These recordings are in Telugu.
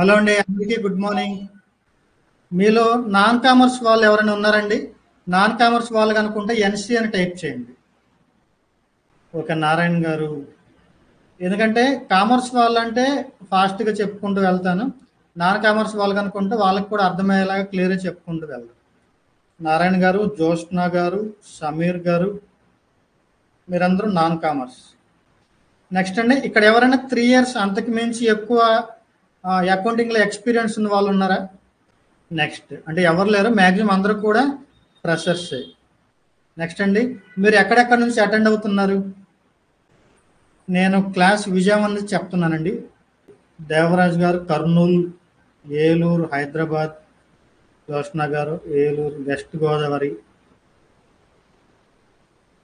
హలో అండి, అందరికీ గుడ్ మార్నింగ్. మీలో నాన్ కామర్స్ వాళ్ళు ఎవరైనా ఉన్నారండి? నాన్ కామర్స్ వాళ్ళు కనుకుంటే ఎన్సి అని టైప్ చేయండి. ఓకే, నారాయణ గారు. ఎందుకంటే కామర్స్ వాళ్ళంటే ఫాస్ట్గా చెప్పుకుంటూ వెళ్తాను. నాన్ కామర్స్ వాళ్ళు కనుకుంటే వాళ్ళకి కూడా అర్థమయ్యేలాగా క్లియర్గా చెప్పుకుంటూ వెళ్తాను. నారాయణ గారు, జ్యోత్స్న గారు, సమీర్ గారు, మీరందరూ నాన్ కామర్స్. నెక్స్ట్ అండి, ఇక్కడ ఎవరైనా 3 years అంతకు మించి ఎక్కువ అకౌంటింగ్లో ఎక్స్పీరియన్స్ ఉన్న వాళ్ళు ఉన్నారా? నెక్స్ట్ అంటే ఎవరు లేరు, మ్యాక్సిమం అందరూ కూడా ఫ్రెషర్సే. నెక్స్ట్ అండి, మీరు ఎక్కడెక్కడ నుంచి అటెండ్ అవుతున్నారు? నేను క్లాస్ విజయవాడ నుంచి చెప్తున్నానండి. దేవరాజ్ గారు కర్నూలు, ఏలూరు, హైదరాబాద్, జ్యోత్స్న గారు ఏలూరు, వెస్ట్ గోదావరి,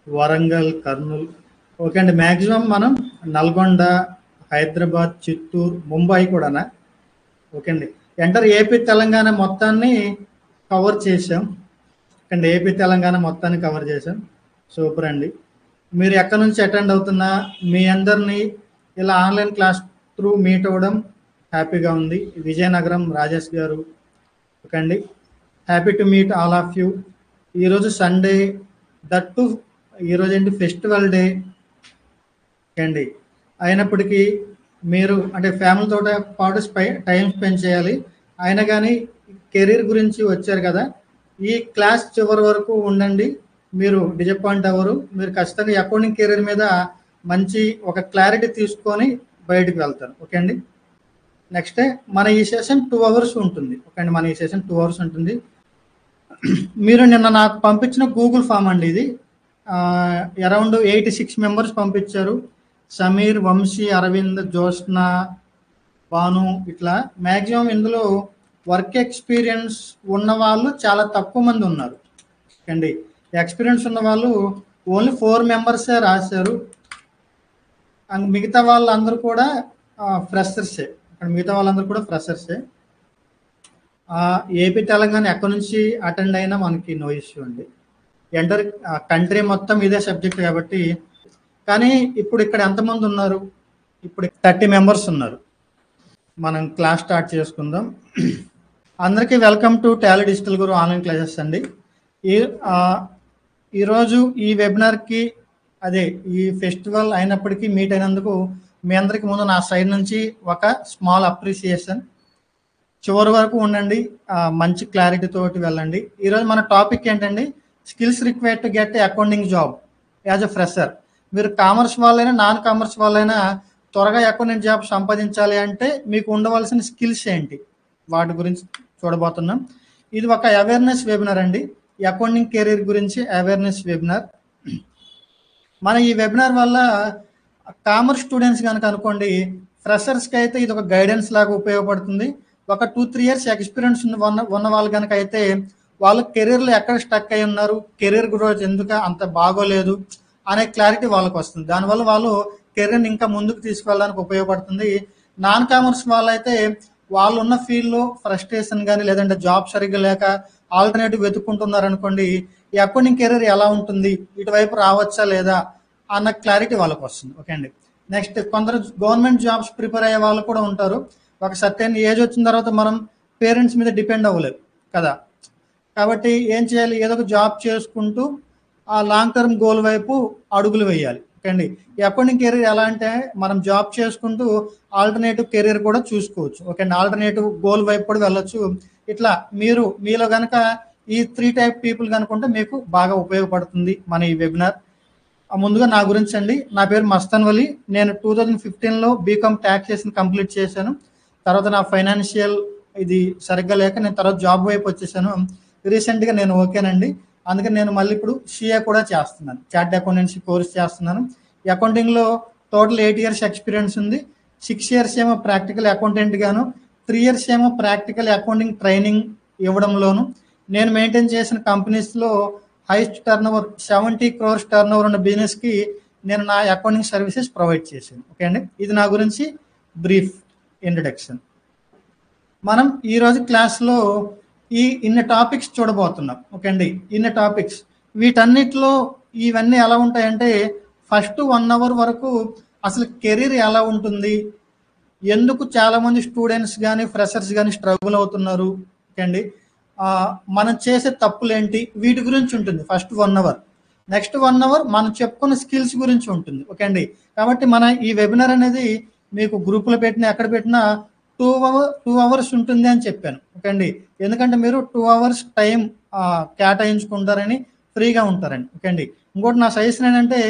వరంగల్, కర్నూలు. ఓకే అండి, మ్యాక్సిమం మనం నల్గొండ, హైదరాబాద్, చిత్తూరు, ముంబై కూడానా? ఓకే అండి, ఎంటర్ ఏపీ తెలంగాణ మొత్తాన్ని కవర్ చేసాం. అండ్ ఏపీ తెలంగాణ మొత్తాన్ని కవర్ చేశాం. సూపర్ అండి. మీరు ఎక్కడి నుంచి అటెండ్ అవుతున్నా మీ అందరినీ ఇలా ఆన్లైన్ క్లాస్ త్రూ మీట్ అవ్వడం హ్యాపీగా ఉంది. విజయనగరం రాజేష్ గారు. ఓకే అండి, happy to meet all of you. ఈరోజు సండే, దట్ టు ఈరోజు ఏంటి ఫెస్టివల్ డే అండి. అయినప్పటికీ మీరు అంటే ఫ్యామిలీతో పాటు టైం స్పెండ్ చేయాలి. అయినా కానీ కెరీర్ గురించి వచ్చారు కదా, ఈ క్లాస్ చివరి వరకు ఉండండి. మీరు డిసప్పాయింట్ అవ్వరు. మీరు ఖచ్చితంగా అకౌంటింగ్ కెరీర్ మీద మంచి ఒక క్లారిటీ తీసుకొని బయటకు వెళ్తారు. ఓకే అండి. నెక్స్ట్ మన ఈ సెషన్ 2 hours ఉంటుంది. ఓకే అండి, మన ఈ సెషన్ 2 hours ఉంటుంది. మీరు నిన్న నాకు పంపించిన గూగుల్ ఫామ్ అండి ఇది. అరౌండ్ 86 members పంపించారు. సమీర్, వంశీ, అరవింద్, జ్యోత్స్న, భాను, ఇట్లా మ్యాక్సిమం ఇందులో వర్క్ ఎక్స్పీరియన్స్ ఉన్న వాళ్ళు చాలా తక్కువ మంది ఉన్నారు అండి. ఎక్స్పీరియన్స్ ఉన్న వాళ్ళు ఓన్లీ 4 members రాశారు. మిగతా వాళ్ళందరూ కూడా ఫ్రెషర్సే. మిగతా వాళ్ళందరూ కూడా ఫ్రెషర్సే. ఏపీ తెలంగాణ ఎక్కడి నుంచి అటెండ్ అయినా మనకి నో ఇష్యూ అండి. ఎంటర్ కంట్రీ మొత్తం ఇదే సబ్జెక్ట్ కాబట్టి. కానీ ఇప్పుడు ఇక్కడ ఎంతమంది ఉన్నారు? ఇప్పుడు 30 members ఉన్నారు. మనం క్లాస్ స్టార్ట్ చేసుకుందాం. అందరికీ welcome to Tally digital Guru online classes అండి. ఈరోజు ఈ వెబినార్కి అదే ఈ ఫెస్టివల్ అయినప్పటికీ మీట్ అయినందుకు మీ అందరికి ముందు నా సైడ్ నుంచి ఒక స్మాల్ అప్రిసియేషన్. చివరి వరకు ఉండండి, మంచి క్లారిటీ తోటి వెళ్ళండి. ఈరోజు మన టాపిక్ ఏంటండి? Skills required to get accounting job as a fresher. మీరు కామర్స్ వాళ్ళైనా నాన్ కామర్స్ వాళ్ళైనా త్వరగా అకౌంటింగ్ జాబ్ సంపాదించాలి అంటే మీకు ఉండవలసిన స్కిల్స్ ఏంటి, వాటి గురించి చూడబోతున్నాం. ఇది ఒక అవేర్నెస్ వెబినార్ అండి. అకౌంటింగ్ కెరీర్ గురించి అవేర్నెస్ వెబినార్. మన ఈ వెబినార్ వల్ల కామర్స్ స్టూడెంట్స్ కనుక అనుకోండి, ఫ్రెషర్స్కి అయితే ఇది ఒక గైడెన్స్ లాగా ఉపయోగపడుతుంది. ఒక 2-3 years ఎక్స్పీరియన్స్ ఉన్న వాళ్ళు కనుక అయితే వాళ్ళు కెరీర్లో ఎక్కడ స్టక్ అయి ఉన్నారు, కెరీర్ గ్రోత్ ఎందుకు అంత బాగోలేదు అనే క్లారిటీ వాళ్ళకి వస్తుంది. దానివల్ల వాళ్ళు కెరీర్ని ఇంకా ముందుకు తీసుకువెళ్ళడానికి ఉపయోగపడుతుంది. నాన్ కామర్స్ వాళ్ళైతే వాళ్ళు ఉన్న ఫీల్డ్లో ఫ్రస్ట్రేషన్ కానీ లేదంటే జాబ్ సరిగ్గా లేక ఆల్టర్నేటివ్ వెతుక్కుంటున్నారు అనుకోండి, ఈ అకౌంటింగ్ కెరీర్ ఎలా ఉంటుంది, ఇటువైపు రావచ్చా లేదా అన్న క్లారిటీ వాళ్ళకి వస్తుంది. ఓకే అండి. నెక్స్ట్ కొందరు గవర్నమెంట్ జాబ్స్ ప్రిపేర్ అయ్యే వాళ్ళు కూడా ఉంటారు. ఒక సర్టెన్ ఏజ్ వచ్చిన తర్వాత మనం పేరెంట్స్ మీద డిపెండ్ అవ్వలేదు కదా, కాబట్టి ఏం చేయాలి? ఏదో ఒక జాబ్ చేసుకుంటూ ఆ లాంగ్ టర్మ్ గోల్ వైపు అడుగులు వేయాలి. ఓకే అండి. ఈ అకౌంటింగ్ కెరీర్ ఎలా అంటే మనం జాబ్ చేసుకుంటూ ఆల్టర్నేటివ్ కెరీర్ కూడా చూసుకోవచ్చు. ఓకే అండి, ఆల్టర్నేటివ్ గోల్ వైపు కూడా వెళ్ళొచ్చు. ఇట్లా మీలో కనుక ఈ 3 type పీపుల్ కనుకుంటే మీకు బాగా ఉపయోగపడుతుంది మన ఈ వెబినార్. ముందుగా నా గురించి అండి. నా పేరు మస్తాన్ వలి. నేను 2015లో బీకామ్ ట్యాక్సేషన్ కంప్లీట్ చేశాను. తర్వాత నా ఫైనాన్షియల్ ఇది సరిగ్గా లేక నేను తర్వాత జాబ్ వైపు వచ్చేసాను. రీసెంట్గా నేను ఓకేనండి, అందుకని నేను మళ్ళీ ఇప్పుడు సిఏ కూడా చేస్తున్నాను, చార్ట్ అకౌంటెన్సీ కోర్స్ చేస్తున్నాను. ఈ అకౌంటింగ్లో టోటల్ 8 years ఎక్స్పీరియన్స్ ఉంది. 6 years ఏమో ప్రాక్టికల్ అకౌంటెంట్ గాను, 3 years ఏమో ప్రాక్టికల్ అకౌంటింగ్ ట్రైనింగ్ ఇవ్వడంలోను. నేను మెయింటైన్ చేసిన కంపెనీస్లో హైయెస్ట్ టర్నోవర్ 70 crores టర్నోవర్ ఉన్న బిజినెస్కి నేను నా అకౌంటింగ్ సర్వీసెస్ ప్రొవైడ్ చేశాను. ఓకే అండి, ఇది నా గురించి బ్రీఫ్ ఇంట్రడక్షన్. మనం ఈరోజు క్లాస్లో ఇన్ని టాపిక్స్ చూడబోతున్నాం. ఓకే అండి, ఇన్ని టాపిక్స్. వీటన్నిటిలో ఇవన్నీ ఎలా ఉంటాయంటే ఫస్ట్ 1 hour వరకు అసలు కెరీర్ ఎలా ఉంటుంది, ఎందుకు చాలా మంది స్టూడెంట్స్ కానీ ఫ్రెషర్స్ కానీ స్ట్రగుల్ అవుతున్నారు, ఓకే అండి. మనం చేసే తప్పులు ఏంటి, వీటి గురించి ఉంటుంది ఫస్ట్ 1 అవర్. నెక్స్ట్ 1 అవర్ మనం చెప్పుకున్న స్కిల్స్ గురించి ఉంటుంది, ఓకే అండి. కాబట్టి మన ఈ వెబినార్ అనేది మీకు గ్రూపులో పెట్టినా ఎక్కడ పెట్టినా 2 అవర్స్ ఉంటుంది అని చెప్పాను, ఓకే అండి. ఎందుకంటే మీరు 2 అవర్స్ టైం కేటాయించుకుంటారని, ఫ్రీగా ఉంటారండి, ఓకే అండి. ఇంకోటి నా సజెషన్ ఏంటంటే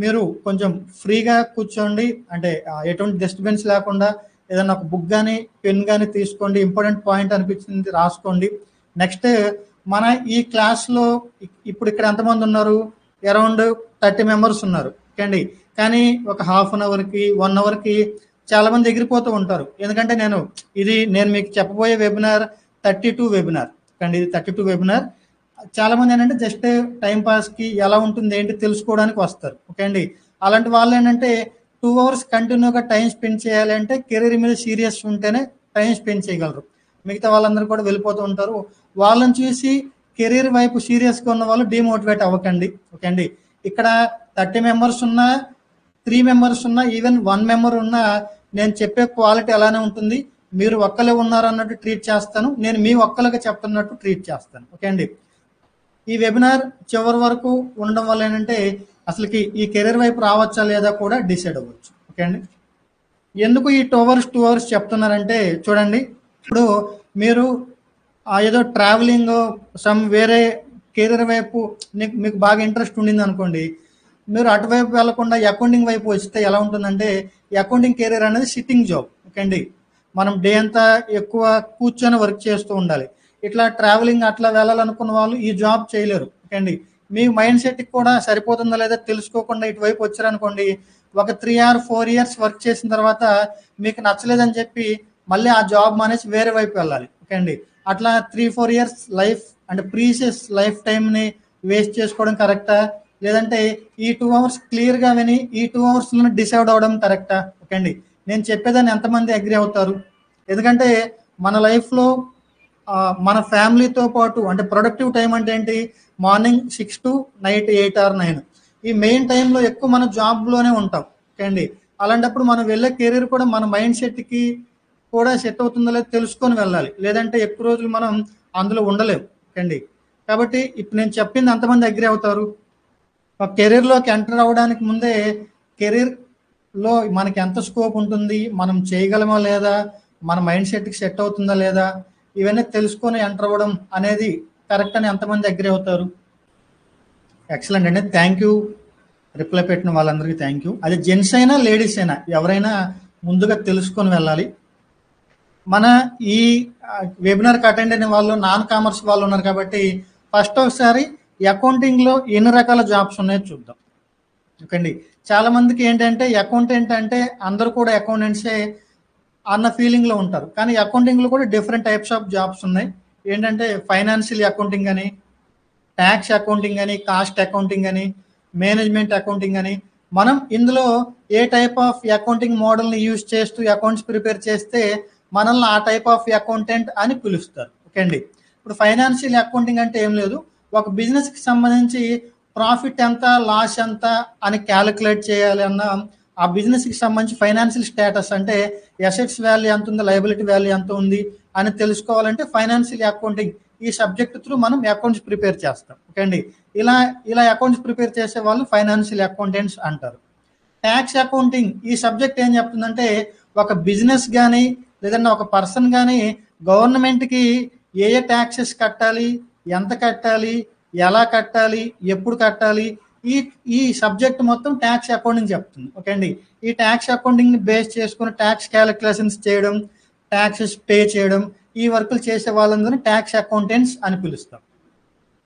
మీరు కొంచెం ఫ్రీగా కూర్చోండి, అంటే ఎటువంటి డిస్టర్బెన్స్ లేకుండా ఏదైనా ఒక బుక్ కానీ పెన్ కానీ తీసుకోండి, ఇంపార్టెంట్ పాయింట్ అనిపించింది రాసుకోండి. నెక్స్ట్ మన ఈ క్లాస్లో ఇప్పుడు ఇక్కడ ఎంతమంది ఉన్నారు, అరౌండ్ 30 మెంబర్స్ ఉన్నారు, ఓకే అండి. కానీ ఒక హాఫ్ అన్ అవర్కి 1 అవర్కి చాలా మంది ఎగిరిపోతూ ఉంటారు. ఎందుకంటే నేను మీకు చెప్పబోయే వెబినార్ 32 వెబినార్ అండి. ఇది 32 వెబినార్. చాలా మంది ఏంటంటే జస్ట్ టైం పాస్కి ఎలా ఉంటుంది ఏంటి తెలుసుకోవడానికి వస్తారు, ఓకే అండి. అలాంటి వాళ్ళు ఏంటంటే 2 అవర్స్ కంటిన్యూగా టైం స్పెండ్ చేయాలి అంటే కెరీర్ మీద సీరియస్ ఉంటేనే టైం స్పెండ్ చేయగలరు. మిగతా వాళ్ళందరూ కూడా వెళ్ళిపోతూ ఉంటారు. వాళ్ళని చూసి కెరీర్ వైపు సీరియస్గా ఉన్న వాళ్ళు డిమోటివేట్ అవ్వకండి, ఓకే అండి. ఇక్కడ 30 మెంబర్స్ ఉన్నా, 3 మెంబర్స్ ఉన్నా, ఈవెన్ 1 మెంబర్ ఉన్నా నేను చెప్పే క్వాలిటీ అలానే ఉంటుంది. మీరు ఒక్కలే ఉన్నారు అన్నట్టు ట్రీట్ చేస్తాను, నేను మీ ఒక్కలుగా చెప్తున్నట్టు ట్రీట్ చేస్తాను, ఓకే అండి. ఈ వెబినార్ చివరి వరకు ఉండడం వల్ల ఏంటంటే అసలుకి ఈ కెరీర్ వైపు రావచ్చా లేదా కూడా డిసైడ్ అవ్వచ్చు, ఓకే అండి. ఎందుకు ఈ 2 అవర్స్ చెప్తున్నారంటే చూడండి, ఇప్పుడు మీరు ఏదో ట్రావెలింగ్ వేరే కెరీర్ వైపు మీకు బాగా ఇంట్రెస్ట్ ఉండింది అనుకోండి, మీరు అటువైపు వెళ్లకుండా అకౌంటింగ్ వైపు వస్తే ఎలా ఉంటుందంటే అకౌంటింగ్ కెరీర్ అనేది సిట్టింగ్ జాబ్, ఓకే అండి. మనం డే అంతా ఎక్కువ కూర్చొని వర్క్ చేస్తూ ఉండాలి. ఇట్లా ట్రావెలింగ్ అట్లా వెళ్ళాలనుకున్న వాళ్ళు ఈ జాబ్ చేయలేరు, ఓకే అండి. మీ మైండ్ సెట్కి కూడా సరిపోతుందా లేదా తెలుసుకోకుండా ఇటువైపు వచ్చారనుకోండి, ఒక 3 or 4 ఇయర్స్ వర్క్ చేసిన తర్వాత మీకు నచ్చలేదని చెప్పి మళ్ళీ ఆ జాబ్ మానేసి వేరే వైపు వెళ్ళాలి, ఓకే అండి. అట్లా 3-4 ఇయర్స్ లైఫ్ అంటే ప్రీషియస్ లైఫ్ టైంని వేస్ట్ చేసుకోవడం కరెక్టా, లేదంటే ఈ 2 అవర్స్ క్లియర్గా విని ఈ 2 అవర్స్లో డిసైడ్ అవ్వడం కరెక్టా, ఓకే అండి. నేను చెప్పేదాన్ని ఎంతమంది అగ్రి అవుతారు? ఎందుకంటే మన లైఫ్లో మన ఫ్యామిలీతో పాటు అంటే ప్రొడక్టివ్ టైం అంటే ఏంటి, మార్నింగ్ 6 to నైట్ 8 or 9. ఈ మెయిన్ టైంలో ఎక్కువ మనం జాబ్లోనే ఉంటాం, ఓకే అండి. అలాంటప్పుడు మనం వెళ్ళే కెరీర్ కూడా మన మైండ్ సెట్కి కూడా సెట్ అవుతుందో లేదో తెలుసుకొని వెళ్ళాలి, లేదంటే ఎక్కువ రోజులు మనం అందులో ఉండలేము, ఓకే అండి. కాబట్టి ఇప్పుడు నేను చెప్పింది ఎంతమంది అగ్రి అవుతారు? ఒక కెరీర్లోకి ఎంటర్ అవ్వడానికి ముందే కెరీర్లో మనకి ఎంత స్కోప్ ఉంటుంది, మనం చేయగలమా లేదా, మన మైండ్ సెట్కి సెట్ అవుతుందా లేదా, ఇవన్నీ తెలుసుకొని ఎంటర్ అవ్వడం అనేది కరెక్ట్ అని ఎంతమంది అగ్రి అవుతారు? ఎక్సలెంట్ అండి, థ్యాంక్ యూ. రిప్లై పెట్టిన వాళ్ళందరికీ థ్యాంక్ యూ. అది జెంట్స్ అయినా లేడీస్ అయినా ఎవరైనా ముందుగా తెలుసుకొని వెళ్ళాలి. మన ఈ వెబినార్కి అటెండ్ అయిన వాళ్ళు నాన్ కామర్స్ వాళ్ళు ఉన్నారు కాబట్టి ఫస్ట్ ఒకసారి అకౌంటింగ్లో ఎన్ని రకాల జాబ్స్ ఉన్నాయో చూద్దాం, ఓకే అండి. చాలా మందికి ఏంటంటే అకౌంటెంట్ అంటే అందరూ కూడా అకౌంటెంట్సే అన్న ఫీలింగ్లో ఉంటారు. కానీ అకౌంటింగ్లో కూడా డిఫరెంట్ టైప్స్ ఆఫ్ జాబ్స్ ఉన్నాయి. ఏంటంటే ఫైనాన్షియల్ అకౌంటింగ్ అని, ట్యాక్స్ అకౌంటింగ్ అని, కాస్ట్ అకౌంటింగ్ అని, మేనేజ్మెంట్ అకౌంటింగ్ అని. మనం ఇందులో ఏ టైప్ ఆఫ్ అకౌంటింగ్ మోడల్ని యూజ్ చేస్తూ అకౌంట్స్ ప్రిపేర్ చేస్తే మనల్ని ఆ టైప్ ఆఫ్ అకౌంటెంట్ అని పిలుస్తారు, ఓకే అండి. ఇప్పుడు ఫైనాన్షియల్ అకౌంటింగ్ అంటే ఏం లేదు, ఒక బిజినెస్కి సంబంధించి ప్రాఫిట్ ఎంత లాస్ ఎంత అని క్యాలిక్యులేట్ చేయాలి అన్న ఆ బిజినెస్కి సంబంధించి ఫైనాన్షియల్ స్టేటస్ అంటే అసెట్స్ వాల్యూ ఎంత ఉంది, లయబిలిటీ వాల్యూ ఎంత ఉంది అని తెలుసుకోవాలంటే ఫైనాన్షియల్ అకౌంటింగ్ ఈ సబ్జెక్ట్ త్రూ మనం అకౌంట్స్ ప్రిపేర్ చేస్తాం, ఓకే అండి. ఇలా అకౌంట్స్ ప్రిపేర్ చేసే వాళ్ళు ఫైనాన్షియల్ అకౌంటెంట్స్ అంటారు. ట్యాక్స్ అకౌంటింగ్ ఈ సబ్జెక్ట్ ఏం చెప్తుందంటే ఒక బిజినెస్ కానీ లేదన్నా ఒక పర్సన్ కానీ గవర్నమెంట్కి ఏ ట్యాక్సెస్ కట్టాలి, ఎంత కట్టాలి, ఎలా కట్టాలి, ఎప్పుడు కట్టాలి, ఈ సబ్జెక్ట్ మొత్తం ట్యాక్స్ అకౌంటింగ్ చెప్తుంది, ఓకే అండి. ఈ ట్యాక్స్ అకౌంటింగ్ని బేస్ చేసుకుని ట్యాక్స్ క్యాలిక్యులేషన్స్ చేయడం, ట్యాక్సెస్ పే చేయడం, ఈ వర్కులు చేసే వాళ్ళందరినీ ట్యాక్స్ అకౌంటెంట్స్ అని పిలుస్తాం.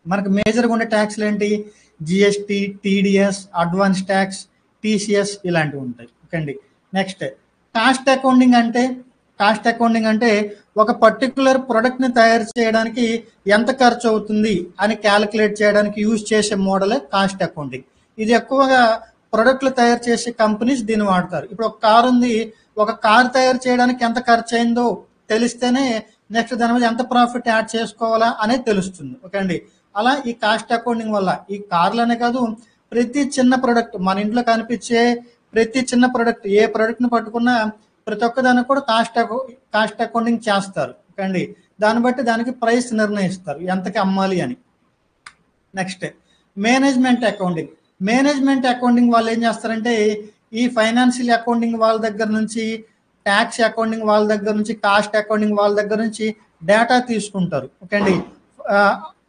మనకు మేజర్గా ఉండే ట్యాక్స్లు ఏంటి, GST, TDS, advance tax, TCS ఇలాంటివి ఉంటాయి, ఓకే అండి. నెక్స్ట్ కాస్ట్ అకౌంటింగ్ అంటే ఒక పర్టికులర్ ప్రొడక్ట్ని తయారు చేయడానికి ఎంత ఖర్చు అవుతుంది అని క్యాలిక్యులేట్ చేయడానికి యూజ్ చేసే మోడలే కాస్ట్ అకౌంటింగ్. ఇది ఎక్కువగా ప్రొడక్ట్లు తయారు చేసే కంపెనీస్ దీన్ని వాడతారు. ఇప్పుడు ఒక కార్ ఉంది, ఒక కార్ తయారు చేయడానికి ఎంత ఖర్చు అయిందో తెలిస్తేనే నెక్స్ట్ దాని మీద ఎంత ప్రాఫిట్ యాడ్ చేసుకోవాలా అనేది తెలుస్తుంది, ఓకే అండి. అలా ఈ కాస్ట్ అకౌంటింగ్ వల్ల ఈ కార్లనే కాదు, ప్రతి చిన్న ప్రొడక్ట్ మన ఇంట్లో కనిపించే ప్రతి చిన్న ప్రొడక్ట్ ఏ ప్రొడక్ట్ని పట్టుకున్నా ప్రతి ఒక్క దానికి కూడా కాస్ట్ అకౌంటింగ్ చేస్తారు. ఓకే, దాన్ని బట్టి దానికి ప్రైస్ నిర్ణయిస్తారు ఎంతకి అమ్మాలి అని. Next management accounting. Management accounting వాళ్ళు ఏం చేస్తారంటే ఈ ఫైనాన్షియల్ అకౌంటింగ్ వాళ్ళ దగ్గర నుంచి, ట్యాక్స్ అకౌంటింగ్ వాళ్ళ దగ్గర నుంచి, కాస్ట్ అకౌంటింగ్ వాళ్ళ దగ్గర నుంచి డేటా తీసుకుంటారు. ఓకే అండి,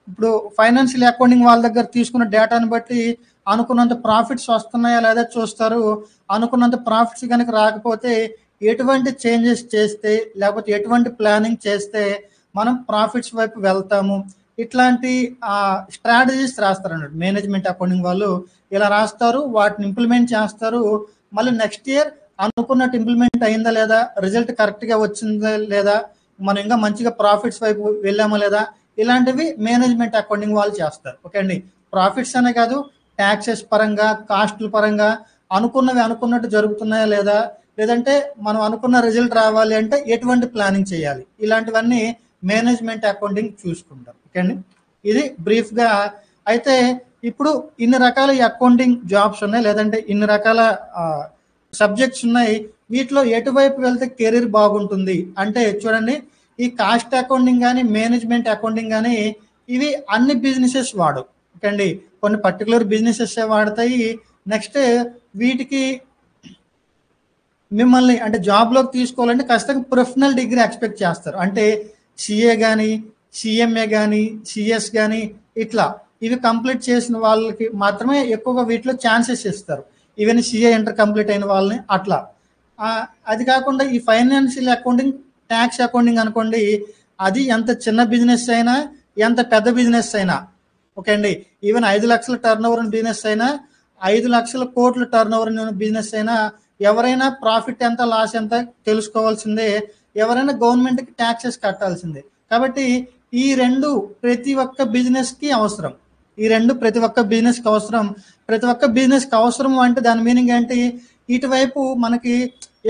ఇప్పుడు ఫైనాన్షియల్ అకౌంటింగ్ వాళ్ళ దగ్గర తీసుకున్న డేటాని బట్టి అనుకున్నంత ప్రాఫిట్స్ వస్తున్నాయా లేదా చూస్తారు. అనుకున్నంత ప్రాఫిట్స్ కనుక రాకపోతే ఎటువంటి చేంజెస్ చేస్తే, లేకపోతే ఎటువంటి ప్లానింగ్ చేస్తే మనం ప్రాఫిట్స్ వైపు వెళ్తాము, ఇట్లాంటి స్ట్రాటజీస్ రాస్తారు అన్నట్టు మేనేజ్మెంట్ అకౌంటింగ్ వాళ్ళు. ఇలా రాస్తారు, వాటిని ఇంప్లిమెంట్ చేస్తారు. మళ్ళీ నెక్స్ట్ ఇయర్ అనుకున్నట్టు ఇంప్లిమెంట్ అయిందా లేదా, రిజల్ట్ కరెక్ట్గా వచ్చిందా లేదా, మనం ఇంకా మంచిగా ప్రాఫిట్స్ వైపు వెళ్ళామా లేదా, ఇలాంటివి మేనేజ్మెంట్ అకౌంటింగ్ వాళ్ళు చేస్తారు. ఓకే అండి, ప్రాఫిట్స్ అనే కాదు, ట్యాక్సెస్ పరంగా, కాస్ట్ల పరంగా అనుకున్నవి అనుకున్నట్టు జరుగుతున్నాయా లేదా, లేదంటే మనం అనుకున్న రిజల్ట్ రావాలి అంటే ఎటువంటి ప్లానింగ్ చేయాలి, ఇలాంటివన్నీ మేనేజ్మెంట్ అకౌంటింగ్ చూసుకుంటారు. ఓకే అండి, ఇది బ్రీఫ్గా. అయితే ఇప్పుడు ఇన్ని రకాల అకౌంటింగ్ జాబ్స్ ఉన్నాయి, లేదంటే ఇన్ని రకాల సబ్జెక్ట్స్ ఉన్నాయి. వీటిలో ఎటువైపు వెళ్తే కెరీర్ బాగుంటుంది అంటే చూడండి, ఈ కాస్ట్ అకౌంటింగ్ కానీ, మేనేజ్మెంట్ అకౌంటింగ్ కానీ ఇవి అన్ని బిజినెసెస్ వాడు. ఓకే అండి, కొన్ని పర్టికులర్ బిజినెసెస్ వాడతాయి. నెక్స్ట్ వీటికి మిమ్మల్ని అంటే జాబ్లోకి తీసుకోవాలంటే ఖచ్చితంగా ప్రొఫెషనల్ డిగ్రీ ఎక్స్పెక్ట్ చేస్తారు. అంటే సిఏ కానీ, సిఎంఏ కానీ, సిఎస్ కానీ, ఇట్లా ఇవి కంప్లీట్ చేసిన వాళ్ళకి మాత్రమే ఎక్కువగా వీటిలో ఛాన్సెస్ ఇస్తారు. ఈవెన్ సిఏ ఇంటర్ కంప్లీట్ అయిన వాళ్ళని అట్లా. అది కాకుండా ఈ ఫైనాన్షియల్ అకౌంటింగ్, ట్యాక్స్ అకౌంటింగ్ అనుకోండి, అది ఎంత చిన్న బిజినెస్ అయినా, ఎంత పెద్ద బిజినెస్ అయినా, ఓకే అండి, ఈవెన్ 5 లక్షల టర్న్ ఓవర్ బిజినెస్ అయినా, 5 లక్షల కోట్ల టర్న్ ఓవర్ బిజినెస్ అయినా, ఎవరైనా ప్రాఫిట్ ఎంత, లాస్ ఎంత తెలుసుకోవాల్సిందే. ఎవరైనా గవర్నమెంట్కి ట్యాక్సెస్ కట్టాల్సిందే. కాబట్టి ఈ రెండు ప్రతి ఒక్క బిజినెస్కి అవసరం. ఈ రెండు ప్రతి ఒక్క బిజినెస్కి అవసరం. ప్రతి ఒక్క బిజినెస్కి అవసరం అంటే దాని మీనింగ్ ఏంటి, ఇటువైపు మనకి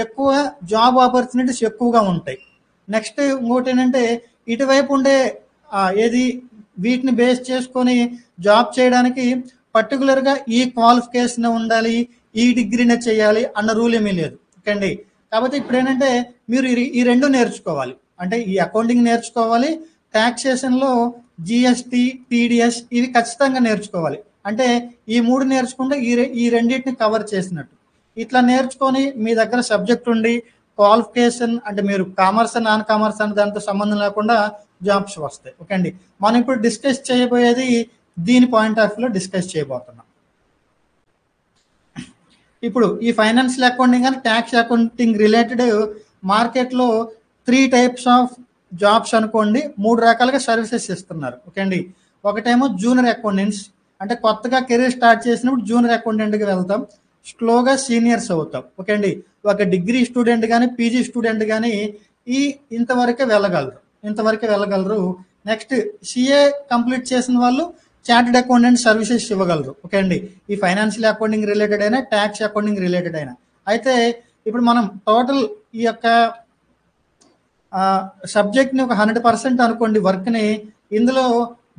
ఎక్కువ జాబ్ ఆపర్చునిటీస్ ఎక్కువగా ఉంటాయి. నెక్స్ట్ ఇంకోటి ఏంటంటే ఇటువైపు ఉండే ఏది వీటిని బేస్ చేసుకొని జాబ్ చేయడానికి పర్టికులర్గా ఈ క్వాలిఫికేషన్ ఉండాలి, ఈ డిగ్రీనే చేయాలి అన్న రూల్ ఏమీ లేదు. ఓకే అండి, కాబట్టి ఇప్పుడు ఏంటంటే మీరు ఈ రెండు నేర్చుకోవాలి. అంటే ఈ అకౌంటింగ్ నేర్చుకోవాలి, ట్యాక్సేషన్లో జిఎస్టి, టీడీఎస్ ఇవి ఖచ్చితంగా నేర్చుకోవాలి. అంటే ఈ 3 నేర్చుకుంటే ఈ రెండింటిని కవర్ చేసినట్టు. ఇట్లా నేర్చుకొని మీ దగ్గర సబ్జెక్ట్ ఉండి క్వాలిఫికేషన్ అంటే మీరు కామర్స్, నాన్ కామర్స్ అనే దాంతో సంబంధం లేకుండా జాబ్స్ వస్తాయి. ఓకే అండి, మనం ఇప్పుడు డిస్కస్ చేయబోయేది దీని పాయింట్ ఆఫ్ వ్యూలో డిస్కస్ చేయబోతున్నాం. ఇప్పుడు ఈ financial accounting and tax accounting related మార్కెట్లో 3 టైప్స్ ఆఫ్ జాబ్స్ అనుకోండి, 3 రకాలుగా సర్వీసెస్ ఇస్తున్నారు. ఓకే అండి, ఒకటేమో జూనియర్ అకౌంటెంట్స్, అంటే కొత్తగా కెరీర్ స్టార్ట్ చేసినప్పుడు జూనియర్ అకౌంటెంట్కి వెళ్తాం, స్లోగా సీనియర్స్ అవుతాం. ఓకే అండి, ఒక డిగ్రీ స్టూడెంట్ కానీ, పీజీ స్టూడెంట్ కానీ ఇంతవరకే వెళ్ళగలరు. నెక్స్ట్ సిఏ కంప్లీట్ చేసిన వాళ్ళు చార్టెడ్ అకౌంటెంట్ సర్వీసెస్ ఇవ్వగలరు. ఓకే అండి, ఈ ఫైనాన్షియల్ అకౌంటింగ్ రిలేటెడ్ అయినా, ట్యాక్స్ అకౌంటింగ్ రిలేటెడ్ అయినా. అయితే ఇప్పుడు మనం టోటల్ ఈ యొక్క సబ్జెక్ట్ని ఒక 100% అనుకోండి వర్క్ని, ఇందులో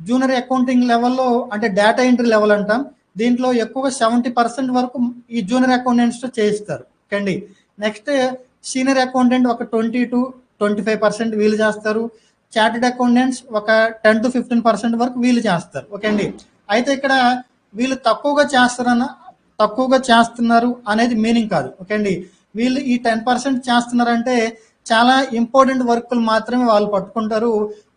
జూనియర్ అకౌంటింగ్ లెవెల్లో అంటే డేటా ఎంట్రీ లెవెల్ అంటాం, దీంట్లో ఎక్కువగా 70% వరకు ఈ జూనియర్ అకౌంటెంట్స్తో చేయిస్తారు. ఓకే అండి, నెక్స్ట్ సీనియర్ అకౌంటెంట్ ఒక 20 to 25% వీళ్ళు చేస్తారు. చార్టెడ్ అకౌంటెంట్స్ ఒక 10 to 15% వరకు వీళ్ళు చేస్తారు. ఓకే అండి, అయితే ఇక్కడ వీళ్ళు తక్కువగా చేస్తున్నారు అనేది మీనింగ్ కాదు. ఓకే అండి, వీళ్ళు ఈ 10% చేస్తున్నారంటే చాలా ఇంపార్టెంట్ వర్కులు మాత్రమే వాళ్ళు పట్టుకుంటారు.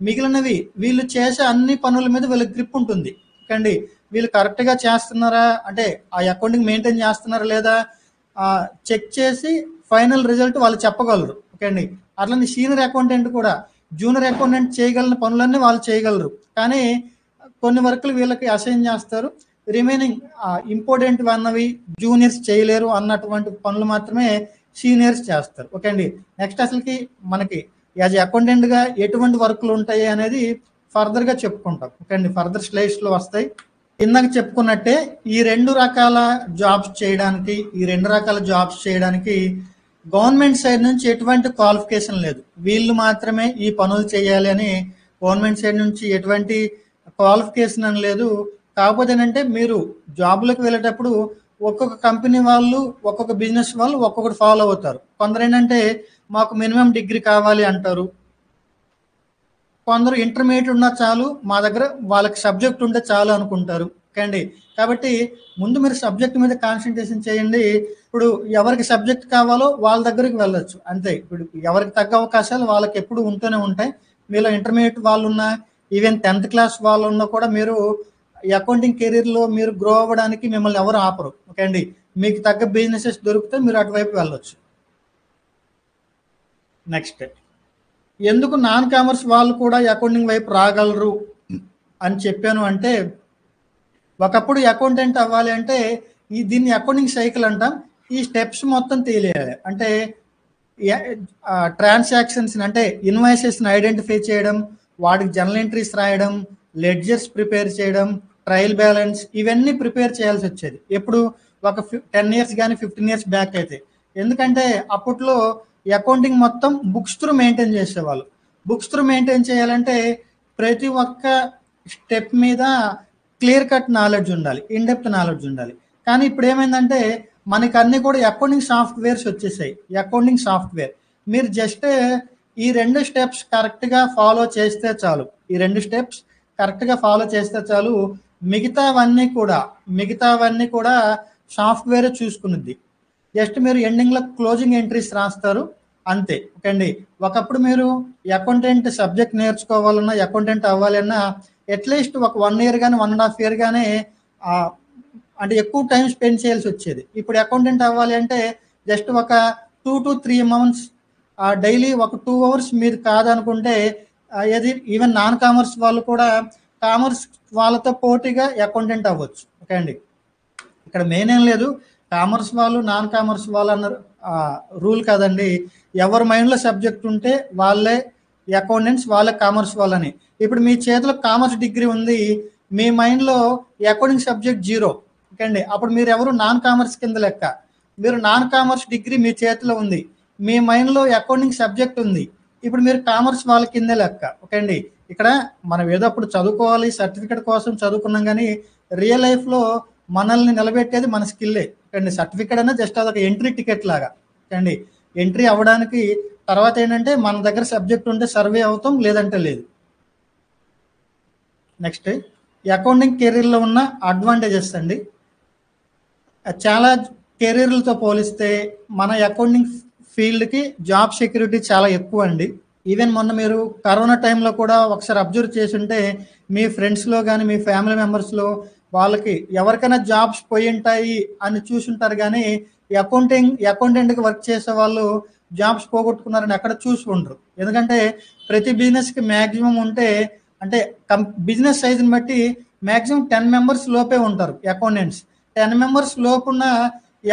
మిగిలినవి వీళ్ళు చేసే అన్ని పనుల మీద వీళ్ళకి గ్రిప్ ఉంటుంది. ఓకే అండి, వీళ్ళు కరెక్ట్గా చేస్తున్నారా అంటే ఆ అకౌంటింగ్ మెయింటైన్ చేస్తున్నారా లేదా చెక్ చేసి ఫైనల్ రిజల్ట్ వాళ్ళు చెప్పగలరు. ఓకే అండి, అట్లనే సీనియర్ అకౌంటెంట్ కూడా జూనియర్ అకౌంటెంట్ చేయగలిగిన పనులన్నీ వాళ్ళు చేయగలరు, కానీ కొన్ని వర్కులు వీళ్ళకి అసైన్ చేస్తారు. రిమైనింగ్ ఇంపార్టెంట్ అన్నవి జూనియర్స్ చేయలేరు అన్నటువంటి పనులు మాత్రమే సీనియర్స్ చేస్తారు. ఓకే అండి, నెక్స్ట్ అసలుకి మనకి యాజ్ అకౌంటెంట్గా ఎటువంటి వర్కులు ఉంటాయి అనేది ఫర్దర్గా చెప్పుకుంటాం. ఓకే అండి, ఫర్దర్ స్లైడ్స్లో వస్తాయి. ఇందాక చెప్పుకున్నట్టే ఈ రెండు రకాల జాబ్స్ చేయడానికి గవర్నమెంట్ సైడ్ నుంచి ఎటువంటి క్వాలిఫికేషన్ లేదు. వీళ్ళు మాత్రమే ఈ పనులు చేయాలి అని గవర్నమెంట్ సైడ్ నుంచి ఎటువంటి క్వాలిఫికేషన్ అని లేదు. కాకపోతే ఏంటంటే మీరు జాబ్లకు వెళ్ళేటప్పుడు ఒక్కొక్క కంపెనీ వాళ్ళు, ఒక్కొక్క బిజినెస్ వాళ్ళు ఒక్కొక్కటి ఫాలో అవుతారు. కొందరు ఏంటంటే మాకు మినిమం డిగ్రీ కావాలి అంటారు. కొందరు ఇంటర్మీడియట్ ఉన్నా చాలు, మా దగ్గర వాళ్ళకి సబ్జెక్ట్ ఉంటే చాలు అనుకుంటారు. ఓకే. కాబట్టి ముందు మీరు సబ్జెక్ట్ మీద కాన్సన్ట్రేషన్ చేయండి. ఇప్పుడు ఎవరికి సబ్జెక్ట్ కావాలో వాళ్ళ దగ్గరికి వెళ్ళొచ్చు అంతే. ఇప్పుడు ఎవరికి తగ్గ అవకాశాలు వాళ్ళకి ఎప్పుడు ఉంటూనే ఉంటాయి. మీలో ఇంటర్మీడియట్ వాళ్ళు ఉన్నా, ఈవెన్ 10th క్లాస్ వాళ్ళు ఉన్నా కూడా మీరు అకౌంటింగ్ కెరీర్లో మీరు గ్రో అవ్వడానికి మిమ్మల్ని ఎవరు ఆపరు. ఓకే అండి. మీకు తగ్గ బిజినెసెస్ దొరికితే మీరు అటువైపు వెళ్ళొచ్చు. నెక్స్ట్, ఎందుకు నాన్ కామర్స్ వాళ్ళు కూడా అకౌంటింగ్ వైపు రాగలరు అని చెప్పాను అంటే, ఒకప్పుడు అకౌంటెంట్ అవ్వాలి అంటే దీన్ని అకౌంటింగ్ సైకిల్ అంటాం. ఈ స్టెప్స్ మొత్తం తెలియాలి. అంటే ట్రాన్సాక్షన్స్ అంటే ఇన్వాయిసెస్ని ఐడెంటిఫై చేయడం, వాటికి జర్నల్ ఎంట్రీస్ రాయడం, లెడ్జర్స్ ప్రిపేర్ చేయడం, ట్రయల్ బ్యాలెన్స్, ఇవన్నీ ప్రిపేర్ చేయాల్సి వచ్చేది. ఎప్పుడు ఒక 10 ఇయర్స్ కానీ 15 ఇయర్స్ బ్యాక్ అయితే. ఎందుకంటే అప్పట్లో అకౌంటింగ్ మొత్తం బుక్స్ త్రూ మెయింటైన్ చేసేవాళ్ళు. బుక్స్ త్రూ మెయింటైన్ చేయాలంటే ప్రతి ఒక్క స్టెప్ మీద క్లియర్ కట్ నాలెడ్జ్ ఉండాలి, ఇన్డెప్త్ నాలెడ్జ్ ఉండాలి. కానీ ఇప్పుడు ఏమైందంటే మనకి అన్ని కూడా అకౌంటింగ్ సాఫ్ట్వేర్స్ వచ్చేసాయి. అకౌంటింగ్ సాఫ్ట్వేర్ మీరు జస్ట్ ఈ 2 స్టెప్స్ కరెక్ట్గా ఫాలో చేస్తే చాలు. ఈ 2 స్టెప్స్ కరెక్ట్గా ఫాలో చేస్తే చాలు. మిగతావన్నీ కూడా సాఫ్ట్వేర్ చూసుకున్నది. జస్ట్ మీరు ఎండింగ్లో క్లోజింగ్ ఎంట్రీస్ రాస్తారు అంతే. ఓకే అండి. ఒకప్పుడు మీరు అకౌంటెంట్ సబ్జెక్ట్ నేర్చుకోవాలన్నా, అకౌంటెంట్ అవ్వాలన్నా అట్లీస్ట్ ఒక 1 ఇయర్ కానీ 1.5 ఇయర్ కానీ అంటే ఎక్కువ టైం స్పెండ్ చేయాల్సి వచ్చేది. ఇప్పుడు అకౌంటెంట్ అవ్వాలి అంటే జస్ట్ ఒక 2 to 3 months డైలీ ఒక 2 hours మీరు కాదనుకుంటే ఈవెన్ నాన్ కామర్స్ వాళ్ళు కూడా కామర్స్ వాళ్ళతో పోటీగా అకౌంటెంట్ అవ్వచ్చు. ఓకే అండి. ఇక్కడ మెయిన్ ఏం లేదు, కామర్స్ వాళ్ళు నాన్ కామర్స్ వాళ్ళు అన్న రూల్ కాదండి. ఎవరి మైండ్లో సబ్జెక్ట్ ఉంటే వాళ్ళే అకౌంటెంట్స్, వాళ్ళే కామర్స్ వాళ్ళని. ఇప్పుడు మీ చేతిలో కామర్స్ డిగ్రీ ఉంది, మీ మైండ్లో అకౌంటింగ్ సబ్జెక్ట్ 0. ఓకే అండి. అప్పుడు మీరు ఎవరు నాన్ కామర్స్ కింద లెక్క. మీరు నాన్ కామర్స్ డిగ్రీ మీ చేతిలో ఉంది, మీ మైండ్లో అకౌంటింగ్ సబ్జెక్ట్ ఉంది, ఇప్పుడు మీరు కామర్స్ వాళ్ళ కిందే లెక్క. ఓకే అండి. ఇక్కడ మనం ఏదో అప్పుడు చదువుకోవాలి, సర్టిఫికేట్ కోసం చదువుకున్నాం, కానీ రియల్ లైఫ్లో మనల్ని నిలబెట్టేది మన స్కిల్లే. ఓకే అండి. సర్టిఫికేట్ అనేది జస్ట్ అదొక ఎంట్రీ టికెట్ లాగా. ఓకే అండి. ఎంట్రీ అవ్వడానికి తర్వాత ఏంటంటే మన దగ్గర సబ్జెక్ట్ ఉంటే సర్వే అవుతాం, లేదంటే లేదు. నెక్స్ట్, అకౌంటింగ్ కెరీర్లో ఉన్న అడ్వాంటేజెస్ అండి. చాలా కెరీర్లతో పోలిస్తే మన అకౌంటింగ్ ఫీల్డ్కి జాబ్ సెక్యూరిటీ చాలా ఎక్కువ అండి. ఈవెన్ మొన్న మీరు కరోనా టైంలో కూడా ఒకసారి అబ్జర్వ్ చేసి ఉంటే మీ ఫ్రెండ్స్లో కానీ మీ ఫ్యామిలీ మెంబర్స్లో వాళ్ళకి ఎవరికైనా జాబ్స్ పోయి ఉంటాయి అని చూసుంటారు, కానీ అకౌంటెంట్కి వర్క్ చేసే వాళ్ళు జాబ్స్ పోగొట్టుకున్నారని ఎక్కడ చూసి ఉండరు. ఎందుకంటే ప్రతి బిజినెస్కి మ్యాక్సిమం ఉంటే అంటే బిజినెస్ సైజుని బట్టి మ్యాక్సిమం 10 members లోపే ఉంటారు అకౌంటెంట్స్. 10 members లోపున్న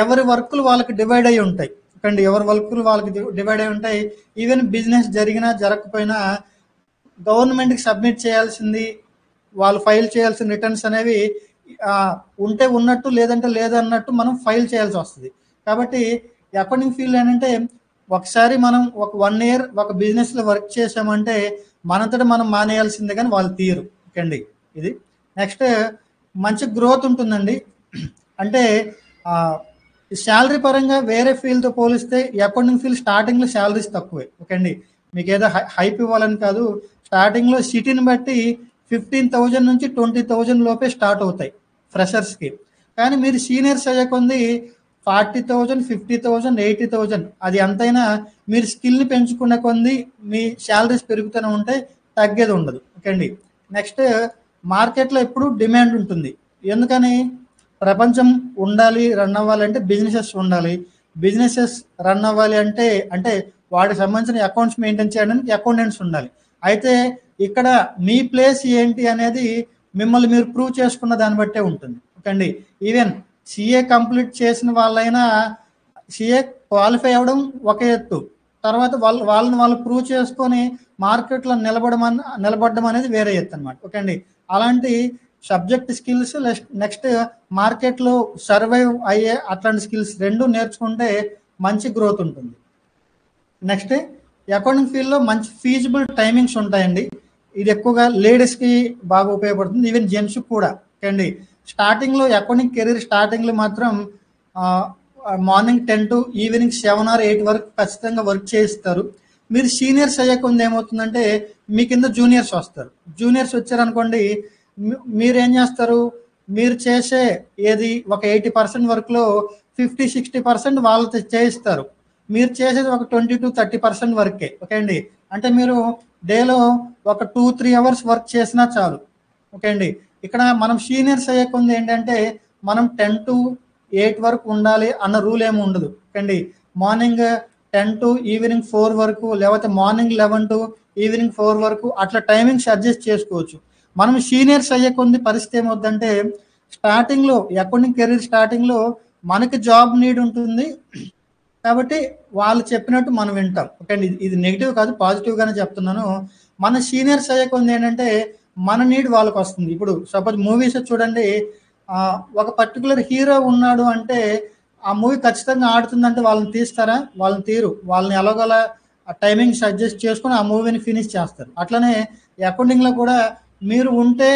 ఎవరి వర్కులు వాళ్ళకి డివైడ్ అయి ఉంటాయి. ఓకే, ఎవరి వర్కులు వాళ్ళకి డివైడ్ అయి ఉంటాయి. ఈవెన్ బిజినెస్ జరిగినా జరగకపోయినా గవర్నమెంట్కి సబ్మిట్ చేయాల్సింది, వాళ్ళు ఫైల్ చేయాల్సిన రిటర్న్స్ అనేవి ఉంటే ఉన్నట్టు, లేదంటే లేదన్నట్టు మనం ఫైల్ చేయాల్సి వస్తుంది. కాబట్టి అకౌంటింగ్ ఫీల్డ్ ఏంటంటే ఒకసారి మనం ఒక 1 year ఒక బిజినెస్లో వర్క్ చేసామంటే మనంతటా మనం మానేయాల్సిందే, కానీ వాళ్ళు తీయరు. ఓకే అండి. ఇది నెక్స్ట్, మంచి గ్రోత్ ఉంటుందండి. అంటే శాలరీ పరంగా వేరే ఫీల్డ్తో పోలిస్తే అకౌంటింగ్ ఫీల్డ్ స్టార్టింగ్లో శాలరీస్ తక్కువే. ఓకే అండి. మీకు ఏదో హైప్ ఇవ్వాలని కాదు, స్టార్టింగ్లో సిటీని బట్టి 15,000 నుంచి 20,000 లోపే స్టార్ట్ అవుతాయి ఫ్రెషర్స్కి. కానీ మీరు సీనియర్స్ అయ్యే కొంది 40,000, 50,000, 80,000, అది ఎంతైనా మీరు స్కిల్ని పెంచుకునే కొంది మీ శాలరీస్ పెరుగుతూనే ఉంటాయి, తగ్గేది ఉండదు. ఓకే అండి. నెక్స్ట్, మార్కెట్లో ఎప్పుడు డిమాండ్ ఉంటుంది. ఎందుకని? ప్రపంచం ఉండాలి, రన్ అవ్వాలంటే బిజినెసెస్ ఉండాలి. బిజినెసెస్ రన్ అవ్వాలి అంటే వాటికి సంబంధించిన అకౌంట్స్ మెయింటైన్ చేయడానికి అకౌంటెంట్స్ ఉండాలి. అయితే ఇక్కడ మీ ప్లేస్ ఏంటి అనేది మిమ్మల్ని మీరు ప్రూవ్ చేసుకున్న దాన్ని బట్టే ఉంటుంది. ఓకే అండి. ఈవెన్ సిఏ కంప్లీట్ చేసిన వాళ్ళైనా సిఏ క్వాలిఫై అవ్వడం ఒక ఎత్తు, తర్వాత వాళ్ళు ప్రూవ్ చేసుకొని మార్కెట్లో నిలబడడం అనేది వేరే ఎత్తు అనమాట. ఓకే అండి. అలాంటి సబ్జెక్ట్ స్కిల్స్ నెక్స్ట్ మార్కెట్లో సర్వైవ్ అయ్యే అట్లాంటి స్కిల్స్ 2 నేర్చుకుంటే మంచి గ్రోత్ ఉంటుంది. నెక్స్ట్, అకౌంటింగ్ ఫీల్డ్లో మంచి ఫీజిబుల్ టైమింగ్స్ ఉంటాయండి. ఇది ఎక్కువగా లేడీస్కి బాగా ఉపయోగపడుతుంది, ఈవెన్ జెంట్స్కి కూడా. ఓకే అండి. స్టార్టింగ్లో అకౌంటింగ్ కెరీర్ స్టార్టింగ్లో మాత్రం మార్నింగ్ 10 to ఈవినింగ్ 7 or 8 వరకు ఖచ్చితంగా వర్క్ చేయిస్తారు. మీరు సీనియర్స్ అయ్యకుండా ఏమవుతుందంటే మీ కింద జూనియర్స్ వస్తారు. జూనియర్స్ వచ్చారనుకోండి, మీరేం చేస్తారు, మీరు చేసే ఏది ఒక 80% వర్క్లో 50-60% వాళ్ళు చేయిస్తారు. మీరు చేసేది ఒక 20-30% వర్కే. ఓకే అండి. అంటే మీరు డేలో ఒక 2-3 అవర్స్ వర్క్ చేసినా చాలు. ఓకే అండి. ఇక్కడ మనం సీనియర్స్ అయ్యకుండా ఏంటంటే మనం 10 to 8 వరకు ఉండాలి అన్న రూల్ ఏమి ఉండదు. ఓకే అండి. మార్నింగ్ 10 to ఈవినింగ్ 4 వరకు, లేకపోతే మార్నింగ్ 11 to ఈవినింగ్ 4 వరకు అట్లా టైమింగ్స్ అడ్జస్ట్ చేసుకోవచ్చు. మనం సీనియర్స్ అయ్యే కొన్ని పరిస్థితి ఏమవుతుందంటే స్టార్టింగ్లో అకౌంటింగ్ కెరీర్ స్టార్టింగ్లో మనకి జాబ్ నీడ్ ఉంటుంది కాబట్టి వాళ్ళు చెప్పినట్టు మనం వింటాం. ఓకే అండి. ఇది నెగిటివ్ కాదు, పాజిటివ్గానే చెప్తున్నాను. మన సీనియర్స్ అయ్యే కొన్ని ఏంటంటే మన నీడ్ వాళ్ళకి వస్తుంది. ఇప్పుడు సపోజ్ మూవీస్ చూడండి, ఒక పర్టికులర్ హీరో ఉన్నాడు అంటే ఆ మూవీ ఖచ్చితంగా ఆడుతుందంటే వాళ్ళని తీస్తారా? వాళ్ళని తీరు. వాళ్ళని ఎలాగోలా టైమింగ్స్ అడ్జస్ట్ చేసుకొని ఆ మూవీని ఫినిష్ చేస్తారు. అట్లనే అకౌంటింగ్లో కూడా మీరు ఉంటే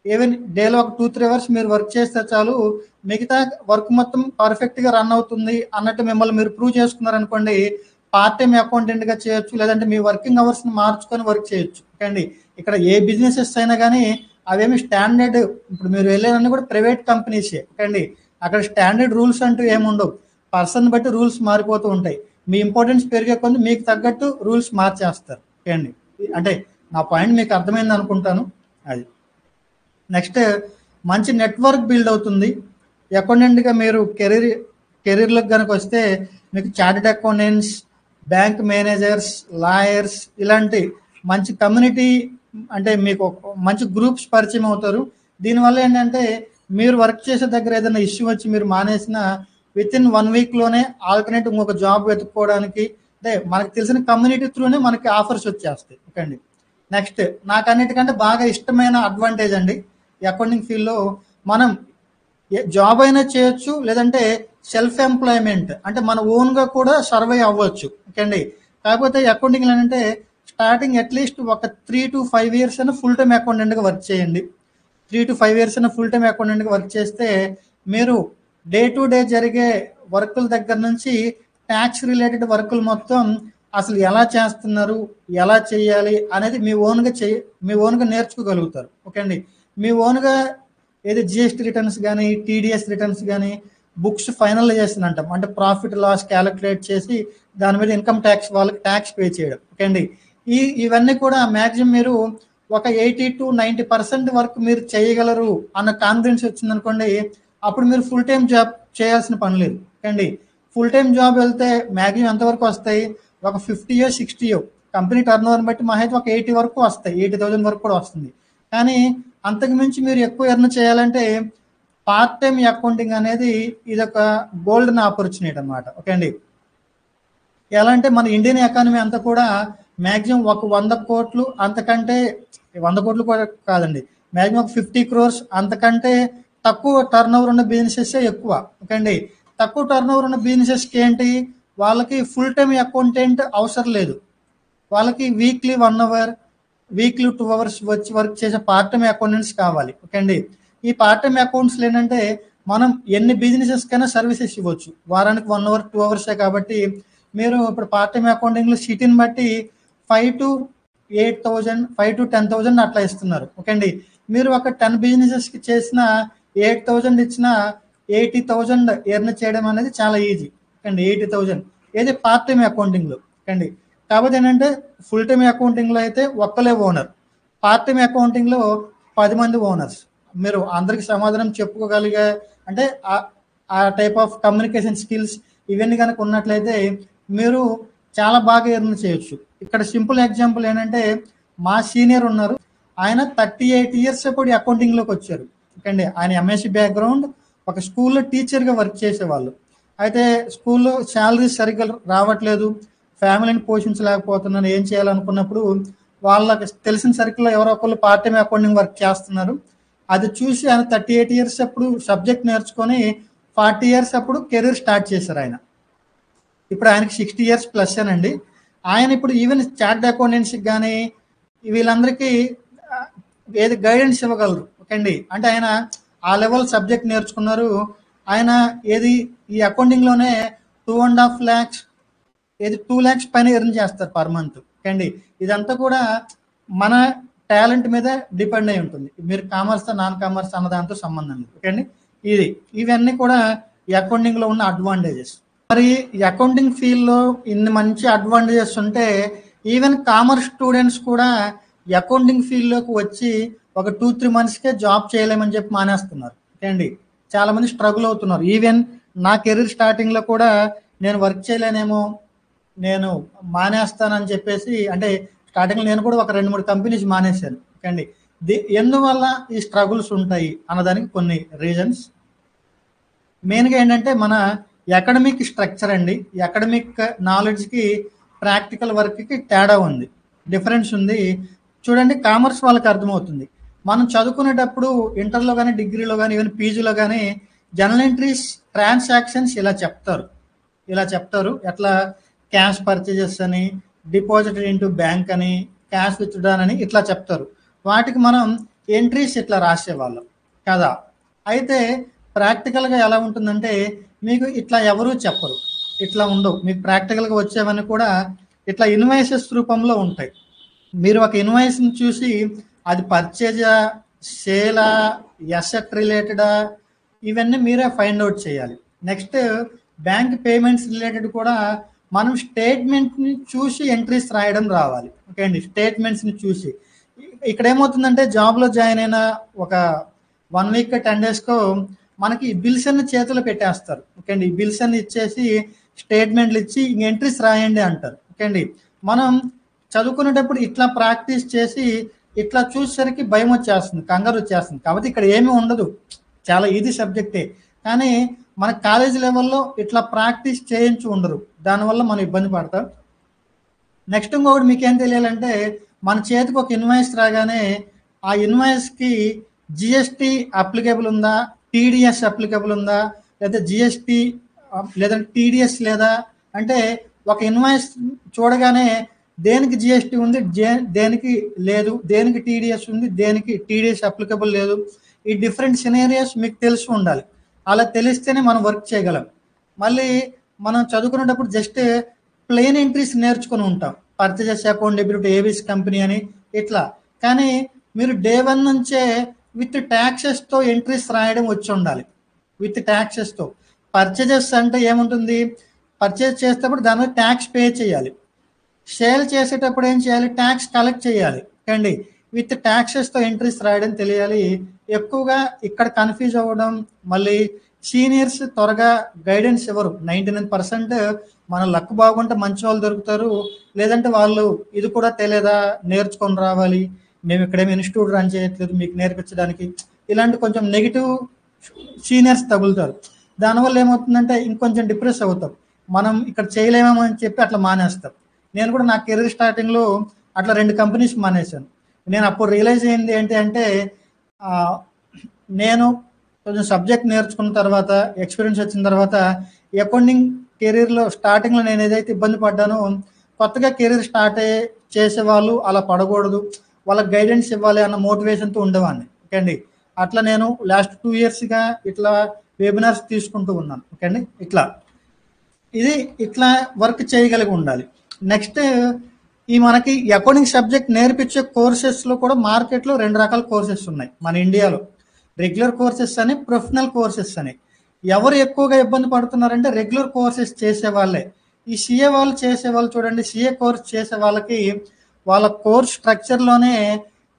ఈవెన్ డేలో ఒక 2-3 అవర్స్ మీరు వర్క్ చేస్తే చాలు, మిగతా వర్క్ మొత్తం పర్ఫెక్ట్గా రన్ అవుతుంది అన్నట్టు మిమ్మల్ని మీరు ప్రూవ్ చేసుకున్నారనుకోండి, పార్ట్ టైం అకౌంటెంట్గా చేయొచ్చు, లేదంటే మీ వర్కింగ్ అవర్స్ని మార్చుకొని వర్క్ చేయొచ్చు. ఓకే అండి. ఇక్కడ ఏ బిజినెసెస్ అయినా కానీ అవేమి స్టాండర్డ్, ఇప్పుడు మీరు వెళ్ళేవన్నీ కూడా ప్రైవేట్ కంపెనీసే. ఓకే అండి. అక్కడ స్టాండర్డ్ రూల్స్ అంటూ ఏముండవు. పర్సన్ బట్టి రూల్స్ మారిపోతూ ఉంటాయి. మీ ఇంపార్టెన్స్ పెరిగే కొంది మీకు తగ్గట్టు రూల్స్ మార్చేస్తారు. ఓకే అండి. అంటే నా పాయింట్ మీకు అర్థమైంది అనుకుంటాను. అది నెక్స్ట్, మంచి నెట్వర్క్ బిల్డ్ అవుతుంది. అకౌంటెంట్గా మీరు కెరీర్లోకి కనుక వస్తే మీకు chartered accountants, bank managers, lawyers ఇలాంటి మంచి కమ్యూనిటీ, అంటే మీకు మంచి గ్రూప్స్ పరిచయం అవుతారు. దీనివల్ల ఏంటంటే మీరు వర్క్ చేసే దగ్గర ఏదైనా ఇష్యూ వచ్చి మీరు మానేసిన విత్-ఇన్ 1 వీక్లోనే ఆల్టర్నేట్ ఇంకొక జాబ్ వెతుక్కోవడానికి, అంటే మనకు తెలిసిన కమ్యూనిటీ త్రూనే మనకి ఆఫర్స్ వచ్చేస్తాయి. ఓకే అండి. నెక్స్ట్, నాకు అన్నిటికంటే బాగా ఇష్టమైన అడ్వాంటేజ్ అండి అకౌంటింగ్ ఫీల్డ్లో, మనం జాబ్ అయినా చేయొచ్చు, లేదంటే సెల్ఫ్ ఎంప్లాయ్మెంట్ అంటే మన ఓన్గా కూడా సర్వే అవ్వచ్చు. ఓకే అండి. కాకపోతే అకౌంటింగ్ ఏంటంటే స్టార్టింగ్ అట్లీస్ట్ ఒక 3 to 5 years అయినా ఫుల్ టైం అకౌంటెంట్గా వర్క్ చేయండి. 3 to 5 years అయినా ఫుల్ టైం అకౌంటెంట్గా వర్క్ చేస్తే మీరు డే టు డే జరిగే వర్కుల దగ్గర నుంచి ట్యాక్స్ రిలేటెడ్ వర్కులు మొత్తం అసలు ఎలా చేస్తున్నారు, ఎలా చేయాలి అనేది మీ ఓన్గా నేర్చుకోగలుగుతారు. ఓకే అండి. మీ ఓన్గా ఏది జిఎస్టీ రిటర్న్స్ కానీ, టీడీఎస్ రిటర్న్స్ కానీ, బుక్స్ ఫైనలైజేషన్ అంటాం, అంటే ప్రాఫిట్ లాస్ క్యాలిక్యులేట్ చేసి దాని మీద ఇన్కమ్ ట్యాక్స్ వాళ్ళకి ట్యాక్స్ పే చేయడం. ఓకే అండి. ఇవన్నీ కూడా మ్యాక్సిమం మీరు ఒక 80 to 90% వరకు మీరు చేయగలరు అన్న కాన్ఫిడెన్స్ వచ్చిందనుకోండి, అప్పుడు మీరు ఫుల్ టైం జాబ్ చేయాల్సిన పని లేదు. ఓకే అండి. ఫుల్ టైం జాబ్ వెళ్తే మ్యాక్సిమం ఎంతవరకు వస్తాయి, ఒక 50 60 కంపెనీ టర్న్ ఓవర్ బట్టి మా అయితే ఒక 80 వరకు వస్తాయి, 80,000 వరకు కూడా వస్తుంది. కానీ అంతకు మించి మీరు ఎక్కువ ఎర్న్ చేయాలంటే పార్ట్ టైం అకౌంటింగ్ అనేది ఇదొక గోల్డెన్ ఆపర్చునిటీ అనమాట. ఓకే అండి. ఎలా అంటే మన ఇండియన్ ఎకానమీ అంతా కూడా మ్యాక్సిమం ఒక 100 కోట్లు, అంతకంటే 100 కోట్లు కూడా కాదండి, మ్యాక్సిమం ఒక 50 crores అంతకంటే తక్కువ టర్న్ ఓవర్ ఉన్న బిజినెసెస్ ఎక్కువ. ఓకే అండి. తక్కువ టర్న్ ఓవర్ ఉన్న బిజినెసెస్కి ఏంటి, వాళ్ళకి ఫుల్ టైం అకౌంటెంట్ అవసరం లేదు. వాళ్ళకి వీక్లీ 1 hour, వీక్లీ 2 hours వచ్చి వర్క్ చేసే పార్ట్ టైం అకౌంటెంట్స్ కావాలి. ఓకే అండి. ఈ పార్ట్ టైం అకౌంట్స్లో ఏంటంటే మనం ఎన్ని బిజినెసెస్కైనా సర్వీసెస్ ఇవ్వచ్చు. వారానికి 1 hour 2 hours కాబట్టి మీరు ఇప్పుడు పార్ట్ టైం అకౌంటింగ్లో సిటీని బట్టి 5 to 8,000, 5 to 10,000 అట్లా ఇస్తున్నారు. ఓకే అండి. మీరు ఒక 10 బిజినెసెస్కి చేసిన 8,000 ఇచ్చిన 80,000 ఎర్న్ చేయడం అనేది చాలా ఈజీ. ఓకే అండి. 80,000 ఏది పార్ట్ టైం అకౌంటింగ్లో. ఓకే అండి. కాబట్టి ఏంటంటే ఫుల్ టైం అకౌంటింగ్లో అయితే ఒక్కలే ఓనర్, పార్ట్ టైం అకౌంటింగ్లో 10 మంది ఓనర్స్. మీరు అందరికి సమాధానం చెప్పుకోగలిగే, అంటే ఆ టైప్ ఆఫ్ కమ్యూనికేషన్ స్కిల్స్ ఇవన్నీ కనుక ఉన్నట్లయితే మీరు చాలా బాగా ఎర్న్ చేయొచ్చు. ఇక్కడ సింపుల్ ఎగ్జాంపుల్ ఏంటంటే మా సీనియర్ ఉన్నారు, ఆయన 38 years అప్పుడు అకౌంటింగ్లోకి వచ్చారు. ఓకే అండి. ఆయన ఎంఎస్సి బ్యాక్గ్రౌండ్, ఒక స్కూల్లో టీచర్గా వర్క్ చేసేవాళ్ళు. అయితే స్కూల్లో శాలరీస్ సరిగ్గా రావట్లేదు, ఫ్యామిలీని పోషించలేకపోతున్నాను, ఏం చేయాలనుకున్నప్పుడు వాళ్ళకి తెలిసిన సర్కిల్లో ఎవరో ఒకళ్ళు పార్ట్ టైం అకౌంటింగ్ వర్క్ చేస్తున్నారు. అది చూసి ఆయన 38 years అప్పుడు సబ్జెక్ట్ నేర్చుకొని 40 years అప్పుడు కెరీర్ స్టార్ట్ చేశారు ఆయన. ఇప్పుడు ఆయనకి 60 years ప్లస్ అనండి. ఆయన ఇప్పుడు ఈవెన్ చార్టెడ్ అకౌంటెంట్స్కి కానీ వీళ్ళందరికీ ఏది గైడెన్స్ ఇవ్వగలరు. ఓకే అండి. అంటే ఆయన ఆ లెవెల్ సబ్జెక్ట్ నేర్చుకున్నారు. ఆయన ఏది ఈ అకౌంటింగ్లోనే 2.5 lakhs ఏది 2 lakhs పైన ఎర్న్ చేస్తారు పర్ మంత్. అండి ఇదంతా కూడా మన టాలెంట్ మీద డిపెండ్ అయి ఉంటుంది. మీరు కామర్స్ నాన్ కామర్స్ అన్న దాంతో సంబంధం లేదు. ఓకే అండి, ఇవన్నీ కూడా ఈ అకౌంటింగ్లో ఉన్న అడ్వాంటేజెస్. మరి ఈ అకౌంటింగ్ ఫీల్డ్లో ఇన్ని మంచి అడ్వాంటేజెస్ ఉంటే ఈవెన్ కామర్స్ స్టూడెంట్స్ కూడా ఈ అకౌంటింగ్ ఫీల్డ్లోకి వచ్చి ఒక 2-3 monthsకే జాబ్ చేయలేమని చెప్పి మానేస్తున్నారు. ఓకే అండి, చాలా మంది స్ట్రగుల్ అవుతున్నారు. ఈవెన్ నా కెరీర్ స్టార్టింగ్లో కూడా నేను వర్క్ చేయలేనేమో, నేను మానేస్తానని చెప్పేసి, అంటే స్టార్టింగ్లో నేను కూడా ఒక 2-3 కంపెనీస్ మానేశాను. ఓకే అండి, ఎందువల్ల ఈ స్ట్రగుల్స్ ఉంటాయి అన్నదానికి కొన్ని రీజన్స్. మెయిన్గా ఏంటంటే మన అకాడమిక్ స్ట్రక్చర్ అండి. అకాడమిక్ నాలెడ్జ్కి ప్రాక్టికల్ వర్క్కి తేడా ఉంది, డిఫరెన్స్ ఉంది. చూడండి, కామర్స్ వాళ్ళకి అర్థమవుతుంది. మనం చదువుకునేటప్పుడు ఇంటర్లో కానీ డిగ్రీలో కానీ ఈవెన్ పీజీలో కానీ జనరల్ ఎంట్రీస్ ట్రాన్సాక్షన్స్ ఇలా చెప్తారు. ఎట్లా క్యాష్ పర్చేజెస్ అని, డిపాజిట్ ఇంటూ బ్యాంక్ అని, క్యాష్ విత్డ్రాన్ అని ఇట్లా చెప్తారు. వాటికి మనం ఎంట్రీస్ ఇట్లా రాసేవాళ్ళం కదా. అయితే ప్రాక్టికల్గా ఎలా ఉంటుందంటే మీకు ఇట్లా ఎవరూ చెప్పరు, ఇట్లా ఉండవు. మీకు ప్రాక్టికల్గా వచ్చేవన్నీ కూడా ఇట్లా ఇన్వాయిసెస్ రూపంలో ఉంటాయి. మీరు ఒక ఇన్వాయిస్ని చూసి అది పర్చేజా, సేలా, ఎసెట్ రిలేటెడా, ఇవన్నీ మీరే ఫైండ్ అవుట్ చేయాలి. నెక్స్ట్ బ్యాంక్ పేమెంట్స్ రిలేటెడ్ కూడా మనం స్టేట్మెంట్ని చూసి ఎంట్రీస్ రాయడం రావాలి. ఓకే అండి, స్టేట్మెంట్స్ని చూసి. ఇక్కడ ఏమవుతుందంటే జాబ్లో జాయిన్ అయిన ఒక 1 week 10 daysకో మనకి బిల్స్ అన్ని చేతిలో పెట్టేస్తారు. ఓకే అండి, ఈ బిల్స్ అన్ని ఇచ్చేసి స్టేట్మెంట్లు ఇచ్చి ఎంట్రీస్ రాయండి అంటారు. ఓకే అండి, మనం చదువుకునేటప్పుడు ఇట్లా ప్రాక్టీస్ చేసి ఇట్లా చూసేసరికి భయం వచ్చేస్తుంది, కంగారు వచ్చేస్తుంది. కాబట్టి ఇక్కడ ఏమీ ఉండదు, చాలా ఈజీ సబ్జెక్టే. కానీ మన కాలేజ్ లెవెల్లో ఇట్లా ప్రాక్టీస్ చేయించి ఉండరు, దానివల్ల మనం ఇబ్బంది పడతాం. నెక్స్ట్ ఇంకొకటి మీకేం తెలియాలంటే మన చేతికి ఒక ఇన్వాయిస్ రాగానే ఆ ఇన్వాయిస్కి జిఎస్టీ అప్లికేబుల్ ఉందా, టీడీఎస్ అప్లికేబుల్ ఉందా, లేదా జిఎస్టీ లేదంటే టీడీఎస్ లేదా అంటే ఒక ఇన్వాయిస్ చూడగానే దేనికి జిఎస్టీ ఉంది, దేనికి లేదు, దేనికి టీడీఎస్ ఉంది, దేనికి టీడీఎస్ అప్లికబుల్ లేదు, ఈ డిఫరెంట్ సినేరియోస్ మీకు తెలిసి ఉండాలి. అలా తెలిస్తేనే మనం వర్క్ చేయగలం. మళ్ళీ మనం చదువుకునేటప్పుడు జస్ట్ ప్లెయిన్ ఎంట్రీస్ నేర్చుకుని ఉంటాం, purchases account, debit, ABC company అని ఇట్లా. కానీ మీరు డే 1 నుంచే విత్ ట్యాక్సెస్తో ఎంట్రీస్ రాయడం వచ్చి ఉండాలి. విత్ ట్యాక్సెస్తో పర్చేజెస్ అంటే ఏముంటుంది, పర్చేజ్ చేసేటప్పుడు దాని మీద ట్యాక్స్ పే చేయాలి. సేల్ చేసేటప్పుడు ఏం చేయాలి, ట్యాక్స్ కలెక్ట్ చేయాలి. అండి విత్ ట్యాక్సెస్తో ఎంట్రీస్ రాయడం తెలియాలి. ఎక్కువగా ఇక్కడ కన్ఫ్యూజ్ అవ్వడం, మళ్ళీ సీనియర్స్ త్వరగా గైడెన్స్ ఇవ్వరు. 99% మన లక్ బాగుంటే మంచి వాళ్ళు దొరుకుతారు, లేదంటే వాళ్ళు ఇది కూడా తెలియదా, నేర్చుకొని రావాలి, మేము ఇక్కడేమి ఇన్స్టిట్యూట్ రన్ చేయట్లేదు మీకు నేర్పించడానికి, ఇలాంటి కొంచెం నెగిటివ్ సీనియర్స్ తగులుతారు. దానివల్ల ఏమవుతుందంటే ఇంకొంచెం డిప్రెస్ అవుతాం, మనం ఇక్కడ చేయలేమో అని చెప్పి అట్లా మానేస్తాం. నేను కూడా నా కెరీర్ స్టార్టింగ్లో అట్లా 2 కంపెనీస్ మానేశాను. నేను అప్పుడు రియలైజ్ అయింది ఏంటి అంటే నేను కొంచెం సబ్జెక్ట్ నేర్చుకున్న తర్వాత, ఎక్స్పీరియన్స్ వచ్చిన తర్వాత అకౌంటింగ్ కెరీర్లో స్టార్టింగ్లో నేను ఏదైతే ఇబ్బంది పడ్డానో, కొత్తగా కెరీర్ స్టార్ట్ చేసేవాళ్ళు అలా పడకూడదు, వాళ్ళకి గైడెన్స్ ఇవ్వాలి అన్న మోటివేషన్తో ఉండేవాడిని. ఓకే అండి, అట్లా నేను లాస్ట్ 2 yearsగా ఇట్లా వెబినార్స్ తీసుకుంటూ ఉన్నాను. ఓకే అండి, ఇట్లా వర్క్ చేయగలిగి ఉండాలి. నెక్స్ట్ ఈ మనకి అకౌంటింగ్ సబ్జెక్ట్ నేర్పించే కోర్సెస్లో కూడా మార్కెట్లో 2 రకాల కోర్సెస్ ఉన్నాయి మన ఇండియాలో, రెగ్యులర్ కోర్సెస్ అని, ప్రొఫెషనల్ కోర్సెస్ అని. ఎవరు ఎక్కువగా ఇబ్బంది పడుతున్నారంటే రెగ్యులర్ కోర్సెస్ చేసే వాళ్ళే. ఈ సిఏ వాళ్ళు చేసేవాళ్ళు చూడండి, సిఏ కోర్స్ చేసే వాళ్ళకి వాళ్ళ కోర్స్ స్ట్రక్చర్లోనే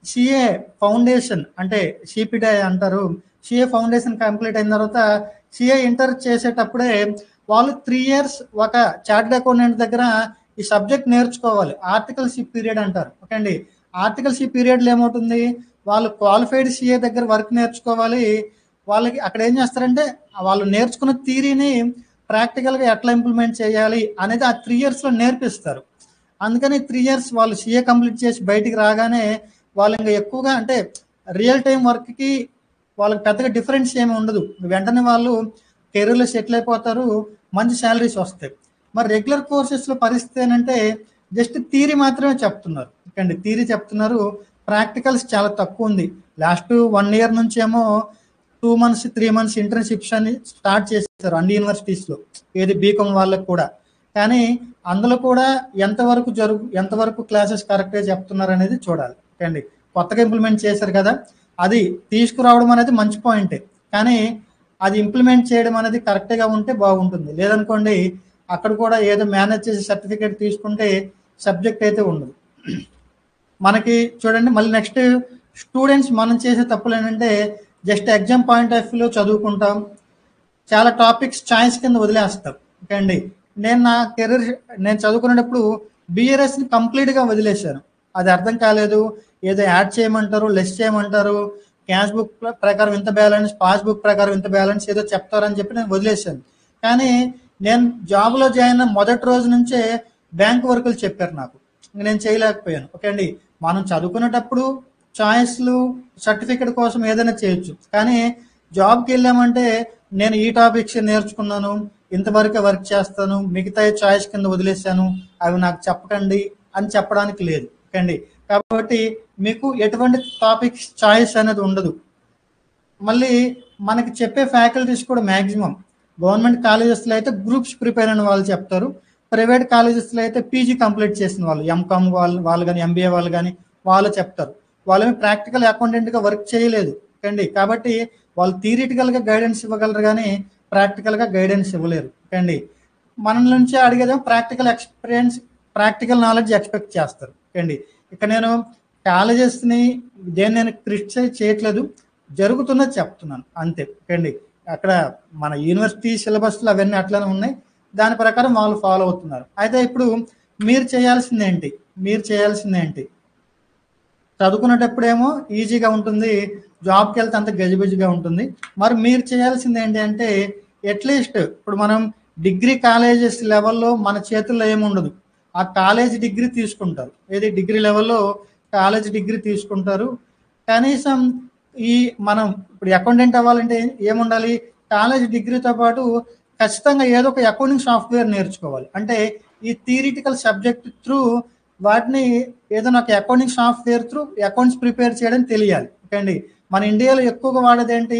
సిఏ ఫౌండేషన్ అంటే సిపిటి అంటారు, సిఏ ఫౌండేషన్ కంప్లీట్ అయిన తర్వాత సిఏ ఇంటర్ చేసేటప్పుడే వాళ్ళు 3 years ఒక చార్టెడ్ అకౌంటెంట్ దగ్గర ఈ సబ్జెక్ట్ నేర్చుకోవాలి. ఆర్టికల్స్ ఈ పీరియడ్ అంటారు. ఓకే అండి, ఆర్టికల్స్ ఈ పీరియడ్లో ఏమవుతుంది, వాళ్ళు క్వాలిఫైడ్ సిఏ దగ్గర వర్క్ నేర్చుకోవాలి. వాళ్ళకి అక్కడ ఏం చేస్తారంటే వాళ్ళు నేర్చుకున్న థియరీని ప్రాక్టికల్గా ఎట్లా ఇంప్లిమెంట్ చేయాలి అనేది ఆ 3 yearsలో నేర్పిస్తారు. అందుకని 3 years వాళ్ళు సిఏ కంప్లీట్ చేసి బయటికి రాగానే వాళ్ళు ఇంకా ఎక్కువగా అంటే రియల్ టైం వర్క్కి వాళ్ళకి పెద్దగా డిఫరెన్స్ ఏమి ఉండదు, వెంటనే వాళ్ళు కెరీర్లో సెటిల్ అయిపోతారు, మంచి శాలరీస్ వస్తాయి. మరి రెగ్యులర్ కోర్సెస్లో పరిస్థితి ఏంటంటే జస్ట్ థియరీ మాత్రమే చెప్తున్నారు. ఓకే థియరీ చెప్తున్నారు, ప్రాక్టికల్స్ చాలా తక్కువ ఉంది. లాస్ట్ 1 year నుంచి ఏమో 2 months 3 months ఇంటర్న్షిప్స్ అని స్టార్ట్ చేశారు అన్ని యూనివర్సిటీస్లో, ఏది బీకామ్ వాళ్ళకి కూడా. కానీ అందులో కూడా ఎంతవరకు క్లాసెస్ కరెక్ట్గా చెప్తున్నారు అనేది చూడాలి అండి. కొత్తగా ఇంప్లిమెంట్ చేశారు కదా, అది తీసుకురావడం అనేది మంచి పాయింటే, కానీ అది ఇంప్లిమెంట్ చేయడం అనేది కరెక్ట్గా ఉంటే బాగుంటుంది. లేదనుకోండి అక్కడ కూడా ఏదో మేనేజ్ చేసి సర్టిఫికేట్ తీసుకుంటే సబ్జెక్ట్ అయితే ఉండదు. మనకి చూడండి, మళ్ళీ నెక్స్ట్ స్టూడెంట్స్ మనం చేసే తప్పులు ఏంటంటే జస్ట్ ఎగ్జామ్ పాయింట్ ఆఫ్ వ్యూలో చదువుకుంటాం, చాలా టాపిక్స్ చాయిస్ కింద వదిలేస్తాం. ఓకే అండి, నేను చదువుకునేటప్పుడు బిఆర్ఎస్ని కంప్లీట్గా వదిలేశాను. అది అర్థం కాలేదు, ఏదో యాడ్ చేయమంటారు, లెస్ చేయమంటారు, క్యాష్ బుక్ ప్రకారం ఇంత బ్యాలెన్స్, పాస్బుక్ ప్రకారం ఇంత బ్యాలెన్స్ ఏదో చెప్తారని చెప్పి నేను వదిలేశాను. కానీ నేను జాబ్లో జాయిన్ అయిన మొదటి రోజు నుంచే బ్యాంక్ వర్కులు చెప్పారు నాకు, నేను చేయలేకపోయాను. ఓకే అండి, మనం చదువుకునేటప్పుడు చాయిస్లు సర్టిఫికెట్ కోసం ఏదైనా చేయొచ్చు, కానీ జాబ్కి వెళ్ళామంటే నేను ఈ టాపిక్స్ నేర్చుకున్నాను, ఇంతవరకే వర్క్ చేస్తాను, మిగతా చాయిస్ కింద వదిలేశాను, అవి నాకు చెప్పకండి అని చెప్పడానికి లేదు. ఓకే అండి, కాబట్టి మీకు ఎటువంటి టాపిక్స్ చాయిస్ అనేది ఉండదు. మళ్ళీ మనకి చెప్పే ఫ్యాకల్టీస్ కూడా మ్యాక్సిమం గవర్నమెంట్ కాలేజెస్లో అయితే గ్రూప్స్ ప్రిపేర్ అయిన వాళ్ళు చెప్తారు, ప్రైవేట్ కాలేజెస్లో అయితే పీజీ కంప్లీట్ చేసిన వాళ్ళు, ఎంకామ్ వాళ్ళు కానీ ఎంబీఏ వాళ్ళు కానీ వాళ్ళు చెప్తారు. వాళ్ళేమి ప్రాక్టికల్ అకౌంటెంట్గా వర్క్ చేయలేదు అండి, కాబట్టి వాళ్ళు థియరిటికల్గా గైడెన్స్ ఇవ్వగలరు కానీ ప్రాక్టికల్గా గైడెన్స్ ఇవ్వలేరు అండి. మన నుంచి అడిగేదేమో practical experience, practical knowledge expect చేస్తారు అండి. ఇక్కడ నేను కాలేజెస్ని నేను క్రిటిసైజ్ చేయట్లేదు, జరుగుతున్నది చెప్తున్నాను అంతే అండి. అక్కడ మన యూనివర్సిటీ సిలబస్లు అవన్నీ అట్లనే ఉన్నాయి, దాని ప్రకారం వాళ్ళు ఫాలో అవుతున్నారు. అయితే ఇప్పుడు మీరు చేయాల్సిందేంటి, చదువుకునేటప్పుడేమో ఈజీగా ఉంటుంది, జాబ్కి వెళ్తే అంత గజిబిజిగా ఉంటుంది. మరి మీరు చేయాల్సింది ఏంటి అంటే అట్లీస్ట్ ఇప్పుడు మనం డిగ్రీ కాలేజెస్ లెవెల్లో మన చేతుల్లో ఏముండదు, ఆ కాలేజ్ డిగ్రీ తీసుకుంటారు, ఏది డిగ్రీ లెవెల్లో కాలేజ్ డిగ్రీ తీసుకుంటారు. కనీసం మనం ఇప్పుడు అకౌంటెంట్ అవ్వాలంటే ఏముండాలి, కాలేజ్ డిగ్రీతో పాటు ఖచ్చితంగా ఏదో ఒక అకౌంటింగ్ సాఫ్ట్వేర్ నేర్చుకోవాలి. అంటే ఈ థియరిటికల్ సబ్జెక్ట్ త్రూ వాటిని ఏదైనా ఒక accounting software through accounts prepare చేయడం తెలియాలి. ఓకే అండి, మన ఇండియాలో ఎక్కువగా వాడేది ఏంటి,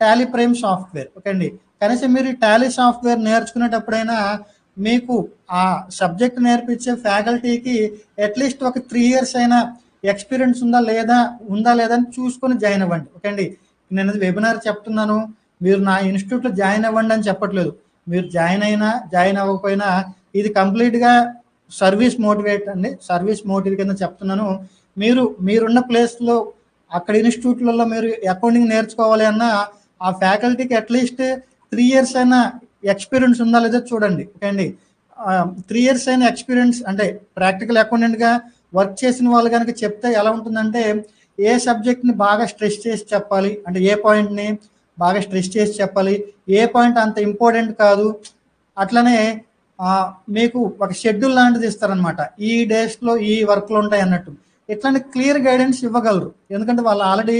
టాలీ ప్రైమ్ సాఫ్ట్వేర్. ఓకే అండి, కనీసం మీరు టాలీ సాఫ్ట్వేర్ నేర్చుకునేటప్పుడైనా మీకు ఆ సబ్జెక్ట్ నేర్పించే ఫ్యాకల్టీకి అట్లీస్ట్ ఒక 3 years అయినా ఎక్స్పీరియన్స్ ఉందా లేదా అని చూసుకొని జాయిన్ అవ్వండి. ఓకే అండి, నేను వెబినార్ చెప్తున్నాను, మీరు నా ఇన్స్టిట్యూట్లో జాయిన్ అవ్వండి అని చెప్పట్లేదు. మీరు జాయిన్ అవ్వకపోయినా ఇది కంప్లీట్గా సర్వీస్ మోటివ్ కింద చెప్తున్నాను. మీరున్న ప్లేస్లో అక్కడ ఇన్స్టిట్యూట్లలో మీరు అకౌంటింగ్ నేర్చుకోవాలి అన్నా ఆ ఫ్యాకల్టీకి అట్లీస్ట్ 3 years అయినా ఎక్స్పీరియన్స్ ఉందా లేదా చూడండి. ఓకే అండి, 3 years అయిన ఎక్స్పీరియన్స్ అంటే ప్రాక్టికల్ అకౌంటెంట్గా వర్క్ చేసిన వాళ్ళు కనుక చెప్తే ఎలా ఉంటుందంటే ఏ సబ్జెక్ట్ని బాగా స్ట్రెస్ చేసి చెప్పాలి, అంటే ఏ పాయింట్ని బాగా స్ట్రెస్ చేసి చెప్పాలి, ఏ పాయింట్ అంత ఇంపార్టెంట్ కాదు, అట్లనే మీకు ఒక షెడ్యూల్ లాంటిది ఇస్తారనమాట, ఈ డేస్లో ఈ వర్క్లు ఉంటాయి అన్నట్టు. ఇట్లాంటి క్లియర్ గైడెన్స్ ఇవ్వగలరు, ఎందుకంటే వాళ్ళు ఆల్రెడీ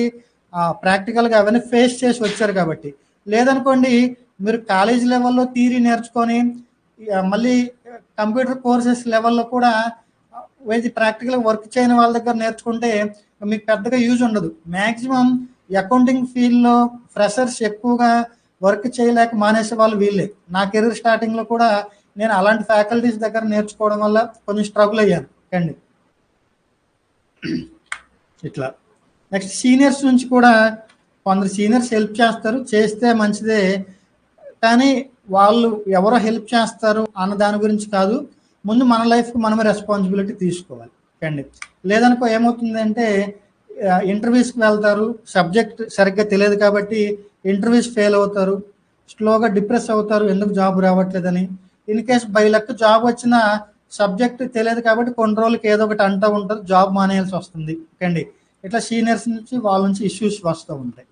ప్రాక్టికల్గా అవన్నీ ఫేస్ చేసి వచ్చారు కాబట్టి. లేదనుకోండి మీరు కాలేజ్ లెవెల్లో థియరీ నేర్చుకొని మళ్ళీ కంప్యూటర్ కోర్సెస్ లెవెల్లో కూడా ప్రాక్టికల్గా వర్క్ చేయని వాళ్ళ దగ్గర నేర్చుకుంటే మీకు పెద్దగా యూజ్ ఉండదు. మ్యాక్సిమం అకౌంటింగ్ ఫీల్డ్లో ఫ్రెషర్స్ ఎక్కువగా వర్క్ చేయలేక మానేసే వాళ్ళు వీళ్ళే. నా కెరీర్ స్టార్టింగ్లో కూడా నేను అలాంటి ఫ్యాకల్టీస్ దగ్గర నేర్చుకోవడం వల్ల కొంచెం స్ట్రగుల్ అయ్యాను అండి. ఇట్లా నెక్స్ట్ సీనియర్స్ నుంచి కూడా కొందరు సీనియర్స్ హెల్ప్ చేస్తారు, చేస్తే మంచిదే, కానీ వాళ్ళు ఎవరో హెల్ప్ చేస్తారు అన్న దాని గురించి కాదు, ముందు మన లైఫ్కి మనమే రెస్పాన్సిబిలిటీ తీసుకోవాలి అండి. లేదనుకో ఏమవుతుందంటే ఇంటర్వ్యూస్కి వెళ్తారు, సబ్జెక్ట్ సరిగ్గా తెలియదు కాబట్టి ఇంటర్వ్యూస్ ఫెయిల్ అవుతారు, స్లోగా డిప్రెస్ అవుతారు, ఎందుకు జాబ్ రావట్లేదని. In case by luck job వచ్చిన సబ్జెక్ట్ తెలియదు కాబట్టి కొన్ని రోజులకి ఏదో ఒకటి అంటూ ఉంటారు, జాబ్ మానేయాల్సి వస్తుంది అండి. ఇట్లా సీనియర్స్ నుంచి వాళ్ళ నుంచి ఇష్యూస్ వస్తూ ఉంటాయి.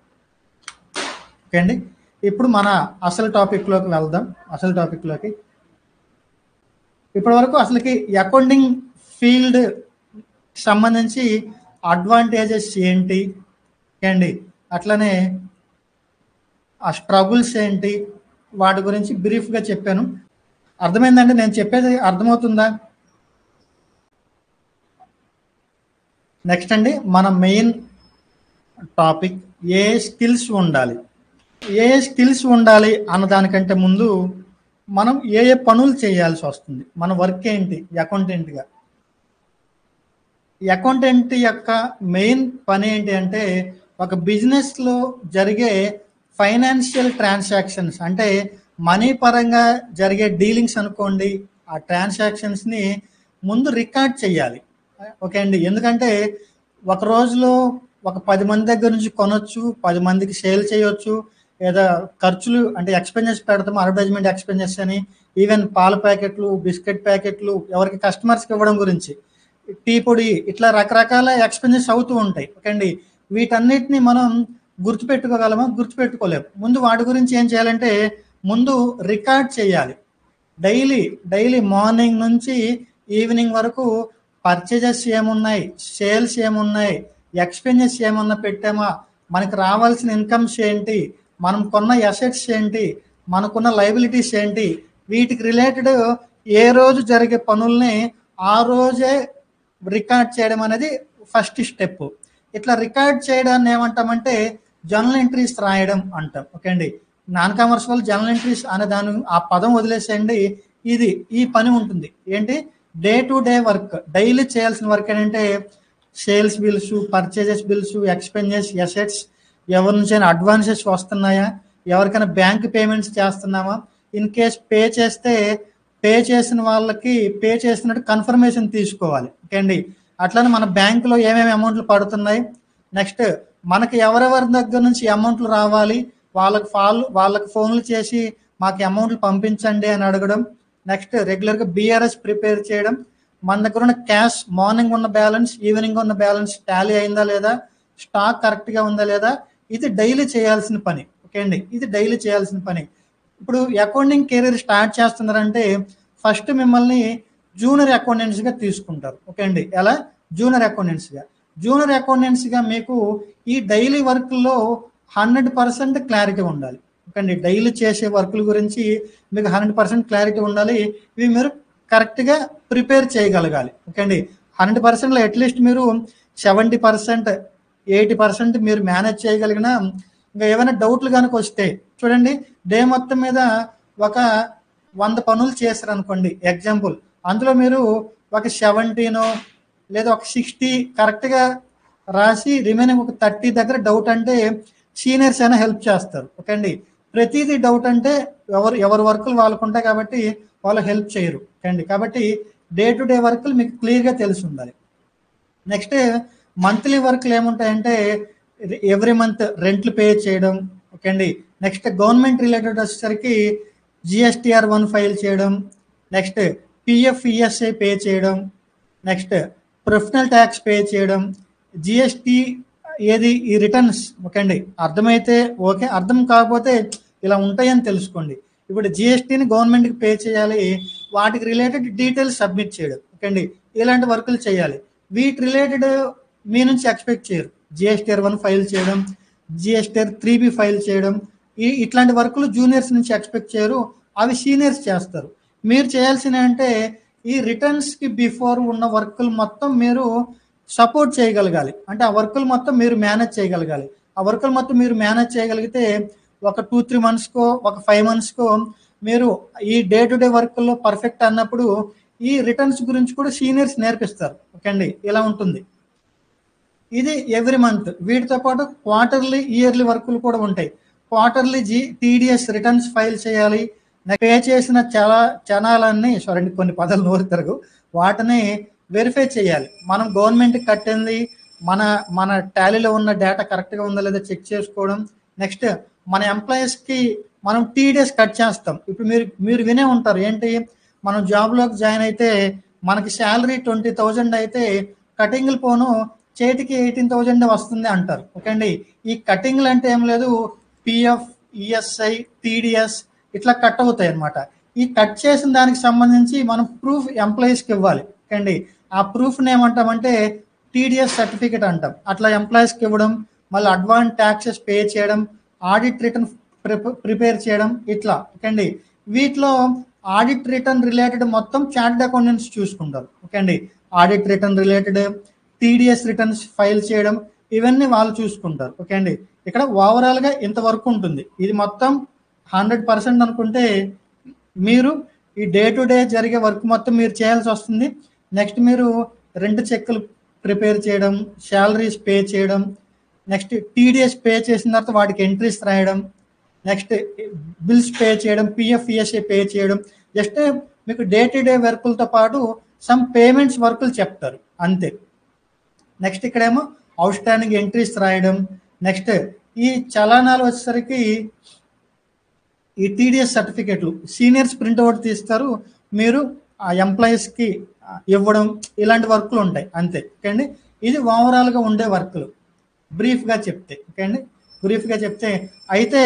ఓకే అండి, ఇప్పుడు మన అసలు టాపిక్లోకి వెళ్దాం. ఇప్పటి వరకు అసలుకి అకౌంటింగ్ ఫీల్డ్ సంబంధించి అడ్వాంటేజెస్ ఏంటి అండి, అట్లనే ఆ స్ట్రగుల్స్ ఏంటి, వాటి గురించి బ్రీఫ్గా చెప్పాను. అర్థమైందండి నేను చెప్పేది, అర్థమవుతుందా? నెక్స్ట్ అండి మన మెయిన్ టాపిక్, ఏ స్కిల్స్ ఉండాలి ఏ ఏ స్కిల్స్ ఉండాలి అన్న దానికంటే ముందు మనం ఏ ఏ పనులు చేయాల్సి వస్తుంది, మన వర్క్ ఏంటి అకౌంటెంట్గా. అకౌంటెంట్ యొక్క మెయిన్ పని ఏంటి అంటే ఒక బిజినెస్లో జరిగే ఫైనాన్షియల్ ట్రాన్సాక్షన్స్, అంటే మనీ పరంగా జరిగే డీలింగ్స్ అనుకోండి, ఆ ట్రాన్సాక్షన్స్ని ముందు రికార్డ్ చేయాలి. ఓకే అండి, ఎందుకంటే ఒక రోజులో ఒక 10 మంది దగ్గర నుంచి కొనొచ్చు, 10 మందికి సేల్ చేయొచ్చు, లేదా ఖర్చులు అంటే ఎక్స్పెన్సెస్ పెడతాము, అడ్వర్టైజ్మెంట్ ఎక్స్పెన్సెస్ అని, ఈవెన్ పాల ప్యాకెట్లు, బిస్కెట్ ప్యాకెట్లు ఎవరికి కస్టమర్స్కి ఇవ్వడం గురించి, టీ పొడి, ఇట్లా రకరకాల ఎక్స్పెన్సెస్ అవుతూ ఉంటాయి. ఓకే అండి, వీటన్నిటిని మనం గుర్తుపెట్టుకోగలమా? గుర్తుపెట్టుకోలేము. ముందు వాటి గురించి ఏం చేయాలంటే ముందు రికార్డ్ చేయాలి. డైలీ మార్నింగ్ నుంచి ఈవినింగ్ వరకు పర్చేజెస్ ఏమున్నాయి, సేల్స్ ఏమున్నాయి, ఎక్స్పెన్సెస్ ఏమన్నా పెట్టామా, మనకు రావాల్సిన ఇన్కమ్స్ ఏంటి, మనం కొన్న అసెట్స్ ఏంటి, మనకున్న లయబిలిటీస్ ఏంటి, వీటికి రిలేటెడ్ ఏ రోజు జరిగే పనుల్ని ఆ రోజే రికార్డ్ చేయడం అనేది ఫస్ట్ స్టెప్. ఇట్లా రికార్డ్ చేయడాన్ని ఏమంటామంటే జర్నల్ ఎంట్రీస్ రాయడం అంటాం. ఓకే అండి, నాన్ కామర్స్ వాళ్ళు జర్నల్ ఎంట్రీస్ అనే దాని ఆ పదం వదిలేసేయండి. ఈ పని ఉంటుంది ఏంటి, day to day work, daily చేయాల్సిన వర్క్ ఏంటంటే sales bills, purchases bills, expenses, assets, ఎవరి నుంచైనా అడ్వాన్సెస్ వస్తున్నాయా, ఎవరికైనా బ్యాంక్ పేమెంట్స్ చేస్తున్నామా, ఇన్ కేస్ పే చేస్తే పే చేసిన వాళ్ళకి పే చేస్తున్నట్టు కన్ఫర్మేషన్ తీసుకోవాలి. ఓకే అండి, అట్లనే మన బ్యాంకులో ఏమేమి అమౌంట్లు పడుతున్నాయి, నెక్స్ట్ మనకి ఎవరెవరి దగ్గర నుంచి అమౌంట్లు రావాలి, వాళ్ళకి ఫోన్లు చేసి మాకు అమౌంట్లు పంపించండి అని అడగడం, నెక్స్ట్ రెగ్యులర్గా బీఆర్ఎస్ ప్రిపేర్ చేయడం, మన దగ్గర ఉన్న క్యాష్ మార్నింగ్ ఉన్న బ్యాలెన్స్, ఈవినింగ్ ఉన్న బ్యాలెన్స్ టాలీ అయిందా లేదా, స్టాక్ కరెక్ట్గా ఉందా లేదా, ఇది డైలీ చేయాల్సిన పని. ఓకే అండి, ఇది డైలీ చేయాల్సిన పని. ఇప్పుడు అకౌంటింగ్ కెరీర్ స్టార్ట్ చేస్తున్నారంటే ఫస్ట్ మిమ్మల్ని జూనియర్ అకౌంటెంట్స్గా తీసుకుంటారు. ఓకే అండి, ఎలా? జూనియర్ అకౌంటెంట్స్గా మీకు ఈ డైలీ వర్క్లో 100% క్లారిటీ ఉండాలి. ఓకే అండి, డైలీ చేసే వర్కుల గురించి మీకు 100% క్లారిటీ ఉండాలి. ఇవి మీరు కరెక్ట్గా ప్రిపేర్ చేయగలగాలి. ఓకే అండి, 100%లో అట్లీస్ట్ మీరు 70%, 80% మీరు మేనేజ్ చేయగలిగిన, ఇంకా ఏమైనా డౌట్లు కనుక వస్తే చూడండి, డే మొత్తం మీద ఒక 100 పనులు చేశారు అనుకోండి ఎగ్జాంపుల్, అందులో మీరు ఒక 17 లేదా ఒక 60 కరెక్ట్గా రాసి రిమైనింగ్ ఒక 30 దగ్గర డౌట్ అంటే సీనియర్స్ అయినా హెల్ప్ చేస్తారు. ఓకే అండి, ప్రతిదీ డౌట్ అంటే ఎవరి వర్కులు వాళ్ళకు ఉంటాయి కాబట్టి వాళ్ళు హెల్ప్ చేయరు. ఓకే అండి, కాబట్టి డే టు డే వర్కులు మీకు క్లియర్గా తెలిసి ఉండాలి. నెక్స్ట్ మంత్లీ వర్క్లు ఏముంటాయంటే ఎవ్రీ మంత్ రెంట్లు పే చేయడం. ఓకే అండి, నెక్స్ట్ గవర్నమెంట్ రిలేటెడ్ వచ్చేసరికి GSTR 1 ఫైల్ చేయడం, నెక్స్ట్ PF ESI పే చేయడం, నెక్స్ట్ ప్రొఫెషనల్ ట్యాక్స్ పే చేయడం, GST ఏది ఈ రిటర్న్స్. ఓకే అండి, అర్థమైతే ఓకే, అర్థం కాకపోతే ఇలా ఉంటాయని తెలుసుకోండి. ఇప్పుడు GSTని గవర్నమెంట్కి పే చేయాలి, వాటికి రిలేటెడ్ డీటెయిల్స్ సబ్మిట్ చేయడం. ఓకే అండి, ఇలాంటి వర్కులు చేయాలి. వీటి రిలేటెడ్ మీ నుంచి ఎక్స్పెక్ట్ చేయరు. GSTR 1 ఫైల్ చేయడం, GSTR 3B ఫైల్ చేయడం, ఇట్లాంటి వర్కులు జూనియర్స్ నుంచి ఎక్స్పెక్ట్ చేయరు, అవి సీనియర్స్ చేస్తారు. మీరు చేయాల్సిన అంటే ఈ రిటర్న్స్కి బిఫోర్ ఉన్న వర్కులు మొత్తం మీరు సపోర్ట్ చేయగలగాలి. అంటే ఆ వర్కులు మొత్తం మీరు మేనేజ్ చేయగలగాలి. ఆ వర్కులు మొత్తం మీరు మేనేజ్ చేయగలిగితే ఒక 2-3 మంత్స్కో ఒక 5 మంత్స్కో మీరు ఈ డే టు డే వర్కుల్లో పర్ఫెక్ట్ అన్నప్పుడు ఈ రిటర్న్స్ గురించి కూడా సీనియర్స్ నేర్పిస్తారు. ఓకే అండి, ఇలా ఉంటుంది. ఇది ఎవ్రీ మంత్. వీటితో పాటు క్వార్టర్లీ, ఇయర్లీ వర్కులు కూడా ఉంటాయి. క్వార్టర్లీ TDS రిటర్న్స్ ఫైల్ చేయాలి. పే చేసిన చనాలన్నీ కొన్ని పదాలు నోరు తిరగు, వాటిని వెరిఫై చేయాలి. మనం గవర్నమెంట్కి కట్టింది మన టాలీలో ఉన్న డేటా కరెక్ట్గా ఉందా లేదా చెక్ చేసుకోవడం. నెక్స్ట్ మన ఎంప్లాయీస్కి మనం TDS కట్ చేస్తాం. ఇప్పుడు మీరు వినే ఉంటారు ఏంటి, మనం జాబ్లోకి జాయిన్ అయితే మనకి శాలరీ 20,000 అయితే కటింగ్లు పోను చేతికి 18,000 వస్తుంది అంటారు. ఓకే అండి, ఈ కటింగ్లు అంటే ఏం లేదు, PF ESI TDS ఇట్లా కట్ అవుతాయి అనమాట. ఈ కట్ చేసిన దానికి సంబంధించి మనం ప్రూఫ్ ఎంప్లాయీస్కి ఇవ్వాలి. ఓకే అండి, ఆ ప్రూఫ్ని ఏమంటామంటే TDS సర్టిఫికేట్ అంటాం. అట్లా ఎంప్లాయీస్కి ఇవ్వడం, మళ్ళీ అడ్వాన్స్ ట్యాక్సెస్ పే చేయడం, ఆడిట్ రిటర్న్ ప్రిపేర్ చేయడం, ఇట్లా. ఓకే అండి, వీటిలో ఆడిట్ రిటర్న్ రిలేటెడ్ మొత్తం చార్టెడ్ అకౌంటెంట్స్ చూసుకుంటారు. ఓకే అండి, audit return related TDS returns file చేయడం, ఇవన్నీ వాళ్ళు చూసుకుంటారు. ఓకే అండి. ఇక్కడ ఓవరాల్గా ఇంత వర్క్ ఉంటుంది. ఇది మొత్తం 100% అనుకుంటే మీరు ఈ డే టు డే జరిగే వర్క్ మొత్తం మీరు చేయాల్సి వస్తుంది. నెక్స్ట్ మీరు రెంట్ చెక్కులు ప్రిపేర్ చేయడం, శాలరీస్ పే చేయడం, నెక్స్ట్ టీడీఎస్ పే చేసిన తర్వాత వాటికి ఎంట్రీస్ రాయడం, నెక్స్ట్ బిల్స్ పే చేయడం, పిఎఫ్ ఈఎస్ఐ పే చేయడం, జస్ట్ మీకు డే టు డే వర్కులతో పాటు సమ్ పేమెంట్స్ వర్కులు చెప్తారు అంతే. నెక్స్ట్ ఇక్కడేమో అవుట్ స్టాండింగ్ ఎంట్రీస్ రాయడం, నెక్స్ట్ ఈ చలానాలు వచ్చేసరికి ఈ టీడీఎస్ సర్టిఫికేట్లు సీనియర్స్ ప్రింట్అవుట్ తీస్తారు, మీరు ఆ ఎంప్లాయీస్కి ఇవ్వడం, ఇలాంటి వర్క్లు ఉంటాయి అంతే. ఓకే అండి. ఇది ఓవరాల్గా ఉండే వర్క్లు బ్రీఫ్గా చెప్తే. ఓకే అండి. బ్రీఫ్గా చెప్తే అయితే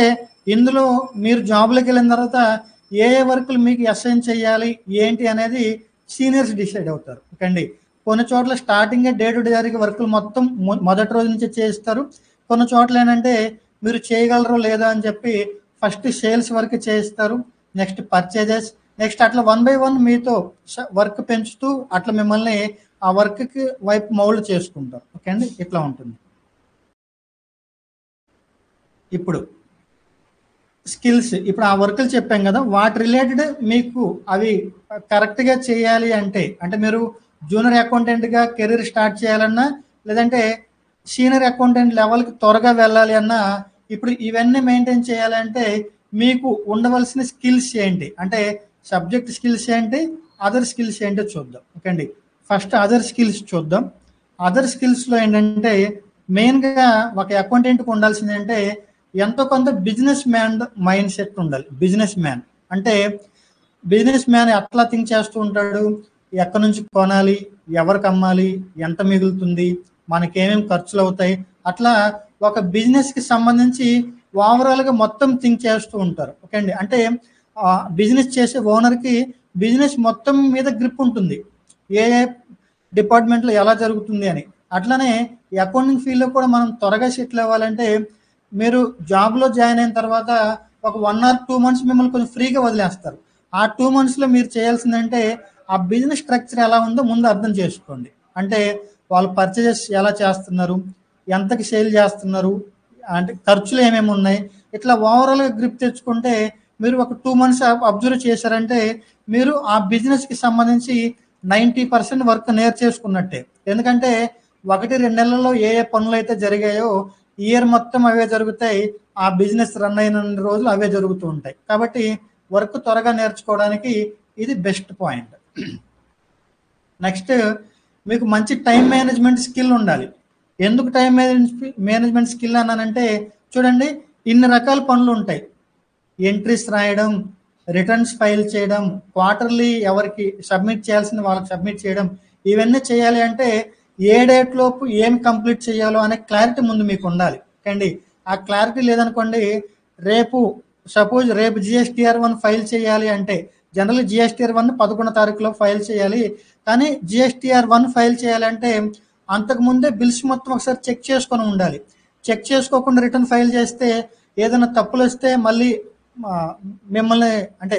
ఇందులో మీరు జాబ్లోకి వెళ్ళిన తర్వాత ఏ వర్కులు మీకు అసైన్ చేయాలి ఏంటి అనేది సీనియర్స్ డిసైడ్ అవుతారు. ఓకే అండి. కొన్ని చోట్ల స్టార్టింగే డే టు డే జరిగే వర్కులు మొత్తం మొదటి రోజు నుంచి చేస్తారు. కొన్ని చోట్ల ఏంటంటే మీరు చేయగలరో లేదా అని చెప్పి ఫస్ట్ సేల్స్ వర్క్ చేయిస్తారు, నెక్స్ట్ పర్చేజెస్, నెక్స్ట్ అట్లా 1 by 1 మీతో వర్క్ పెంచుతూ అట్లా మిమ్మల్ని ఆ వర్క్కి వైపు మౌల్డ్ చేసుకుంటారు. ఓకే అండి. ఇట్లా ఉంటుంది. ఇప్పుడు స్కిల్స్, ఇప్పుడు ఆ వర్కులు చెప్పాం కదా, వాటి రిలేటెడ్ మీకు అవి కరెక్ట్గా చేయాలి అంటే మీరు జూనియర్ అకౌంటెంట్గా కెరీర్ స్టార్ట్ చేయాలన్నా, లేదంటే సీనియర్ అకౌంటెంట్ లెవెల్కి త్వరగా వెళ్ళాలి అన్నా, ఇప్పుడు ఇవన్నీ మెయింటైన్ చేయాలంటే మీకు ఉండవలసిన స్కిల్స్ ఏంటి అంటే సబ్జెక్ట్ స్కిల్స్ ఏంటి, అదర్ స్కిల్స్ ఏంటో చూద్దాం. ఓకే అండి. ఫస్ట్ అదర్ స్కిల్స్ చూద్దాం. అదర్ స్కిల్స్లో ఏంటంటే మెయిన్గా ఒక అకౌంటెంట్కి ఉండాల్సింది అంటే ఎంతో కొంత బిజినెస్ మ్యాన్ మైండ్ సెట్ ఉండాలి. బిజినెస్ మ్యాన్ అంటే బిజినెస్ మ్యాన్ ఎట్లా థింక్ చేస్తూ ఉంటాడు, ఎక్కడి నుంచి కొనాలి, ఎవరికి అమ్మాలి, ఎంత మిగులుతుంది, మనకేమేమి ఖర్చులు అవుతాయి, అట్లా ఒక బిజినెస్కి సంబంధించి ఓవరాల్గా మొత్తం థింక్ చేస్తూ ఉంటారు. ఓకే అండి. అంటే బిజినెస్ చేసే ఓనర్కి బిజినెస్ మొత్తం మీద గ్రిప్ ఉంటుంది, ఏ డిపార్ట్మెంట్లో ఎలా జరుగుతుంది అని. అట్లనే అకౌంటింగ్ ఫీల్డ్లో కూడా మనం త్వరగా సెటిల్ అవ్వాలంటే మీరు జాబ్లో జాయిన్ అయిన తర్వాత ఒక 1 or 2 months మిమ్మల్ని కొంచెం ఫ్రీగా వదిలేస్తారు. ఆ 2 monthsలో మీరు చేయాల్సిందంటే ఆ బిజినెస్ స్ట్రక్చర్ ఎలా ఉందో ముందు అర్థం చేసుకోండి. అంటే వాళ్ళు పర్చేజెస్ ఎలా చేస్తున్నారు, ఎంతకి సేల్ చేస్తున్నారు, అంటే ఖర్చులు ఏమేమి ఉన్నాయి, ఇట్లా ఓవరాల్గా గ్రిప్ తెచ్చుకుంటే మీరు ఒక 2 months అబ్జర్వ్ చేశారంటే మీరు ఆ బిజినెస్కి సంబంధించి 90% వర్క్ నేర్చేసుకున్నట్టే. ఎందుకంటే 1-2 నెలల్లో ఏ ఏ పనులు అయితే జరిగాయో ఇయర్ మొత్తం అవే జరుగుతాయి, ఆ బిజినెస్ రన్ అయిన రోజులు అవే జరుగుతూ ఉంటాయి. కాబట్టి వర్క్ త్వరగా నేర్చుకోవడానికి ఇది బెస్ట్ పాయింట్. నెక్స్ట్ మీకు మంచి టైం మేనేజ్మెంట్ స్కిల్ ఉండాలి. ఎందుకు టైం మేనేజ్మెంట్ స్కిల్ అన్నానంటే చూడండి, ఇన్ని రకాల పనులు ఉంటాయి. ఎంట్రీస్ రాయడం, రిటర్న్స్ ఫైల్ చేయడం, క్వార్టర్లీ ఎవరికి సబ్మిట్ చేయాల్సిన వాళ్ళకి సబ్మిట్ చేయడం, ఇవన్నీ చేయాలి అంటే ఏ డేట్ లోపు ఏం కంప్లీట్ చేయాలో అనే క్లారిటీ ముందు మీకు ఉండాలి. అండి ఆ క్లారిటీ లేదనుకోండి, రేపు సపోజ్ రేపు GSTR1 ఫైల్ చేయాలి అంటే జనరల్ GSTR1 11వ తారీఖులో ఫైల్ చేయాలి. కానీ GSTR1 ఫైల్ చేయాలంటే అంతకుముందే బిల్స్ మొత్తం ఒకసారి చెక్ చేసుకొని ఉండాలి. చెక్ చేసుకోకుండా రిటర్న్ ఫైల్ చేస్తే ఏదైనా తప్పులు వస్తే మళ్ళీ మిమ్మల్ని అంటే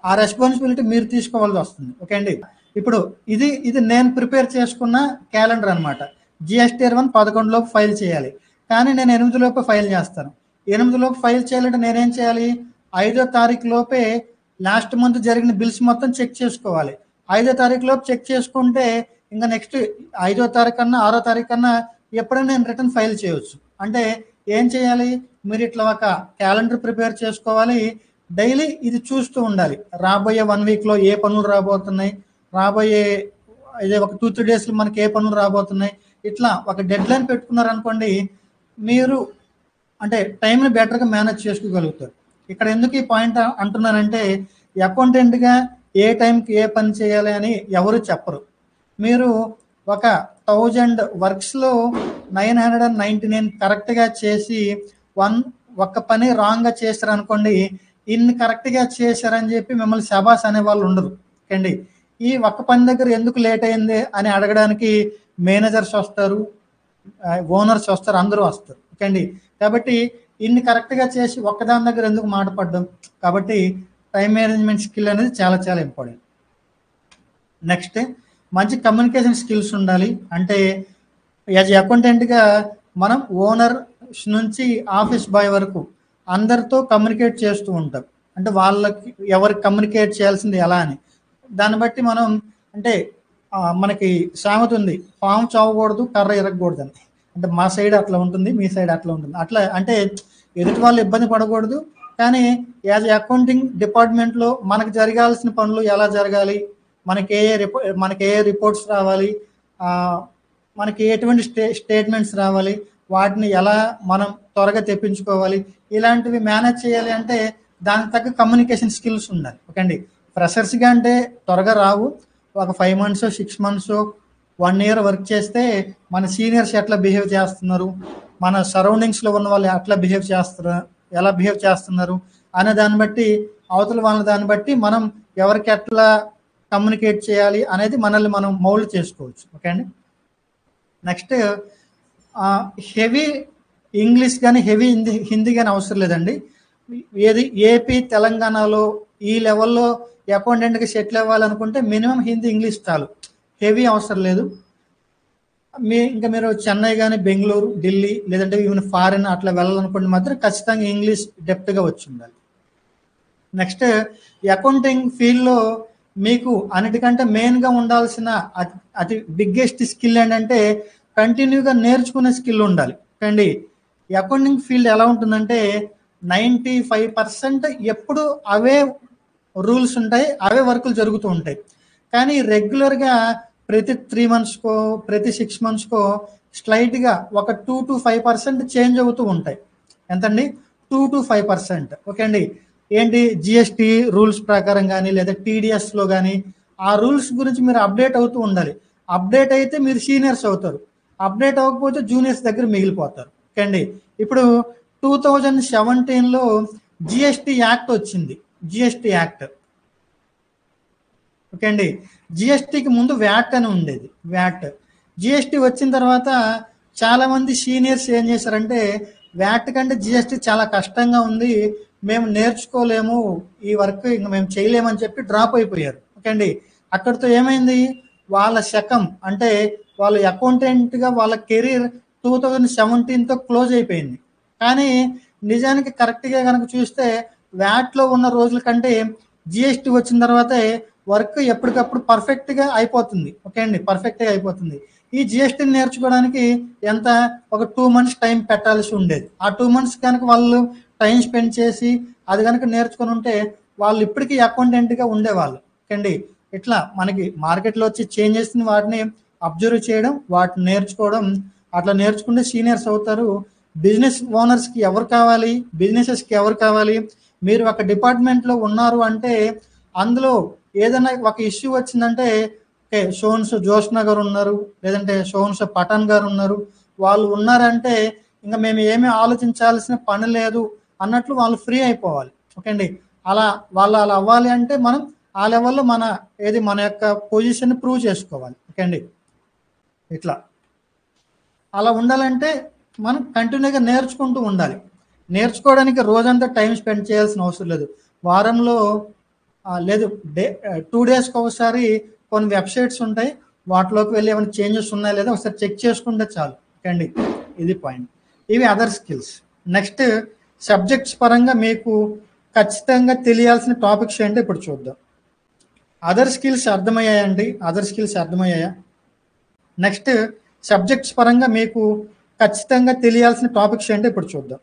ఆ రెస్పాన్సిబిలిటీ మీరు తీసుకోవాల్సి వస్తుంది. ఓకే అండి. ఇప్పుడు ఇది నేను ప్రిపేర్ చేసుకున్న క్యాలెండర్ అనమాట. GSTR1 11 లోపు ఫైల్ చేయాలి, కానీ నేను 8 లోపు ఫైల్ చేస్తాను. 8 లోపు ఫైల్ చేయాలంటే నేనేం చేయాలి, 5వ తారీఖు లోపే లాస్ట్ మంత్ జరిగిన బిల్స్ మొత్తం చెక్ చేసుకోవాలి. 5వ తారీఖు లోపు చెక్ చేసుకుంటే ఇంకా నెక్స్ట్ 5వ తారీఖు కన్నా 6వ తారీఖు కన్నా ఎప్పుడైనా నేను రిటర్న్ ఫైల్ చేయవచ్చు. అంటే ఏం చేయాలి, మీరు ఇట్లా ఒక క్యాలెండర్ ప్రిపేర్ చేసుకోవాలి. డైలీ ఇది చూస్తూ ఉండాలి, రాబోయే 1 weekలో ఏ పనులు రాబోతున్నాయి, రాబోయే ఇదే ఒక 2-3 daysలో మనకి ఏ పనులు రాబోతున్నాయి, ఇట్లా ఒక డెడ్ లైన్ పెట్టుకున్నారనుకోండి, మీరు అంటే టైంని బెటర్గా మేనేజ్ చేసుకోగలుగుతారు. ఇక్కడ ఎందుకు ఈ పాయింట్ అంటున్నానంటే అకౌంటెంట్గా ఏ టైంకి ఏ పని చేయాలి అని ఎవరు చెప్పరు. మీరు ఒక 1000 వర్క్స్లో 999 కరెక్ట్గా చేసి ఒక్క పని రాంగ్గా చేశారనుకోండి, ఇన్ని కరెక్ట్గా చేశారని చెప్పి మిమ్మల్ని శబాస్ అనే వాళ్ళు ఉండరు. ఓకేండి. ఈ ఒక్క పని దగ్గర ఎందుకు లేట్ అయింది అని అడగడానికి మేనేజర్స్ వస్తారు, ఓనర్స్ వస్తారు, అందరూ వస్తారు. ఓకే అండి. కాబట్టి ఇన్ని కరెక్ట్గా చేసి ఒక్కదాని దగ్గర ఎందుకు మాట పడ్డం. కాబట్టి టైం మేనేజ్మెంట్ స్కిల్ అనేది చాలా చాలా ఇంపార్టెంట్. నెక్స్ట్ మంచి కమ్యూనికేషన్ స్కిల్స్ ఉండాలి. అంటే యాజ్ అకౌంటెంట్గా మనం ఓనర్ నుంచి ఆఫీస్ బాయ్ వరకు అందరితో కమ్యూనికేట్ చేస్తూ ఉంటాం. అంటే వాళ్ళకి ఎవరికి కమ్యూనికేట్ చేయాల్సింది ఎలా అని దాన్ని బట్టి మనం అంటే మనకి సామెత ఉంది, పాము చావకూడదు కర్ర ఇరగకూడదు అని. అంటే మా సైడ్ అట్లా ఉంటుంది, మీ సైడ్ అట్లా ఉంటుంది. అట్లా అంటే ఎదుటి వాళ్ళు ఇబ్బంది పడకూడదు, కానీ యాజ్ అకౌంటింగ్ డిపార్ట్మెంట్లో మనకు జరగాల్సిన పనులు ఎలా జరగాలి, మనకి ఏ రిపోర్ట్స్ రావాలి, మనకి ఎటువంటి స్టేట్మెంట్స్ రావాలి, వాటిని ఎలా మనం త్వరగా తెప్పించుకోవాలి, ఇలాంటివి మేనేజ్ చేయాలి అంటే దానికి తగ్గ కమ్యూనికేషన్ స్కిల్స్ ఉండాలి. ఓకే అండి. ఫ్రెషర్స్గా అంటే త్వరగా రావు. ఒక 5 months 6 months 1 year వర్క్ చేస్తే మన సీనియర్స్ ఎట్లా బిహేవ్ చేస్తున్నారు, మన సరౌండింగ్స్లో ఉన్న వాళ్ళు ఎలా బిహేవ్ చేస్తున్నారు అనే దాన్ని బట్టి అవతల వాళ్ళ దాన్ని బట్టి మనం ఎవరికి ఎట్లా కమ్యూనికేట్ చేయాలి అనేది మనల్ని మనం మౌల్డ్ చేసుకోవచ్చు. ఓకే అండి. నెక్స్ట్ హెవీ ఇంగ్లీష్ కానీ హెవీ హిందీ కానీ అవసరం లేదండి. ఏది ఏపీ తెలంగాణలో ఈ లెవెల్లో అకౌంటెంట్కి సెటిల్ అవ్వాలనుకుంటే మినిమం హిందీ ఇంగ్లీష్ చాలు, హెవీ అవసరం లేదు. ఇంకా మీరు చెన్నై కానీ బెంగళూరు ఢిల్లీ లేదంటే ఈవెన్ ఫారిన్ అట్లా వెళ్ళాలనుకుంటే మాత్రం ఖచ్చితంగా ఇంగ్లీష్ డెప్త్గా వచ్చి ఉండాలి. నెక్స్ట్ అకౌంటింగ్ ఫీల్డ్లో మీకు అన్నిటికంటే మెయిన్గా ఉండాల్సిన అతి బిగ్గెస్ట్ స్కిల్ ఏంటంటే కంటిన్యూగా నేర్చుకునే స్కిల్ ఉండాలి అండి. అకౌంటింగ్ ఫీల్డ్ ఎలా ఉంటుందంటే 95% ఎప్పుడు అవే రూల్స్ ఉంటాయి, అవే వర్కులు జరుగుతూ ఉంటాయి. కానీ రెగ్యులర్గా ప్రతి 3 monthsకో ప్రతి 6 monthsకో స్లైట్గా ఒక 2 to 5% చేంజ్ అవుతూ ఉంటాయి. ఎంతండి? 2 to 5%. ఓకే అండి. ఏంటి జిఎస్టీ రూల్స్ ప్రకారం కానీ లేదా టీడీఎస్లో కానీ ఆ రూల్స్ గురించి మీరు అప్డేట్ అవుతూ ఉండాలి. అప్డేట్ అయితే మీరు సీనియర్స్ అవుతారు, అప్డేట్ అవ్వకపోతే జూనియర్స్ దగ్గర మిగిలిపోతారు. ఓకే అండి. ఇప్పుడు 2017లో జిఎస్టీ యాక్ట్ వచ్చింది, జిఎస్టీ యాక్ట్. ఓకే అండి. జిఎస్టీకి ముందు వ్యాట్ అని ఉండేది. జిఎస్టీ వచ్చిన తర్వాత చాలామంది సీనియర్స్ ఏం చేశారంటే వ్యాట్ కంటే జిఎస్టీ చాలా కష్టంగా ఉంది, మేము నేర్చుకోలేము, ఈ వర్క్ ఇంకా మేము చేయలేమని చెప్పి డ్రాప్ అయిపోయారు. ఓకే అండి. అక్కడితో ఏమైంది, వాళ్ళ శకం అంటే వాళ్ళ అకౌంటెంట్గా వాళ్ళ కెరీర్ 2017తో క్లోజ్ అయిపోయింది. కానీ నిజానికి కరెక్ట్గా కనుక చూస్తే వ్యాట్లో ఉన్న రోజుల కంటే జిఎస్టీ వచ్చిన తర్వాతే వర్క్ ఎప్పటికప్పుడు పర్ఫెక్ట్గా అయిపోతుంది. ఓకే అండి, పర్ఫెక్ట్గా అయిపోతుంది. ఈ జిఎస్టీని నేర్చుకోవడానికి ఒక 2 months టైం పెట్టాల్సి ఉండేది. ఆ 2 months కనుక వాళ్ళు టైం స్పెండ్ చేసి అది కనుక నేర్చుకుని ఉంటే వాళ్ళు ఇప్పటికీ అకౌంటెంట్గా ఉండేవాళ్ళు. ఓకే అండి. ఇట్లా మనకి మార్కెట్లో వచ్చి చేంజెస్ని వాటిని అబ్జర్వ్ చేయడం, వాటిని నేర్చుకోవడం, అట్లా నేర్చుకుంటే సీనియర్స్ అవుతారు. బిజినెస్ ఓనర్స్కి ఎవరు కావాలి, బిజినెసెస్కి ఎవరు కావాలి, మీరు ఒక డిపార్ట్మెంట్లో ఉన్నారు అంటే అందులో ఏదైనా ఒక ఇష్యూ వచ్చిందంటే ఓకే షోన్స్ జోష్నా గారు ఉన్నారు, లేదంటే షోన్స్ పఠాన్ గారు ఉన్నారు, వాళ్ళు ఉన్నారంటే ఇంకా మేము ఏమీ ఆలోచించాల్సిన పని లేదు అన్నట్లు వాళ్ళు ఫ్రీ అయిపోవాలి. ఓకే అండి. అలా అవ్వాలి అంటే మనం ఆ లెవెల్లో మన యొక్క పొజిషన్ ప్రూవ్ చేసుకోవాలి. ఓకే అండి. ఇట్లా అలా ఉండాలంటే మనం కంటిన్యూగా నేర్చుకుంటూ ఉండాలి. నేర్చుకోవడానికి రోజంతా టైం స్పెండ్ చేయాల్సిన అవసరం లేదు. వారంలో లేదు 2 daysకి ఒకసారి కొన్ని వెబ్సైట్స్ ఉంటాయి, వాటిలోకి వెళ్ళి ఏమైనా చేంజెస్ ఉన్నాయా లేదా ఒకసారి చెక్ చేసుకుంటే చాలు. ఓకే అండి. ఇది పాయింట్. ఇవి అదర్ స్కిల్స్. నెక్స్ట్ సబ్జెక్ట్స్ పరంగా మీకు ఖచ్చితంగా తెలియాల్సిన టాపిక్స్ ఏంటో ఇప్పుడు చూద్దాం. అదర్ స్కిల్స్ అర్థమయ్యాయా? నెక్స్ట్ సబ్జెక్ట్స్ పరంగా మీకు ఖచ్చితంగా తెలియాల్సిన టాపిక్స్ ఏంటో ఇప్పుడు చూద్దాం.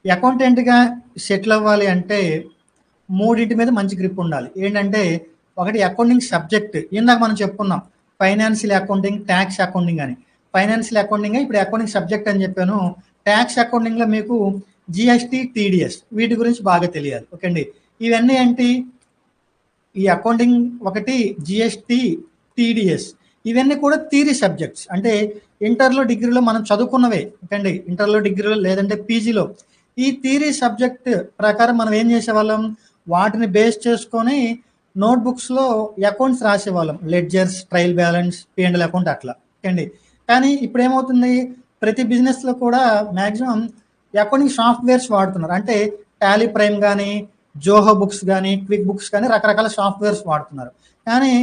అకౌంటెంట్గా సెటిల్ అవ్వాలి అంటే 3 మీద మంచి గ్రిప్ ఉండాలి. ఏంటంటే ఒకటి అకౌంటింగ్ సబ్జెక్ట్, ఇందాక మనం చెప్పుకున్నాం ఫైనాన్షియల్ అకౌంటింగ్, ట్యాక్స్ అకౌంటింగ్ అని. ఫైనాన్షియల్ అకౌంటింగ్ ఇప్పుడు అకౌంటింగ్ సబ్జెక్ట్ అని చెప్పాను. ట్యాక్స్ అకౌంటింగ్లో మీకు జిఎస్టీ, టీడీఎస్ వీటి గురించి బాగా తెలియాలి. ఓకే అండి. ఇవన్నీ ఏంటి, ఈ అకౌంటింగ్ ఒకటి, జిఎస్టీ, టీడీఎస్ ఇవన్నీ కూడా థియరీ సబ్జెక్ట్స్. అంటే ఇంటర్లో డిగ్రీలో మనం చదువుకున్నవే. ఓకే అండి. ఇంటర్లో డిగ్రీలో లేదంటే పీజీలో ఈ థియరీ సబ్జెక్ట్ ప్రకారం మనం ఏం చేసేవాళ్ళం, వాటిని బేస్ చేసుకొని నోట్బుక్స్లో అకౌంట్స్ రాసేవాళ్ళం, ledgers, trial balance, P&L account అట్లా. ఓకే అండి. కానీ ఇప్పుడు ఏమవుతుంది, ప్రతి బిజినెస్లో కూడా మ్యాక్సిమం అకౌంటింగ్ సాఫ్ట్వేర్స్ వాడుతున్నారు. అంటే టాలీ ప్రైమ్ కానీ, జోహో బుక్స్ కానీ, క్విక్ బుక్స్ కానీ రకరకాల సాఫ్ట్వేర్స్ వాడుతున్నారు. కానీ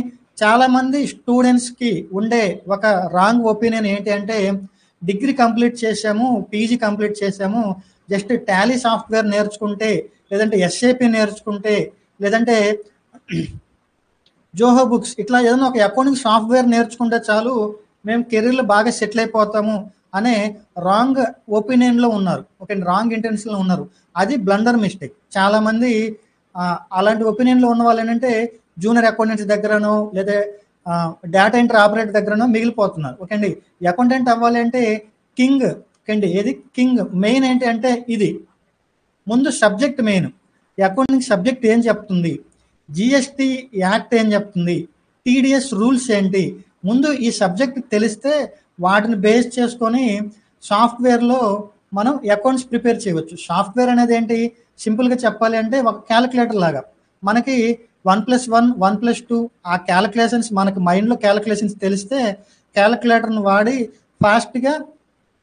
చాలామంది స్టూడెంట్స్కి ఉండే ఒక రాంగ్ ఒపీనియన్ ఏంటి అంటే, డిగ్రీ కంప్లీట్ చేసాము, పీజీ కంప్లీట్ చేసాము, జస్ట్ టాలీ సాఫ్ట్వేర్ నేర్చుకుంటే, లేదంటే ఎస్ఏపి నేర్చుకుంటే, లేదంటే జోహో బుక్స్ ఇట్లా ఏదైనా ఒక అకౌంటింగ్ సాఫ్ట్వేర్ నేర్చుకుంటే చాలు, మేము కెరీర్లో బాగా సెటిల్ అయిపోతాము అనే రాంగ్ ఒపీనియన్లో ఉన్నారు. ఓకే, రాంగ్ ఇంటెన్షన్లో ఉన్నారు. అది బ్లండర్ మిస్టేక్. చాలామంది అలాంటి ఒపీనియన్లో ఉన్న వాళ్ళు ఏంటంటే జూనియర్ అకౌంటెంట్స్ దగ్గరనో లేదా డేటా ఎంట్రీ ఆపరేటర్ దగ్గరనో మిగిలిపోతున్నారు. ఓకే అండి, అకౌంటెంట్ అవ్వాలి అంటే కింగ్. ఓకే అండి, ఏది కింగ్ మెయిన్ ఏంటి అంటే ఇది ముందు సబ్జెక్ట్ మెయిన్. అకౌంటింగ్ సబ్జెక్ట్ ఏం చెప్తుంది, జిఎస్టి యాక్ట్ ఏం చెప్తుంది, టీడీఎస్ రూల్స్ ఏంటి, ముందు ఈ సబ్జెక్ట్ తెలిస్తే వాటిని బేస్ చేసుకొని సాఫ్ట్వేర్లో మనం అకౌంట్స్ ప్రిపేర్ చేయవచ్చు. సాఫ్ట్వేర్ అనేది ఏంటి, సింపుల్గా చెప్పాలి అంటే ఒక క్యాలిక్యులేటర్ లాగా. మనకి 1+1, 1+2 ఆ క్యాలిక్యులేషన్స్ మనకి మైండ్లో క్యాలిక్యులేషన్స్ తెలిస్తే క్యాలిక్యులేటర్ని వాడి ఫాస్ట్గా,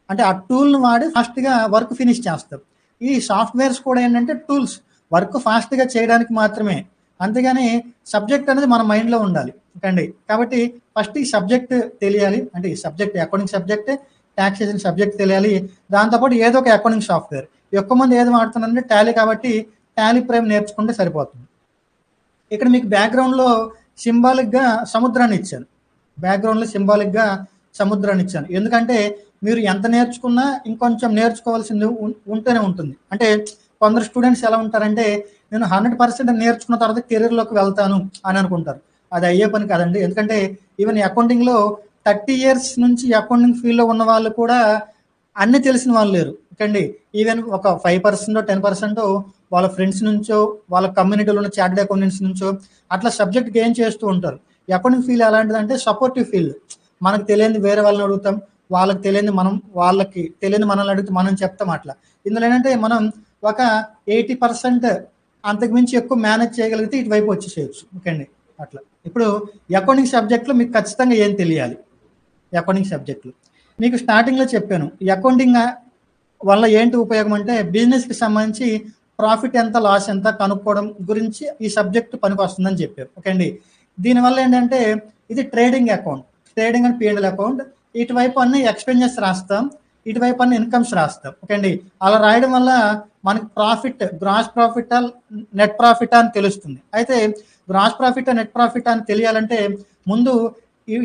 అంటే ఆ టూల్ని వాడి ఫాస్ట్గా వర్క్ ఫినిష్ చేస్తాం. ఈ సాఫ్ట్వేర్స్ కూడా ఏంటంటే టూల్స్, వర్క్ ఫాస్ట్గా చేయడానికి మాత్రమే. అంతేగాని సబ్జెక్ట్ అనేది మన మైండ్లో ఉండాలి. ఓకే, కాబట్టి ఫస్ట్ ఈ సబ్జెక్ట్ తెలియాలి. అంటే ఈ subject accounting subject, taxation subject తెలియాలి. దాంతోపాటు ఏదో ఒక అకౌంటింగ్ సాఫ్ట్వేర్. ఎక్కువ మంది ఏది వాడుతున్నారంటే టాలీ, కాబట్టి టాలీ ప్రైమ్ నేర్చుకుంటే సరిపోతుంది. ఇక్కడ మీకు బ్యాక్గ్రౌండ్లో సింబాలిక్గా సముద్రాన్ని ఇచ్చాను. బ్యాక్గ్రౌండ్లో సింబాలిక్గా సముద్రాన్ని ఇచ్చాను. ఎందుకంటే మీరు ఎంత నేర్చుకున్నా ఇంకొంచెం నేర్చుకోవాల్సింది ఉంటూనే ఉంటుంది. అంటే కొందరు స్టూడెంట్స్ ఎలా ఉంటారంటే, నేను 100% నేర్చుకున్న తర్వాత కెరీర్లోకి వెళ్తాను అని అనుకుంటారు. అది అయ్యే పని కాదండి. ఎందుకంటే ఈవెన్ అకౌంటింగ్లో 30 years నుంచి అకౌంటింగ్ ఫీల్డ్లో ఉన్న వాళ్ళు కూడా అన్ని తెలిసిన వాళ్ళు లేరు. ఓకే, ఈవెన్ ఒక 5%, 10% వాళ్ళ ఫ్రెండ్స్ నుంచో, వాళ్ళ కమ్యూనిటీలో ఉన్న చార్టెడ్ అకౌంటెంట్స్ నుంచో అట్లా సబ్జెక్ట్ గెయిన్ చేస్తూ ఉంటారు. అకౌంటింగ్ ఫీల్డ్ ఎలాంటిదంటే సపోర్టివ్ ఫీల్డ్. మనకు తెలియని వేరే వాళ్ళని అడుగుతాం, వాళ్ళకి తెలియని వాళ్ళకి తెలియని మనల్ని అడిగితే మనం చెప్తాం. అట్లా ఇందులో ఏంటంటే మనం ఒక 80% అంతకుమించి ఎక్కువ మేనేజ్ చేయగలిగితే ఇటువైపు వచ్చేసేయచ్చు. ఓకే అండి, అట్లా. ఇప్పుడు అకౌంటింగ్ సబ్జెక్ట్లో మీకు ఖచ్చితంగా ఏం తెలియాలి. అకౌంటింగ్ సబ్జెక్టులు మీకు స్టార్టింగ్లో చెప్పాను. అకౌంటింగ్ వల్ల ఏంటి ఉపయోగం అంటే, బిజినెస్కి సంబంధించి ప్రాఫిట్ ఎంత, లాస్ ఎంత కనుక్కోవడం గురించి ఈ సబ్జెక్ట్ పనికి వస్తుందని చెప్పారు. ఓకే అండి, దీనివల్ల ఏంటంటే ఇది trading account, trading and P&L account. ఇటువైపు అన్ని ఎక్స్పెన్సెస్ రాస్తాం, ఇటువైపు అన్ని ఇన్కమ్స్ రాస్తాం. ఓకే అండి, అలా రాయడం వల్ల మనకి profit, gross profit, net profit అని తెలుస్తుంది. అయితే గ్రాస్ ప్రాఫిట్, నెట్ ప్రాఫిట్ అని తెలియాలంటే ముందు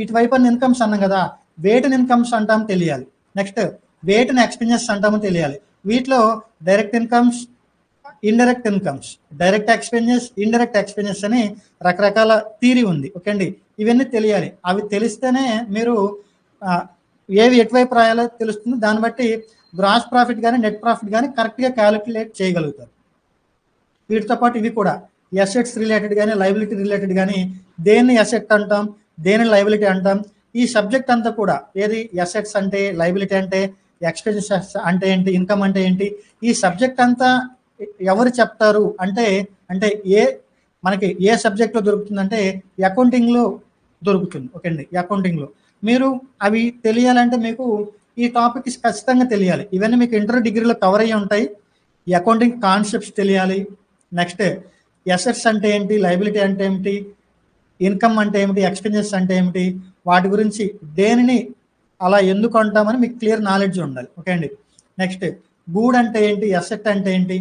ఇటువైపు అన్ని ఇన్కమ్స్ అన్నాం కదా, వేటిని ఇన్కమ్స్ అంటాం తెలియాలి. నెక్స్ట్ వేటిని ఎక్స్పెన్సెస్ అంటామో తెలియాలి. వీటిలో direct incomes, indirect incomes, direct expenses, indirect expenses అని రకరకాల థియరీ ఉంది. ఓకే అండి, ఇవన్నీ తెలియాలి. అవి తెలిస్తేనే మీరు ఏవి ఎటువైపు రాయాలో తెలుస్తుంది. దాన్ని బట్టి గ్రాస్ ప్రాఫిట్ కానీ నెట్ ప్రాఫిట్ కానీ కరెక్ట్గా క్యాలిక్యులేట్ చేయగలుగుతారు. వీటితో పాటు ఇవి కూడా అసెట్స్ రిలేటెడ్ కానీ లైబిలిటీ రిలేటెడ్ కానీ, దేన్ని అసెట్ అంటాం, దేన్ని లైబిలిటీ అంటాం, ఈ సబ్జెక్ట్ అంతా కూడా ఏది అసెట్స్ అంటే, లైబిలిటీ అంటే, ఎక్స్పెన్సెస్ అంటే ఏంటి, ఇన్కమ్ అంటే ఏంటి, ఈ సబ్జెక్ట్ అంతా ఎవరు చెప్తారు అంటే మనకి ఏ సబ్జెక్ట్లో దొరుకుతుందంటే అకౌంటింగ్లో దొరుకుతుంది. ఓకే అండి, అకౌంటింగ్లో మీరు అవి తెలియాలంటే మీకు ఈ టాపిక్స్ ఖచ్చితంగా తెలియాలి. ఇవన్నీ మీకు ఇంటర్ డిగ్రీలో కవర్ అయ్యి ఉంటాయి. ఈ అకౌంటింగ్ కాన్సెప్ట్స్ తెలియాలి. నెక్స్ట్ అసెట్స్ అంటే ఏంటి, లైబిలిటీ అంటే ఏమిటి, ఇన్కమ్ అంటే ఏమిటి, ఎక్స్పెన్సెస్ అంటే ఏమిటి, వాటి గురించి దేనిని అలా ఎందుకు అంటామని మీకు క్లియర్ నాలెడ్జ్ ఉండాలి. ఓకే అండి, నెక్స్ట్ గూడ్ అంటే ఏంటి, అసెట్ అంటే ఏంటి.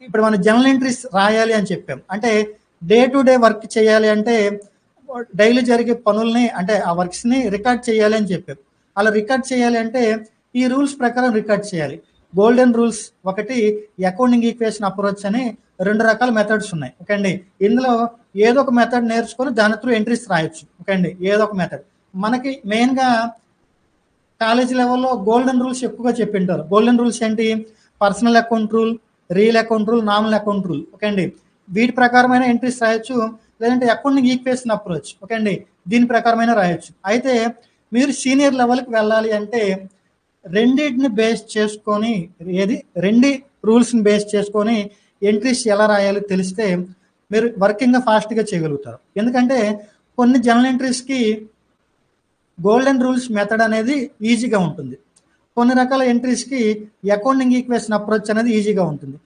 ఇప్పుడు మనం జర్నల్ ఎంట్రీస్ రాయాలి అని చెప్పాం. అంటే డే టు డే వర్క్ చేయాలి అంటే డైలీ జరిగే పనుల్ని, అంటే ఆ వర్క్స్ని రికార్డ్ చేయాలి అని చెప్పాం. అలా రికార్డ్ చేయాలి అంటే ఈ రూల్స్ ప్రకారం రికార్డ్ చేయాలి. గోల్డెన్ రూల్స్ ఒకటి, అకౌంటింగ్ ఈక్వేషన్ అప్రోచ్ అని 2 రకాల మెథడ్స్ ఉన్నాయి. ఓకే అండి, ఇందులో ఏదో ఒక మెథడ్ నేర్చుకొని దాని త్రూ ఎంట్రీస్ రాయొచ్చు. ఓకే అండి, ఏదో ఒక మెథడ్. మనకి మెయిన్గా కాలేజ్ లెవెల్లో గోల్డెన్ రూల్స్ ఎక్కువగా చెప్పింటారు. గోల్డెన్ రూల్స్ ఏంటి, personal account rule, real account rule, nominal account rule. Okay అండి, వీటి ప్రకారమైన ఎంట్రీస్ రాయొచ్చు, లేదంటే అకౌంటింగ్ ఈక్వేషన్ అప్రోచ్. ఓకే అండి, దీని ప్రకారమైన రాయొచ్చు. అయితే మీరు సీనియర్ లెవెల్కి వెళ్ళాలి అంటే రెండింటిని బేస్ చేసుకొని, రెండు రూల్స్ని బేస్ చేసుకొని ఎంట్రీస్ ఎలా రాయాలో తెలిస్తే మీరు వర్కింగ్గా ఫాస్ట్గా చేయగలుగుతారు. ఎందుకంటే కొన్ని జర్నల్ ఎంట్రీస్కి గోల్డెన్ రూల్స్ మెథడ్ అనేది ఈజీగా ఉంటుంది, కొన్ని రకాల ఎంట్రీస్కి అకౌంటింగ్ ఈక్వేషన్ అప్రోచ్ అనేది ఈజీగా ఉంటుంది.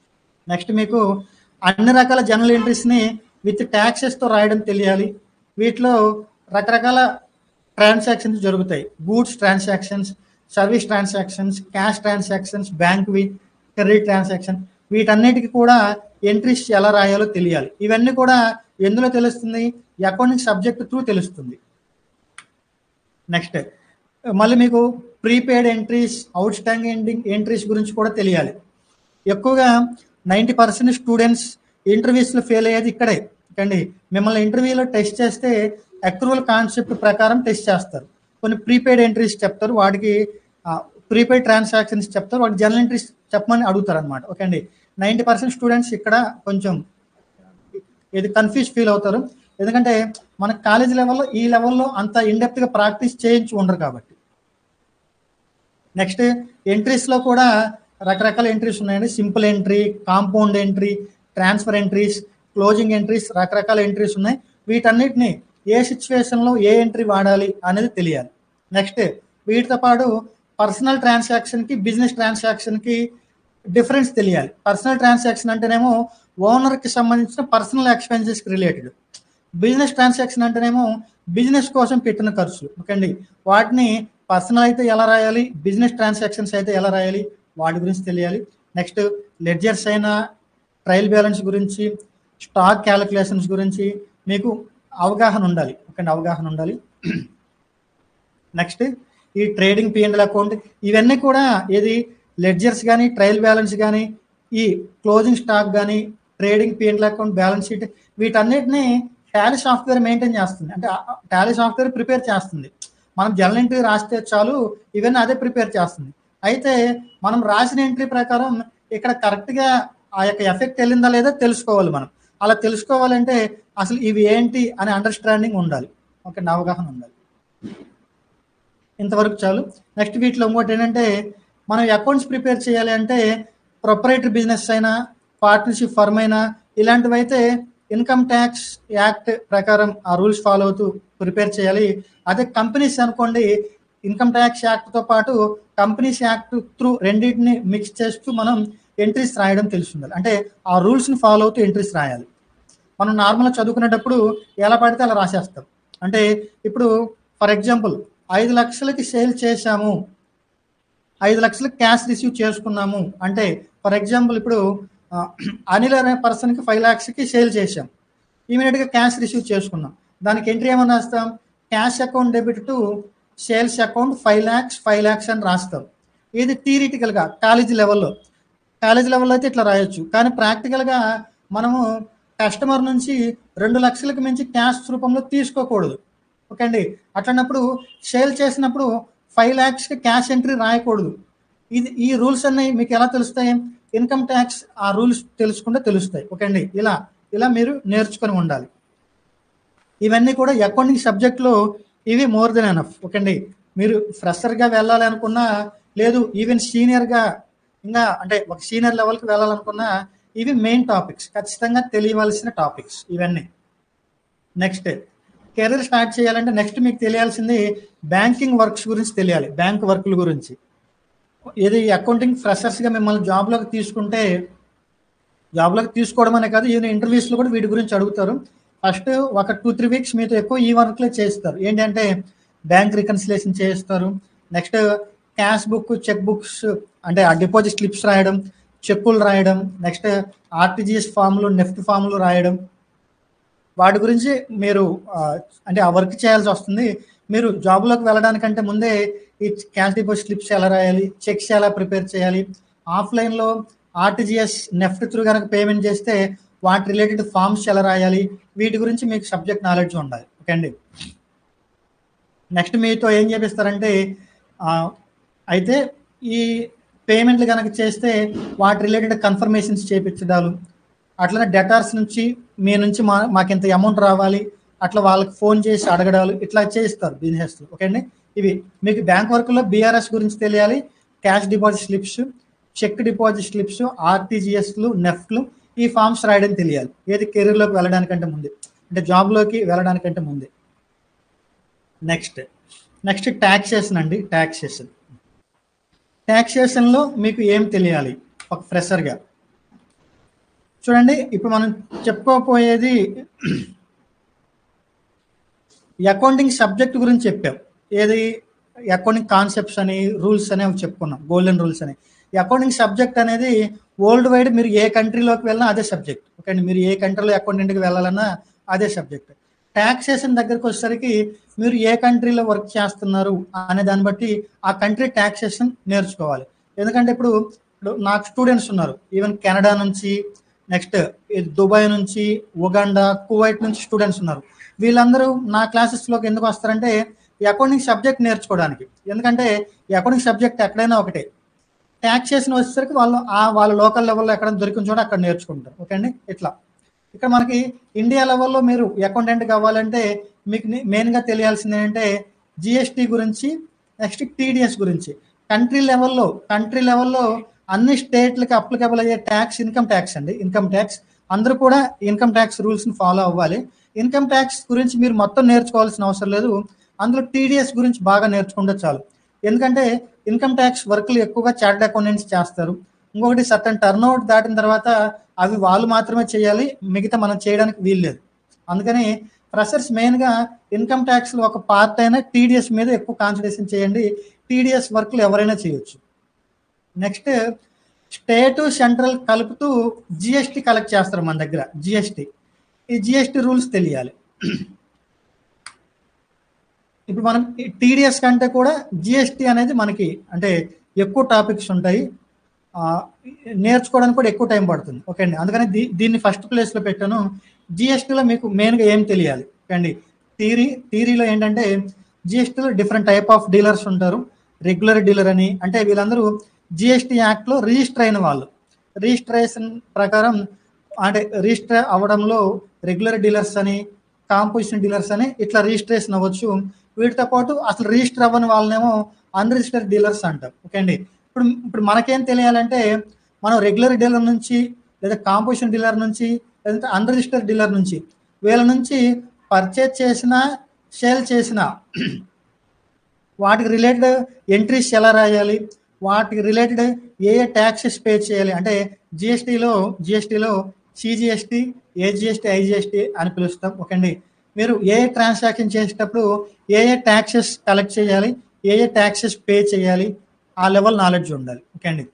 నెక్స్ట్ మీకు అన్ని రకాల జర్నల్ ఎంట్రీస్ని విత్ ట్యాక్సెస్తో రాయడం తెలియాలి. వీటిలో రకరకాల ట్రాన్సాక్షన్స్ జరుగుతాయి. Goods transactions, service transactions, cash transactions, బ్యాంక్వి, క్రెడిట్ ట్రాన్సాక్షన్, వీటన్నిటికి కూడా ఎంట్రీస్ ఎలా రాయాలో తెలియాలి. ఇవన్నీ కూడా ఎందులో తెలుస్తుంది? అకౌంటింగ్ సబ్జెక్ట్ త్రూ తెలుస్తుంది. నెక్స్ట్ మళ్ళీ మీకు prepaid entries, out standing entries గురించి కూడా తెలియాలి. ఎక్కువగా 90% స్టూడెంట్స్ ఇంటర్వ్యూస్లో ఫెయిల్ అయ్యేది ఇక్కడే. అండి మిమ్మల్ని ఇంటర్వ్యూలో టెస్ట్ చేస్తే అక్రూవల్ కాన్సెప్ట్ ప్రకారం టెస్ట్ చేస్తారు. కొన్ని ప్రీపెయిడ్ ఎంట్రీస్ చెప్తారు, వాటికి ప్రీపెయిడ్ ట్రాన్సాక్షన్స్ చెప్తారు, వాటికి జనరల్ ఎంట్రీస్ చెప్పమని అడుగుతారు అనమాట. ఓకే అండి, 90% స్టూడెంట్స్ ఇక్కడ కొంచెం ఇది కన్ఫ్యూజ్ ఫీల్ అవుతారు. ఎందుకంటే మన కాలేజ్ లెవెల్లో ఈ లెవెల్లో అంత ఇన్డెప్త్గా ప్రాక్టీస్ చేయించి ఉండరు కాబట్టి. నెక్స్ట్ ఎంట్రీస్లో కూడా రకరకాల ఎంట్రీస్ ఉన్నాయండి. Simple entry, compound entry, transfer entries, closing entries, రకరకాల ఎంట్రీస్ ఉన్నాయి. వీటన్నిటిని ఏ సిచ్యువేషన్లో ఏ ఎంట్రీ వాడాలి అనేది తెలియాలి. నెక్స్ట్ వీటితో పాటు పర్సనల్ ట్రాన్సాక్షన్కి, బిజినెస్ ట్రాన్సాక్షన్కి డిఫరెన్స్ తెలియాలి. పర్సనల్ ట్రాన్సాక్షన్ అంటేనేమో ఓనర్కి సంబంధించిన పర్సనల్ ఎక్స్పెన్సెస్కి రిలేటెడ్. బిజినెస్ ట్రాన్సాక్షన్ అంటేనేమో బిజినెస్ కోసం పెట్టిన ఖర్చులు. ఓకే అండి, వాటిని పర్సనల్ అయితే ఎలా రాయాలి, బిజినెస్ ట్రాన్సాక్షన్స్ అయితే ఎలా రాయాలి, వాటి గురించి తెలియాలి. నెక్స్ట్ లెడ్జర్స్ అయినా, ట్రయల్ బ్యాలెన్స్ గురించి, స్టాక్ క్యాలిక్యులేషన్స్ గురించి మీకు అవగాహన ఉండాలి. ఓకే అండి, అవగాహన ఉండాలి. నెక్స్ట్ ఈ ట్రేడింగ్ P&L అకౌంట్, ఇవన్నీ కూడా ఏది లెడ్జర్స్ కానీ, ట్రయల్ బ్యాలెన్స్ కానీ, ఈ క్లోజింగ్ స్టాక్ కానీ, trading P&L account, balance sheet, వీటన్నిటిని టాలీ సాఫ్ట్వేర్ మెయింటైన్ చేస్తుంది. అంటే టాలీ సాఫ్ట్వేర్ ప్రిపేర్ చేస్తుంది. మనం జనరల్ ఎంట్రీ రాస్తే చాలు, ఇవన్నీ అదే ప్రిపేర్ చేస్తుంది. అయితే మనం రాసిన ఎంట్రీ ప్రకారం ఇక్కడ కరెక్ట్గా ఆ యొక్క ఎఫెక్ట్ వెళ్ళిందా లేదా తెలుసుకోవాలి. మనం అలా తెలుసుకోవాలంటే అసలు ఇవి ఏంటి అనే అండర్స్టాండింగ్ ఉండాలి. ఓకే, అవగాహన ఉండాలి. ఇంతవరకు చాలు. నెక్స్ట్ వీటిలో ఇంకోటి ఏంటంటే, మనం అకౌంట్స్ ప్రిపేర్ చేయాలి అంటే ప్రొపరేటరీ బిజినెస్ అయినా, పార్ట్నర్షిప్ ఫర్మ్ అయినా, ఇలాంటివి అయితే ఇన్కమ్ ట్యాక్స్ యాక్ట్ ప్రకారం ఆ రూల్స్ ఫాలో అవుతూ ప్రిపేర్ చేయాలి. అదే కంపెనీస్ అనుకోండి, ఇన్కమ్ ట్యాక్స్ యాక్ట్తో పాటు కంపెనీస్ యాక్ట్ త్రూ రెండింటిని మిక్స్ చేస్తూ మనం ఎంట్రీస్ రాయడం తెలుసుండాలి. అంటే ఆ రూల్స్ని ఫాలో అవుతూ ఎంట్రీస్ రాయాలి. మనం నార్మల్గా చదువుకునేటప్పుడు ఎలా పడితే అలా రాసేస్తాం. అంటే ఇప్పుడు ఫర్ ఎగ్జాంపుల్ 5 లక్షలకి సేల్ చేశాము, 5 లక్షలకి క్యాష్ రిసీవ్ చేసుకున్నాము అంటే, ఫర్ ఎగ్జాంపుల్ ఇప్పుడు అనిల్ అనే పర్సన్కి 5 lakhsకి సేల్ చేశాం, ఇమీడియట్గా క్యాష్ రిసీవ్ చేసుకున్నాం. దానికి ఎంట్రీ ఏమని రాస్తాం? Cash account debit to sales account 5 lakhs అని రాస్తాం. ఇది థియరిటికల్గా కాలేజీ లెవెల్లో అయితే ఇట్లా రాయొచ్చు. కానీ ప్రాక్టికల్గా మనము కస్టమర్ నుంచి 2 లక్షలకు మించి క్యాష్ రూపంలో తీసుకోకూడదు. ఓకే అండి, అట్లన్నప్పుడు సేల్ చేసినప్పుడు 5 lakhsకి క్యాష్ ఎంట్రీ రాయకూడదు. ఈ రూల్స్ అన్నీ మీకు ఎలా తెలుస్తాయి? ఇన్కమ్ ట్యాక్స్ ఆ రూల్స్ తెలుసుకుంటే తెలుస్తాయి. ఓకే అండి, ఇలా మీరు నేర్చుకొని ఉండాలి. ఇవన్నీ కూడా అకౌంటింగ్ సబ్జెక్ట్లో ఇవి మోర్ దెన్ ఎనఫ్. ఓకే అండి, మీరు ఫ్రెషర్గా వెళ్ళాలి అనుకున్నా, లేదు ఈవెన్ సీనియర్గా ఇంకా అంటే ఒక సీనియర్ లెవెల్కి వెళ్ళాలనుకున్నా, ఇవి మెయిన్ టాపిక్స్, ఖచ్చితంగా తెలియవలసిన టాపిక్స్ ఇవన్నీ. నెక్స్ట్ కెరీర్ స్టార్ట్ చేయాలంటే నెక్స్ట్ మీకు తెలియాల్సింది బ్యాంకింగ్ వర్క్స్ గురించి తెలియాలి. బ్యాంక్ వర్క్ల గురించి. ఇది అకౌంటింగ్ ఫ్రెషర్స్గా మిమ్మల్ని జాబ్లోకి తీసుకుంటే, జాబ్లోకి తీసుకోవడం అనే కాదు, ఈవెన్ ఇంటర్వ్యూస్లో కూడా వీటి గురించి అడుగుతారు. ఫస్ట్ ఒక 2-3 weeks మీతో ఎక్కువ ఈ వర్క్లే చేస్తారు. ఏంటంటే బ్యాంక్ రికన్సిలేషన్ చేస్తారు. Next cash book, cheque books అంటే ఆ డిపాజిట్ స్లిప్స్ రాయడం, చెక్కులు రాయడం, నెక్స్ట్ ఆర్టీజీఎస్ ఫామ్లు, నెఫ్ట్ ఫామ్లు రాయడం, వాటి గురించి మీరు అంటే ఆ వర్క్ చేయాల్సి వస్తుంది. మీరు జాబ్లోకి వెళ్ళడానికంటే ముందే ఈ క్యాష్ డిపాజిట్ స్లిప్స్ ఎలా రాయాలి, చెక్స్ ఎలా ప్రిపేర్ చేయాలి, ఆఫ్లైన్లో ఆర్టీజీఎస్ నెఫ్ట్ త్రూ కనుక పేమెంట్ చేస్తే వాటి రిలేటెడ్ ఫామ్స్ ఎలా రాయాలి, వీటి గురించి మీకు సబ్జెక్ట్ నాలెడ్జ్ ఉండాలి. ఓకే అండి. నెక్స్ట్ మీతో ఏం చేపిస్తారంటే అయితే ఈ పేమెంట్లు కనుక చేస్తే వాటి రిలేటెడ్ కన్ఫర్మేషన్స్ చేయించడాలు, అట్లనే డెటార్స్ నుంచి మీ నుంచి మాకు ఇంత అమౌంట్ రావాలి, అట్లా వాళ్ళకి ఫోన్ చేసి అడగడాలు, ఇట్లా చేయిస్తారు బిజినెస్. ఓకే అండి. ఇవి మీకు బ్యాంక్ వర్క్లో బీఆర్ఎస్ గురించి తెలియాలి, cash deposit slips, cheque deposit slips, ఆర్టీజీఎస్లు, నెఫ్ట్లు, ఈ ఫామ్స్ రాయడం తెలియాలి. ఏది కెరీర్లోకి వెళ్ళడానికంటే ముందే, అంటే జాబ్లోకి వెళ్ళడానికంటే ముందే. నెక్స్ట్ ట్యాక్సేషన్ అండి. ట్యాక్సేషన్లో మీకు ఏం తెలియాలి ఒక ఫ్రెషర్గా? చూడండి, ఇప్పుడు మనం చెప్పుకోపోయేది అకౌంటింగ్ సబ్జెక్ట్ గురించి చెప్పాం. ఏది అకౌంటింగ్ కాన్సెప్ట్స్ అని రూల్స్ అని చెప్పుకున్నాం, గోల్డెన్ రూల్స్ అని. ఈ అకౌంటింగ్ సబ్జెక్ట్ అనేది వరల్డ్ వైడ్ మీరు ఏ కంట్రీలోకి వెళ్ళినా అదే సబ్జెక్ట్. ఓకే అండి, మీరు ఏ కంట్రీలో అకౌంటెంట్కి వెళ్ళాలన్నా అదే సబ్జెక్ట్. ట్యాక్సేషన్ దగ్గరికి వచ్చేసరికి మీరు ఏ కంట్రీలో వర్క్ చేస్తున్నారు అనే దాన్ని బట్టి ఆ కంట్రీ ట్యాక్సేషన్ నేర్చుకోవాలి. ఎందుకంటే ఇప్పుడు నాకు స్టూడెంట్స్ ఉన్నారు, ఈవెన్ కెనడా నుంచి, నెక్స్ట్ దుబాయ్ నుంచి, ఉగాండా, కువైట్ నుంచి స్టూడెంట్స్ ఉన్నారు. వీళ్ళందరూ నా క్లాసెస్లోకి ఎందుకు వస్తారంటే ఈ అకౌంటింగ్ సబ్జెక్ట్ నేర్చుకోవడానికి. ఎందుకంటే ఈ అకౌంటింగ్ సబ్జెక్ట్ ఎక్కడైనా ఒకటే, ట్యాక్సేషన్ వచ్చేసరికి వాళ్ళు వాళ్ళ లోకల్ లెవెల్లో ఎక్కడ దొరికిన చోట అక్కడ నేర్చుకుంటారు. ఓకే అండి, ఇట్లా. ఇక్కడ మనకి ఇండియా లెవెల్లో మీరు అకౌంటెంట్ కావాలంటే మీకు మెయిన్గా తెలియాల్సింది ఏంటంటే జిఎస్టీ గురించి, నెక్స్ట్ టీడీఎస్ గురించి. కంట్రీ లెవెల్లో అన్ని స్టేట్లకి అప్లికబుల్ అయ్యే ట్యాక్స్ ఇన్కమ్ ట్యాక్స్ అండి. ఇన్కమ్ ట్యాక్స్ అందరూ కూడా ఇన్కమ్ ట్యాక్స్ రూల్స్ని ఫాలో అవ్వాలి. ఇన్కమ్ ట్యాక్స్ గురించి మీరు మొత్తం నేర్చుకోవాల్సిన అవసరం లేదు, అందులో టీడీఎస్ గురించి బాగా నేర్చుకుంటే చాలు. ఎందుకంటే ఇన్కమ్ ట్యాక్స్ వర్క్లు ఎక్కువగా చార్టెడ్ అకౌంటెంట్స్ చేస్తారు. ఇంకొకటి సర్టన్ టర్న్ అవుట్ దాటిన తర్వాత అవి వాళ్ళు మాత్రమే చేయాలి, మిగతా మనం చేయడానికి వీల్లేదు. అందుకని ఫ్రెషర్స్ మెయిన్గా ఇన్కమ్ ట్యాక్స్లో ఒక పార్ట్ అయినా టీడీఎస్ మీద ఎక్కువ కాన్సన్ట్రేషన్ చేయండి. టీడీఎస్ వర్క్లు ఎవరైనా చేయొచ్చు. నెక్స్ట్ స్టేటు సెంట్రల్ కలుపుతూ జిఎస్టీ కలెక్ట్ చేస్తారు మన దగ్గర. ఈ జిఎస్టీ రూల్స్ తెలియాలి. ఇప్పుడు మనం టీడీఎస్ కంటే కూడా జిఎస్టీ అనేది మనకి అంటే ఎక్కువ టాపిక్స్ ఉంటాయి, నేర్చుకోవడానికి కూడా ఎక్కువ టైం పడుతుంది. ఓకే అండి, అందుకని దీన్ని ఫస్ట్ ప్లేస్లో పెట్టాను. జిఎస్టీలో మీకు మెయిన్గా ఏం తెలియాలి? ఓకే అండి, థియరీలో ఏంటంటే జిఎస్టీలో డిఫరెంట్ టైప్ ఆఫ్ డీలర్స్ ఉంటారు. రెగ్యులర్ డీలర్ అని, అంటే వీళ్ళందరూ జిఎస్టీ యాక్ట్లో రిజిస్టర్ అయిన వాళ్ళు. రిజిస్ట్రేషన్ ప్రకారం అంటే రిజిస్టర్ అవ్వడంలో రెగ్యులర్ డీలర్స్ అని, కాంపోజిషన్ డీలర్స్ అని ఇట్లా రిజిస్ట్రేషన్ అవ్వచ్చు. వీటితో పాటు అసలు రిజిస్టర్ అవ్వని వాళ్ళనేమో అన్రిజిస్టర్డ్ డీలర్స్ అంటారు. ఓకే అండి, ఇప్పుడు మనకేం తెలియాలంటే మనం రెగ్యులర్ డీలర్ నుంచి, లేదా కాంపోజిషన్ డీలర్ నుంచి, లేదంటే అన్రిజిస్టర్డ్ డీలర్ నుంచి, వీళ్ళ నుంచి పర్చేజ్ చేసిన, సేల్ చేసిన వాటికి రిలేటెడ్ ఎంట్రీస్ ఎలా రాయాలి, వాటికి రిలేటెడ్ ఏ ట్యాక్సెస్ పే చేయాలి. అంటే జిఎస్టీలో సిజిఎస్టీ, ఏజిఎస్టీ, ఐజిఎస్టీ అని పిలుస్తాం. ఓకే అండి, మీరు ఏ ట్రాన్సాక్షన్ చేసేటప్పుడు ఏ ట్యాక్సెస్ కలెక్ట్ చేయాలి, ఏ ట్యాక్సెస్ పే చేయాలి, ఆ లెవెల్ నాలెడ్జ్ ఉండాలి. ఓకే అండి.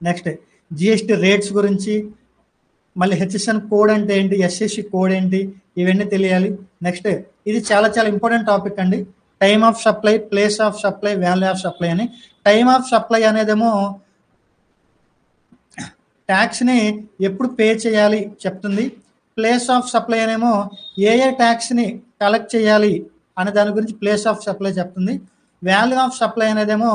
నెక్స్ట్ జిఎస్టీ రేట్స్ గురించి, మళ్ళీ హెచ్ఎస్ఎన్ కోడ్ అంటే ఏంటి, ఎస్ఎస్సి కోడ్ ఏంటి, ఇవన్నీ తెలియాలి. నెక్స్ట్ ఇది చాలా చాలా ఇంపార్టెంట్ టాపిక్ అండి, time of supply, place of supply, value of supply అని. టైమ్ ఆఫ్ సప్లై అనేదేమో ట్యాక్స్ని ఎప్పుడు పే చేయాలి చెప్తుంది. ప్లేస్ ఆఫ్ సప్లై అనేమో ఏ ట్యాక్స్ని కలెక్ట్ చేయాలి అనే దాని గురించి ప్లేస్ ఆఫ్ సప్లై చెప్తుంది. వాల్యూ ఆఫ్ సప్లై అనేదేమో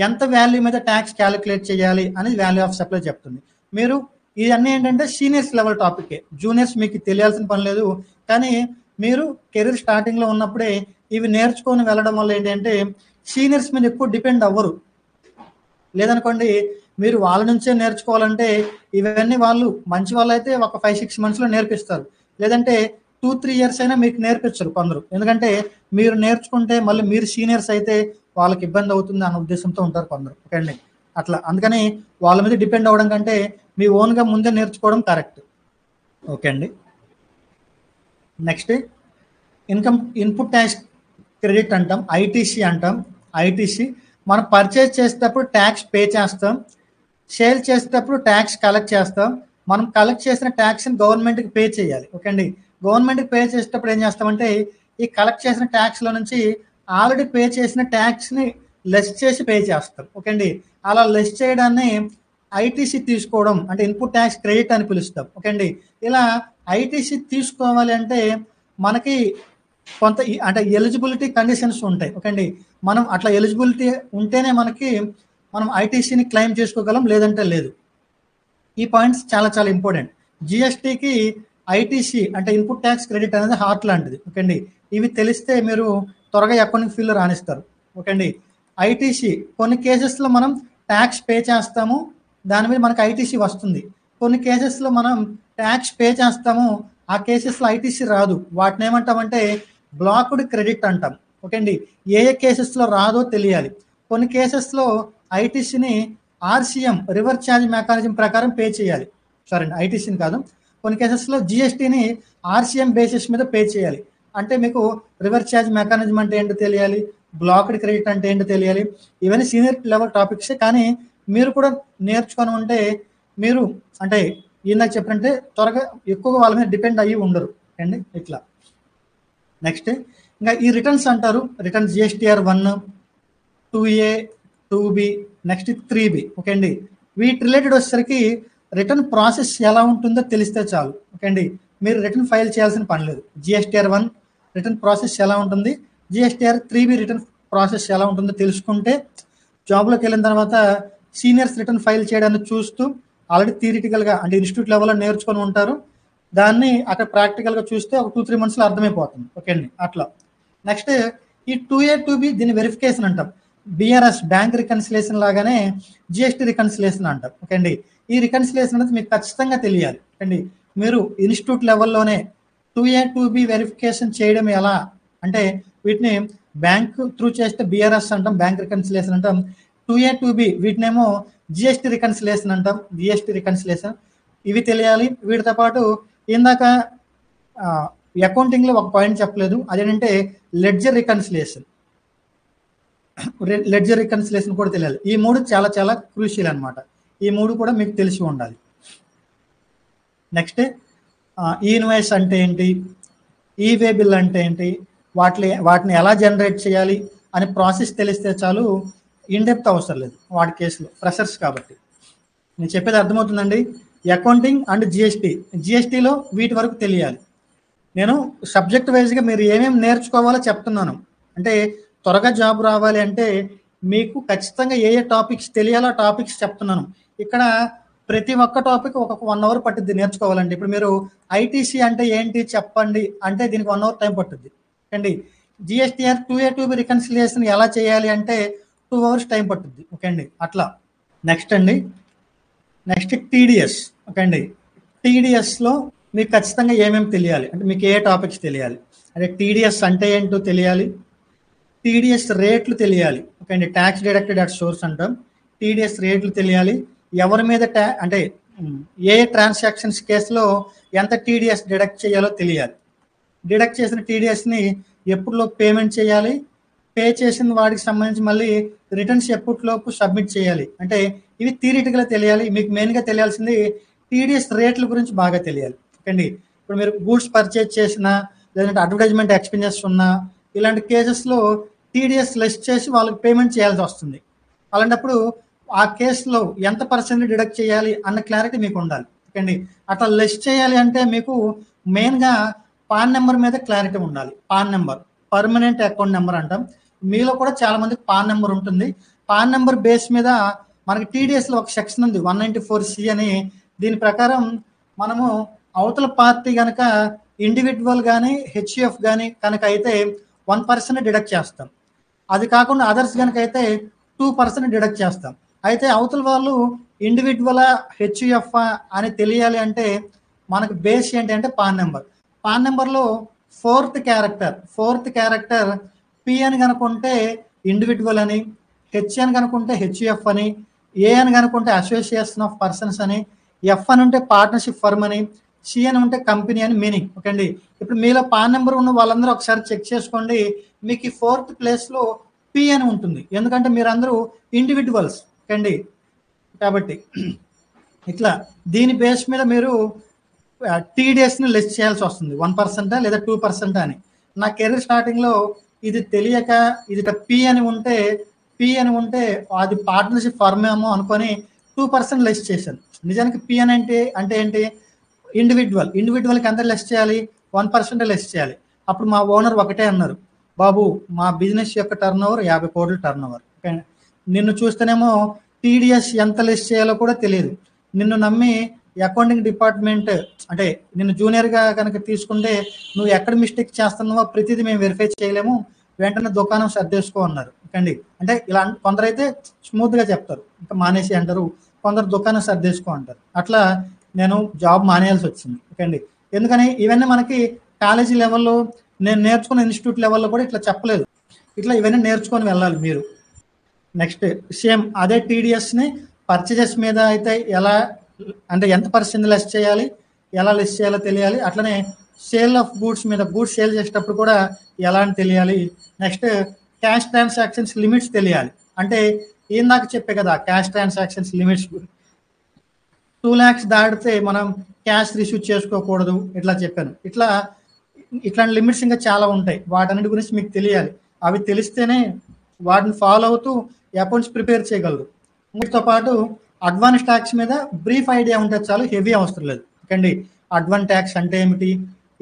ఎంత వాల్యూ మీద ట్యాక్స్ క్యాలిక్యులేట్ చేయాలి అనేది వాల్యూ ఆఫ్ సప్లై చెప్తుంది. మీరు ఇవన్నీ ఏంటంటే సీనియర్స్ లెవెల్ టాపికే, జూనియర్స్ మీకు తెలియాల్సిన పని లేదు. కానీ మీరు కెరీర్ స్టార్టింగ్లో ఉన్నప్పుడే ఇవి నేర్చుకొని వెళ్ళడం వల్ల ఏంటంటే సీనియర్స్ మీద ఎక్కువ డిపెండ్ అవ్వరు. లేదనుకోండి మీరు వాళ్ళ నుంచే నేర్చుకోవాలంటే ఇవన్నీ వాళ్ళు మంచి వాళ్ళు అయితే ఒక 5-6 monthsలో నేర్పిస్తారు, లేదంటే 2-3 years అయినా మీకు నేర్పించరు కొందరు. ఎందుకంటే మీరు నేర్చుకుంటే మళ్ళీ మీరు సీనియర్స్ అయితే వాళ్ళకి ఇబ్బంది అవుతుంది అన్న ఉద్దేశంతో ఉంటారు కొందరు. ఓకే అండి, అట్లా. అందుకని వాళ్ళ మీద డిపెండ్ అవ్వడం కంటే మీ ఓన్గా ముందే నేర్చుకోవడం కరెక్ట్. ఓకే అండి. నెక్స్ట్ ఇన్పుట్ ట్యాక్స్ క్రెడిట్ అంటాం, ఐటీసీ అంటాం. ఐటీసీ మనం పర్చేజ్ చేసేటప్పుడు ట్యాక్స్ పే చేస్తాం, సేల్ చేసేటప్పుడు ట్యాక్స్ కలెక్ట్ చేస్తాం. మనం కలెక్ట్ చేసిన ట్యాక్స్ని గవర్నమెంట్కి పే చేయాలి. ఓకే అండి, గవర్నమెంట్కి పే చేసేటప్పుడు ఏం చేస్తామంటే ఈ కలెక్ట్ చేసిన ట్యాక్స్లో నుంచి ఆల్రెడీ పే చేసిన ట్యాక్స్ని లెస్ చేసి పే చేస్తాం. ఓకే అండి, అలా లెస్ చేయడాన్ని ఐటీసీ తీసుకోవడం అంటే ఇన్పుట్ ట్యాక్స్ క్రెడిట్ అని పిలుస్తాం. ఓకే అండి, ఇలా ఐటీసీ తీసుకోవాలి అంటే మనకి కొంత అంటే ఎలిజిబిలిటీ కండిషన్స్ ఉంటాయి. ఓకే అండి, మనం అట్లా ఎలిజిబిలిటీ ఉంటేనే మనం ఐటీసీని క్లెయిమ్ చేసుకోగలం, లేదంటే లేదు. ఈ పాయింట్స్ చాలా చాలా ఇంపార్టెంట్. జిఎస్టీకి ఐటీసీ అంటే ఇన్పుట్ ట్యాక్స్ క్రెడిట్ అనేది హార్ట్ లాంటిది. ఓకే అండి, ఇవి తెలిస్తే మీరు త్వరగా అకౌంటింగ్ ఫీల్డ్లో రాణిస్తారు. ఓకే అండి, ఐటీసీ కొన్ని కేసెస్లో మనం ట్యాక్స్ పే చేస్తాము, దాని మీద మనకు ఐటీసీ వస్తుంది. కొన్ని కేసెస్లో మనం ట్యాక్స్ పే చేస్తాము, ఆ కేసెస్లో ఐటీసీ రాదు. వాటిని ఏమంటామంటే బ్లాక్డ్ క్రెడిట్ అంటాం. ఓకే అండి, ఏ కేసెస్లో రాదో తెలియాలి. కొన్ని కేసెస్లో ఐటీసీని ఆర్సీఎం రివర్స్ ఛార్జ్ మెకానిజం ప్రకారం పే చేయాలి. సారీ అండి, ఐటీసీని కాదు. కొన్ని కేసెస్లో జిఎస్టీని ఆర్సీఎం బేసిస్ మీద పే చేయాలి. అంటే మీకు రివర్స్ ఛార్జ్ మెకానిజం అంటే ఏంటో తెలియాలి, బ్లాక్డ్ క్రెడిట్ అంటే ఏంటో తెలియాలి. ఇవన్నీ సీనియర్ లెవెల్ టాపిక్సే, కానీ మీరు కూడా నేర్చుకొని ఉంటే మీరు అంటే ఇందాక చెప్పినట్టే త్వరగా ఎక్కువగా వాళ్ళ మీద డిపెండ్ అయ్యి ఉండరు అండి. ఇట్లా నెక్స్ట్ ఇంకా ఈ రిటర్న్స్ అంటారు. Returns GSTR 1, 2A, 2B, next 3B. Okay అండి. వీటి రిలేటెడ్ వచ్చేసరికి రిటర్న్ ప్రాసెస్ ఎలా ఉంటుందో తెలిస్తే చాలు. ఓకే అండి. మీరు రిటర్న్ ఫైల్ చేయాల్సిన పని లేదు. జిఎస్టీఆర్ 1 రిటర్న్ ప్రాసెస్ ఎలా ఉంటుంది, జిఎస్టీఆర్ 3B రిటర్న్ ప్రాసెస్ ఎలా ఉంటుందో తెలుసుకుంటే జాబ్లోకి వెళ్ళిన తర్వాత సీనియర్స్ రిటర్న్ ఫైల్ చేయడాన్ని చూస్తూ ఆల్రెడీ థియరిటికల్గా అంటే ఇన్స్టిట్యూట్ లెవెల్లో నేర్చుకొని ఉంటారు. దాన్ని అక్కడ ప్రాక్టికల్గా చూస్తే ఒక 2-3 మంత్స్లో అర్థమైపోతుంది. ఓకే అండి. అట్లా నెక్స్ట్ ఈ 2A, 2B దీన్ని వెరిఫికేషన్ అంటాం. బిఆర్ఎస్ బ్యాంక్ రికన్సిలేషన్ లాగానే జిఎస్టీ రికన్సిలేషన్ అంటాం. ఓకే అండి. ఈ రికన్సిలేషన్ అనేది మీకు ఖచ్చితంగా తెలియాలి అండి. మీరు ఇన్స్టిట్యూట్ లెవెల్లోనే 2A, 2B వెరిఫికేషన్ చేయడం ఎలా అంటే వీటిని బ్యాంక్ త్రూ చేస్తే బిఆర్ఎస్ అంటాం, బ్యాంక్ రికన్సిలేషన్ అంటాం. 2A, 2B వీటినేమో జిఎస్టీ రికన్సిలేషన్ అంటాం, జిఎస్టీ రికన్సిలేషన్. ఇవి తెలియాలి. వీటితో పాటు ఇందాక అకౌంటింగ్లో ఒక పాయింట్ చెప్పలేదు, అదేంటంటే లెడ్జర్ రికన్సిలేషన్. లెడ్జర్ రికన్సిలేషన్ కూడా తెలియాలి. ఈ మూడు చాలా చాలా క్రూషియల్ అనమాట. ఈ మూడు కూడా మీకు తెలిసి ఉండాలి. నెక్స్ట్ ఈ ఇన్వాయిస్ అంటే ఏంటి, ఈ వే బిల్ అంటే ఏంటి, వాటిని ఎలా జనరేట్ చేయాలి అనే ప్రాసెస్ తెలిస్తే చాలు. ఇన్డెప్త్ అవసరం లేదు వాటి కేసులో, ఫ్రెషర్స్ కాబట్టి. నేను చెప్పేది అర్థమవుతుందండి. అకౌంటింగ్ అండ్ జిఎస్టీలో వీటి వరకు తెలియాలి. నేను సబ్జెక్ట్ వైజ్గా మీరు ఏమేమి నేర్చుకోవాలో చెప్తున్నాను. అంటే త్వరగా జాబ్ రావాలి అంటే మీకు ఖచ్చితంగా ఏ ఏ టాపిక్స్ తెలియాలో టాపిక్స్ చెప్తున్నాను. ఇక్కడ ప్రతి ఒక్క టాపిక్ ఒక 1 అవర్ పట్టుద్ది నేర్చుకోవాలండి. ఇప్పుడు మీరు ఐటీసీ అంటే ఏంటి చెప్పండి అంటే దీనికి 1 అవర్ టైం పట్టుద్ది అండి. జిఎస్టీఆర్ 2A, 2B రికన్సిలియేషన్ ఎలా చేయాలి అంటే 2 అవర్స్ టైం పట్టుద్ది. ఓకే అండి. అట్లా నెక్స్ట్ టీడీఎస్. ఓకే అండి. టీడీఎస్లో మీకు ఖచ్చితంగా ఏమేమి తెలియాలి అంటే మీకు ఏ టాపిక్స్ తెలియాలి అంటే టీడీఎస్ అంటే ఏంటో తెలియాలి, టీడీఎస్ రేట్లు తెలియాలి. ఓకే అండి. ట్యాక్స్ డిడక్టెడ్ అట్ సోర్స్ అంటాం. టీడీఎస్ రేట్లు తెలియాలి. ఎవరి మీద అంటే ఏ ట్రాన్సాక్షన్స్ కేసులో ఎంత టీడీఎస్ డిడక్ట్ చేయాలో తెలియాలి. డిడక్ట్ చేసిన టీడీఎస్ని ఎప్పుడులో పేమెంట్ చేయాలి, పే చేసిన వాడికి సంబంధించి మళ్ళీ రిటర్న్స్ ఎప్పటిలోపు సబ్మిట్ చేయాలి. అంటే ఇవి థియరిటికల్గా తెలియాలి. మీకు మెయిన్గా తెలియాల్సింది టీడీఎస్ రేట్ల గురించి బాగా తెలియాలి. ఓకే అండి. ఇప్పుడు మీరు గూడ్స్ పర్చేజ్ చేసినా లేదంటే అడ్వర్టైజ్మెంట్ ఎక్స్పెన్సెస్ ఉన్నా ఇలాంటి కేసెస్లో టీడీఎస్ లెస్ చేసి వాళ్ళకి పేమెంట్ చేయాల్సి వస్తుంది. అలాంటప్పుడు ఆ కేసులో ఎంత పర్సెంట్ డిడక్ట్ చేయాలి అన్న క్లారిటీ మీకు ఉండాలి. ఓకే అండి. అట్లా లెస్ చేయాలి అంటే మీకు మెయిన్గా పాన్ నెంబర్ మీద క్లారిటీ ఉండాలి. Pan number permanent account number అంటాం. మీలో కూడా చాలా మందికి పాన్ నెంబర్ ఉంటుంది. పాన్ నెంబర్ బేస్ మీద మనకి టీడీఎస్లో ఒక సెక్షన్ ఉంది 194C అని. దీని ప్రకారం మనము అవతల పార్టీ కనుక ఇండివిజువల్ కానీ హెచ్యుఎఫ్ కానీ కనుక అయితే 1% డిడక్ట్ చేస్తాం. అది కాకుండా అదర్స్ కనుక అయితే 2% డిడక్ట్ చేస్తాం. అయితే అవతల వాళ్ళు ఇండివిజువలా హెచ్యుఎఫ్ అని తెలియాలి అంటే మనకు బేస్ ఏంటి అంటే పాన్ నెంబర్. పాన్ నెంబర్లో ఫోర్త్ క్యారెక్టర్ పి అని కనుకుంటే ఇండివిజువల్ అని, హెచ్ అని కనుకుంటే హెచ్యుఎఫ్ అని, ఏ అని కనుకుంటే అసోసియేషన్ ఆఫ్ పర్సన్స్ అని, ఎఫ్ అని ఉంటే పార్ట్నర్షిప్ ఫర్మ్ అని, సి అని ఉంటే కంపెనీ అని మీనింగ్. ఓకే అండి. ఇప్పుడు మీలో పాన్ నెంబర్ ఉన్న వాళ్ళందరూ ఒకసారి చెక్ చేసుకోండి. మీకు ఈ 4th ప్లేస్లో పి అని ఉంటుంది. ఎందుకంటే మీరందరూ ఇండివిజువల్స్. ఓకే అండి. కాబట్టి ఇట్లా దీని బేస్ మీద మీరు టీడీఎస్ని లెస్ చేయాల్సి వస్తుంది. 1% లేదా 2% అని. నా కెరీర్ స్టార్టింగ్లో ఇది తెలియక ఇది పి అని ఉంటే అది పార్ట్నర్షిప్ ఫర్మ్ ఏమో అనుకొని 2% లెస్ చేశాను. నిజానికి పి అని అంటే ఏంటి, ఇండివిజువల్కి ఎంత లెస్ చేయాలి, 1% లెస్ చేయాలి. అప్పుడు మా ఓనర్ ఒకటే అన్నారు, బాబు మా బిజినెస్ యొక్క టర్నోవర్ 50 కోట్ల టర్నోవర్. నిన్ను చూస్తేనేమో టీడీఎస్ ఎంత లెస్ చేయాలో కూడా తెలియదు. నిన్ను నమ్మి అకౌంటింగ్ డిపార్ట్మెంట్ అంటే నిన్ను జూనియర్గా కనుక తీసుకుంటే నువ్వు ఎక్కడ మిస్టేక్ చేస్తున్నావో ప్రతిదీ మేము వెరిఫై చేయలేము, వెంటనే దుకాణం సర్దేసుకో అన్నారు. ఓకేండి. అంటే ఇలా కొందరైతే స్మూత్గా చెప్తారు, ఇంకా మానేసి అంటారు, కొందరు దుకాణం సర్దేసుకో అంటారు. అట్లా నేను జాబ్ మానేయాల్సి వచ్చింది. ఓకే అండి. ఎందుకని ఇవన్నీ మనకి కాలేజీ లెవెల్లో నేను నేర్చుకున్న ఇన్స్టిట్యూట్ లెవెల్లో కూడా ఇట్లా చెప్పలేదు. ఇట్లా ఇవన్నీ నేర్చుకొని వెళ్ళాలి మీరు. నెక్స్ట్ సేమ్ అదే టీడీఎస్ని పర్చేజెస్ మీద అయితే ఎలా అంటే ఎంత % లెస్ చేయాలి, ఎలా లెస్ చేయాలో తెలియాలి. అట్లనే సేల్ ఆఫ్ గూడ్స్ మీద గూడ్స్ సేల్ చేసేటప్పుడు కూడా ఎలా అని తెలియాలి. నెక్స్ట్ క్యాష్ ట్రాన్సాక్షన్స్ లిమిట్స్ తెలియాలి. అంటే ఇందాక చెప్పే కదా క్యాష్ ట్రాన్సాక్షన్స్ లిమిట్స్ 2 lakhs దాటితే మనం క్యాష్ రిసీవ్ చేసుకోకూడదు ఇట్లా చెప్పాను. ఇట్లాంటి లిమిట్స్ ఇంకా చాలా ఉంటాయి. వాటన్నిటి గురించి మీకు తెలియాలి. అవి తెలిస్తేనే వాటిని ఫాలో అవుతూ అకౌంట్స్ ప్రిపేర్ చేయగలరు. వీటితో పాటు అడ్వాన్స్ ట్యాక్స్ మీద బ్రీఫ్ ఐడియా ఉంటే చాలు, హెవీ అవసరం లేదు. ఓకేండి, అడ్వాన్స్ ట్యాక్స్ అంటే ఏమిటి,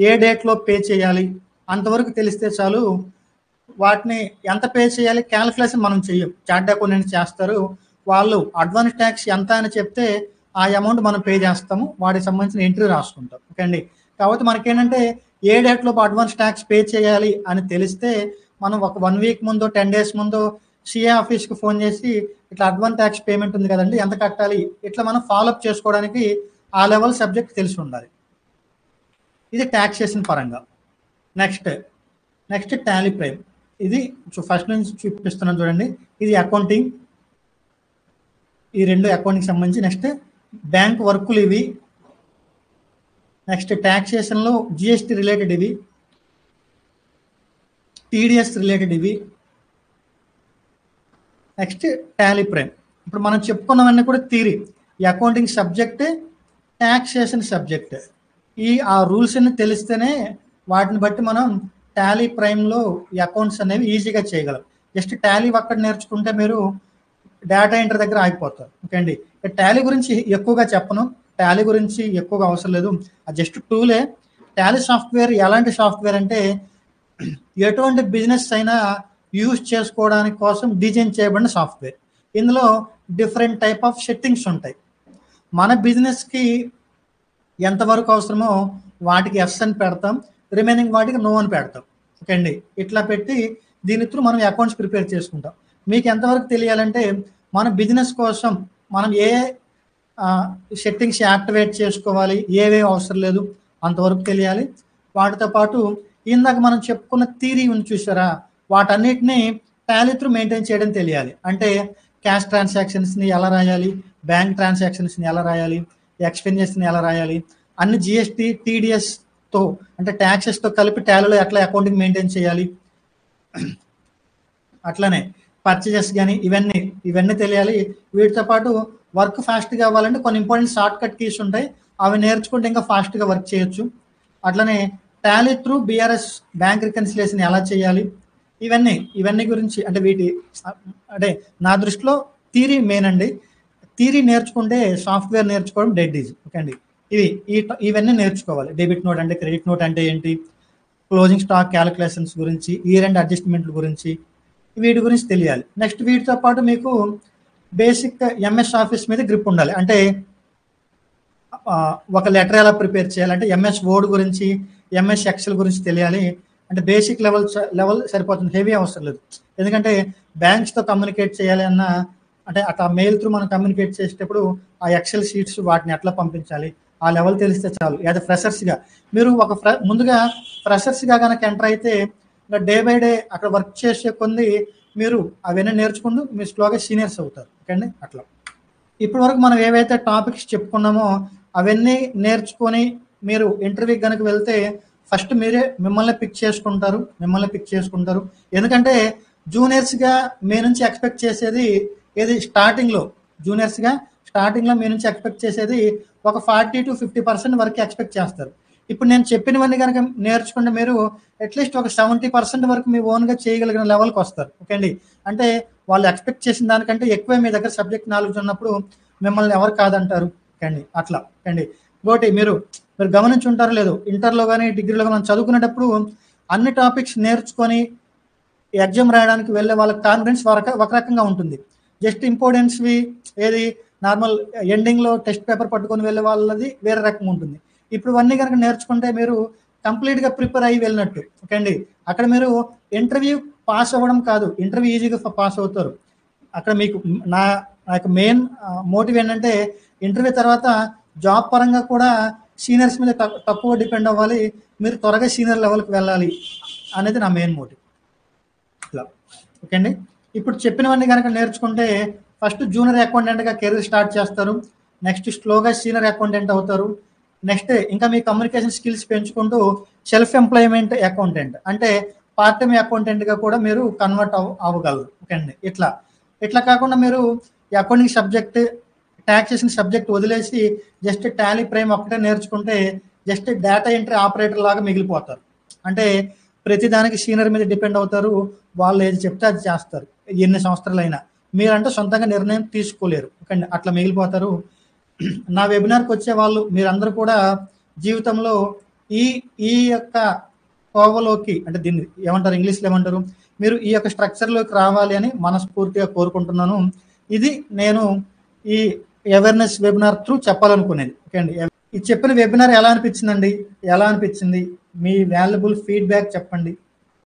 ఏ డేట్లో పే చేయాలి అంతవరకు తెలిస్తే చాలు. వాటిని ఎంత పే చేయాలి క్యాలిక్యులేషన్ మనం చెయ్యం, చార్ట్ అకౌంటెంట్ చేస్తారు. వాళ్ళు అడ్వాన్స్ ట్యాక్స్ ఎంత అని చెప్తే ఆ అమౌంట్ మనం పే చేస్తాము, వాటికి సంబంధించిన ఎంట్రీ రాసుకుంటాం. ఓకే అండి, కాబట్టి మనకేంటంటే ఏ డేట్లో అడ్వాన్స్ ట్యాక్స్ పే చేయాలి అని తెలిస్తే మనం ఒక 1 week ముందో 10 days ముందో సిఏ ఆఫీస్కి ఫోన్ చేసి ఇట్లా అడ్వాన్స్ ట్యాక్స్ పేమెంట్ ఉంది కదండి, ఎంత కట్టాలి, ఇట్లా మనం ఫాలోఅప్ చేసుకోవడానికి ఆ లెవెల్ సబ్జెక్ట్ తెలిసి ఉండాలి. ఇది ట్యాక్సేషన్ పరంగా. Next Tally prime. ఇది ఫస్ట్ నుంచి చూపిస్తున్నాను చూడండి. ఇది అకౌంటింగ్, ఈ 2 అకౌంటింగ్ సంబంధించి. నెక్స్ట్ బ్యాంక్ వర్కులు ఇవి. నెక్స్ట్ ట్యాక్సేషన్లో జిఎస్టీ రిలేటెడ్ ఇవి, టీడీఎస్ రిలేటెడ్ ఇవి. Next Tally prime. ఇప్పుడు మనం చెప్పుకున్నవన్నీ కూడా థియరీ. ఈ అకౌంటింగ్ సబ్జెక్ట్, ట్యాక్సేషన్ సబ్జెక్ట్. ఆ రూల్స్ అన్ని తెలిస్తేనే వాటిని బట్టి మనం టాలీ ప్రైమ్లో ఈ అకౌంట్స్ అనేవి ఈజీగా చేయగలం. జస్ట్ టాలీ ఒక్కటి నేర్చుకుంటే మీరు డేటా ఎంట్రీ దగ్గర ఆగిపోతారు. ఓకే అండి, టాలీ గురించి ఎక్కువగా చెప్పను, టాలీ గురించి ఎక్కువగా అవసరం లేదు, అది జస్ట్ టూలే. టాలీ సాఫ్ట్వేర్ ఎలాంటి సాఫ్ట్వేర్ అంటే ఎటువంటి బిజినెస్ అయినా యూజ్ చేసుకోవడానికి కోసం డిజైన్ చేయబడిన సాఫ్ట్వేర్. ఇందులో డిఫరెంట్ టైప్ ఆఫ్ సెట్టింగ్స్ ఉంటాయి. మన బిజినెస్కి ఎంతవరకు అవసరమో వాటికి ఎస్ అని పెడతాం, రిమైనింగ్ వాటికి నో అని పెడతాం. ఓకే అండి, ఇట్లా పెట్టి దీని త్రూ మనం అకౌంట్స్ ప్రిపేర్ చేసుకుంటాం. మీకు ఎంతవరకు తెలియాలంటే మన బిజినెస్ కోసం మనం ఏ సెట్టింగ్స్ యాక్టివేట్ చేసుకోవాలి, ఏవే అవసరం లేదు అంతవరకు తెలియాలి. వాటితో పాటు ఇందాక మనం చెప్పుకున్న థియరీ ఉంది చూసారా, వాటన్నిటిని టాలీ త్రూ మెయింటైన్ చేయడం తెలియాలి. అంటే క్యాష్ ట్రాన్సాక్షన్స్ని ఎలా రాయాలి, బ్యాంక్ ట్రాన్సాక్షన్స్ని ఎలా రాయాలి, ఎక్స్పెన్సెస్ని ఎలా రాయాలి, అన్ని జిఎస్టీ టీడీఎస్తో అంటే ట్యాక్సెస్తో కలిపి టాలీలో ఎట్లా అకౌంటింగ్ మెయింటైన్ చేయాలి, అట్లనే పర్చేజెస్ కానీ ఇవన్నీ తెలియాలి. వీటితో పాటు వర్క్ ఫాస్ట్గా అవ్వాలంటే కొన్ని ఇంపార్టెంట్ షార్ట్ కట్ కీస్ ఉంటాయి, అవి నేర్చుకుంటే ఇంకా ఫాస్ట్గా వర్క్ చేయొచ్చు. అట్లనే Tally through BRS bank reconciliation ఎలా చేయాలి, ఇవన్నీ గురించి అంటే నా దృష్టిలో థియరీ మెయిన్ అండి. థియరీ నేర్చుకుంటే సాఫ్ట్వేర్ నేర్చుకోవడం డెడ్ ఈజీ. ఓకే అండి, ఇవన్నీ నేర్చుకోవాలి. డెబిట్ నోట్ అంటే క్రెడిట్ నోట్ అంటే ఏంటి, క్లోజింగ్ స్టాక్ క్యాలిక్యులేషన్స్ గురించి, ఇయర్ ఎండ్ అడ్జస్ట్మెంట్ల గురించి, వీటి గురించి తెలియాలి. నెక్స్ట్ వీటితో పాటు మీకు బేసిక్ ఎంఎస్ ఆఫీస్ మీద గ్రిప్ ఉండాలి. అంటే ఒక లెటర్ ఎలా ప్రిపేర్ చేయాలి, అంటే ఎంఎస్ వర్డ్ గురించి, ఎంఎస్ ఎక్సెల్ గురించి తెలియాలి. అంటే బేసిక్ లెవెల్ సరిపోతుంది, హెవీ అవసరం లేదు. ఎందుకంటే బ్యాంక్స్తో కమ్యూనికేట్ చేయాలి అన్నా, అంటే అట్లా మెయిల్ త్రూ మనం కమ్యూనికేట్ చేసేటప్పుడు ఆ ఎక్సెల్ షీట్స్ వాటిని ఎట్లా పంపించాలి ఆ లెవెల్ తెలిస్తే చాలు. యాజ్ ఫ్రెషర్స్గా మీరు ముందుగా ఫ్రెషర్స్గా కనుక ఎంటర్ అయితే డే బై డే అక్కడ వర్క్ చేసే కొన్ని మీరు అవన్నీ నేర్చుకుంటూ మీరు స్లోగా సీనియర్స్ అవుతారు. ఓకే అండి, అట్లా ఇప్పటి వరకు మనం ఏవైతే టాపిక్స్ చెప్పుకున్నామో అవన్నీ నేర్చుకొని మీరు ఇంటర్వ్యూకి కనుక వెళ్తే ఫస్ట్ మిమ్మల్ని పిక్ చేసుకుంటారు. ఎందుకంటే జూనియర్స్గా మీ నుంచి ఎక్స్పెక్ట్ చేసేది ఏది, స్టార్టింగ్లో మీ నుంచి ఎక్స్పెక్ట్ చేసేది ఒక 40 to 50% వరకు ఎక్స్పెక్ట్ చేస్తారు. ఇప్పుడు నేను చెప్పినవన్నీ కనుక నేర్చుకుంటే మీరు అట్లీస్ట్ ఒక 70% వరకు మీ ఓన్గా చేయగలిగిన లెవెల్కి వస్తారు. ఓకే అండి, అంటే వాళ్ళు ఎక్స్పెక్ట్ చేసిన దానికంటే ఎక్కువే మీ దగ్గర సబ్జెక్ట్ నాలెడ్జ్ ఉన్నప్పుడు మిమ్మల్ని ఎవరు కాదంటారు. ఓకే అండి, అట్లా. ఓకే అండి, ఇంకోటి మీరు గమనించి ఉంటారో లేదు, ఇంటర్లో కానీ డిగ్రీలో కానీ మనం చదువుకునేటప్పుడు అన్ని టాపిక్స్ నేర్చుకొని ఎగ్జామ్ రాయడానికి వెళ్ళే వాళ్ళ కాన్ఫిడెన్స్ ఒక రకంగా ఉంటుంది. జస్ట్ ఇంపార్టెన్స్వి ఏది నార్మల్ ఎండింగ్లో టెస్ట్ పేపర్ పట్టుకొని వెళ్ళే వాళ్ళది వేరే రకంగా ఉంటుంది. ఇప్పుడు అన్నీ కనుక నేర్చుకుంటే మీరు కంప్లీట్గా ప్రిపేర్ అయ్యి వెళ్ళినట్టు. ఓకే అండి, అక్కడ మీరు ఇంటర్వ్యూ పాస్ అవ్వడం కాదు, ఇంటర్వ్యూ ఈజీగా పాస్ అవుతారు. అక్కడ మీకు నా యొక్క మెయిన్ మోటివ్ ఏంటంటే ఇంటర్వ్యూ తర్వాత జాబ్ పరంగా కూడా సీనియర్స్ మీద తక్కువ డిపెండ్ అవ్వాలి, మీరు త్వరగా సీనియర్ లెవెల్కి వెళ్ళాలి అనేది నా మెయిన్ మోటివ్. ఇలా. ఓకే అండి, ఇప్పుడు చెప్పినవన్నీ కనుక నేర్చుకుంటే ఫస్ట్ జూనియర్ అకౌంటెంట్గా కెరీర్ స్టార్ట్ చేస్తారు, నెక్స్ట్ స్లోగా సీనియర్ అకౌంటెంట్ అవుతారు, నెక్స్ట్ ఇంకా మీ కమ్యూనికేషన్ స్కిల్స్ పెంచుకుంటూ సెల్ఫ్ ఎంప్లాయ్మెంట్ అకౌంటెంట్ అంటే పార్ట్ టైం అకౌంటెంట్గా కూడా మీరు కన్వర్ట్ అవ్వగలరు. ఓకే అండి. ఇట్లా కాకుండా మీరు అకౌంటింగ్ సబ్జెక్ట్ ట్యాక్సేషన్ సబ్జెక్ట్ వదిలేసి జస్ట్ టాలీ ప్రైమ్ ఒక్కటే నేర్చుకుంటే జస్ట్ డేటా ఎంట్రీ ఆపరేటర్ లాగా మిగిలిపోతారు. అంటే ప్రతిదానికి సీనియర్ మీద డిపెండ్ అవుతారు. వాళ్ళు ఏది చెప్తే అది చేస్తారు. ఎన్ని సంవత్సరాలైనా మీరంటే సొంతంగా నిర్ణయం తీసుకోలేరు. ఓకే అండి. అట్లా మిగిలిపోతారు. నా వెబినార్కి వచ్చే వాళ్ళు మీరందరూ కూడా జీవితంలో ఈ యొక్క కోవలోకి అంటే దీన్ని ఏమంటారు, ఇంగ్లీష్లో ఏమంటారు, మీరు ఈ యొక్క స్ట్రక్చర్లోకి రావాలి అని మనస్ఫూర్తిగా కోరుకుంటున్నాను. ఇది నేను ఈ అవేర్నెస్ వెబినార్ త్రూ చెప్పాలనుకునేది. ఓకే అండి. ఈ చెప్పిన వెబినార్ ఎలా అనిపించింది? మీ వాల్యుబుల్ ఫీడ్బ్యాక్ చెప్పండి.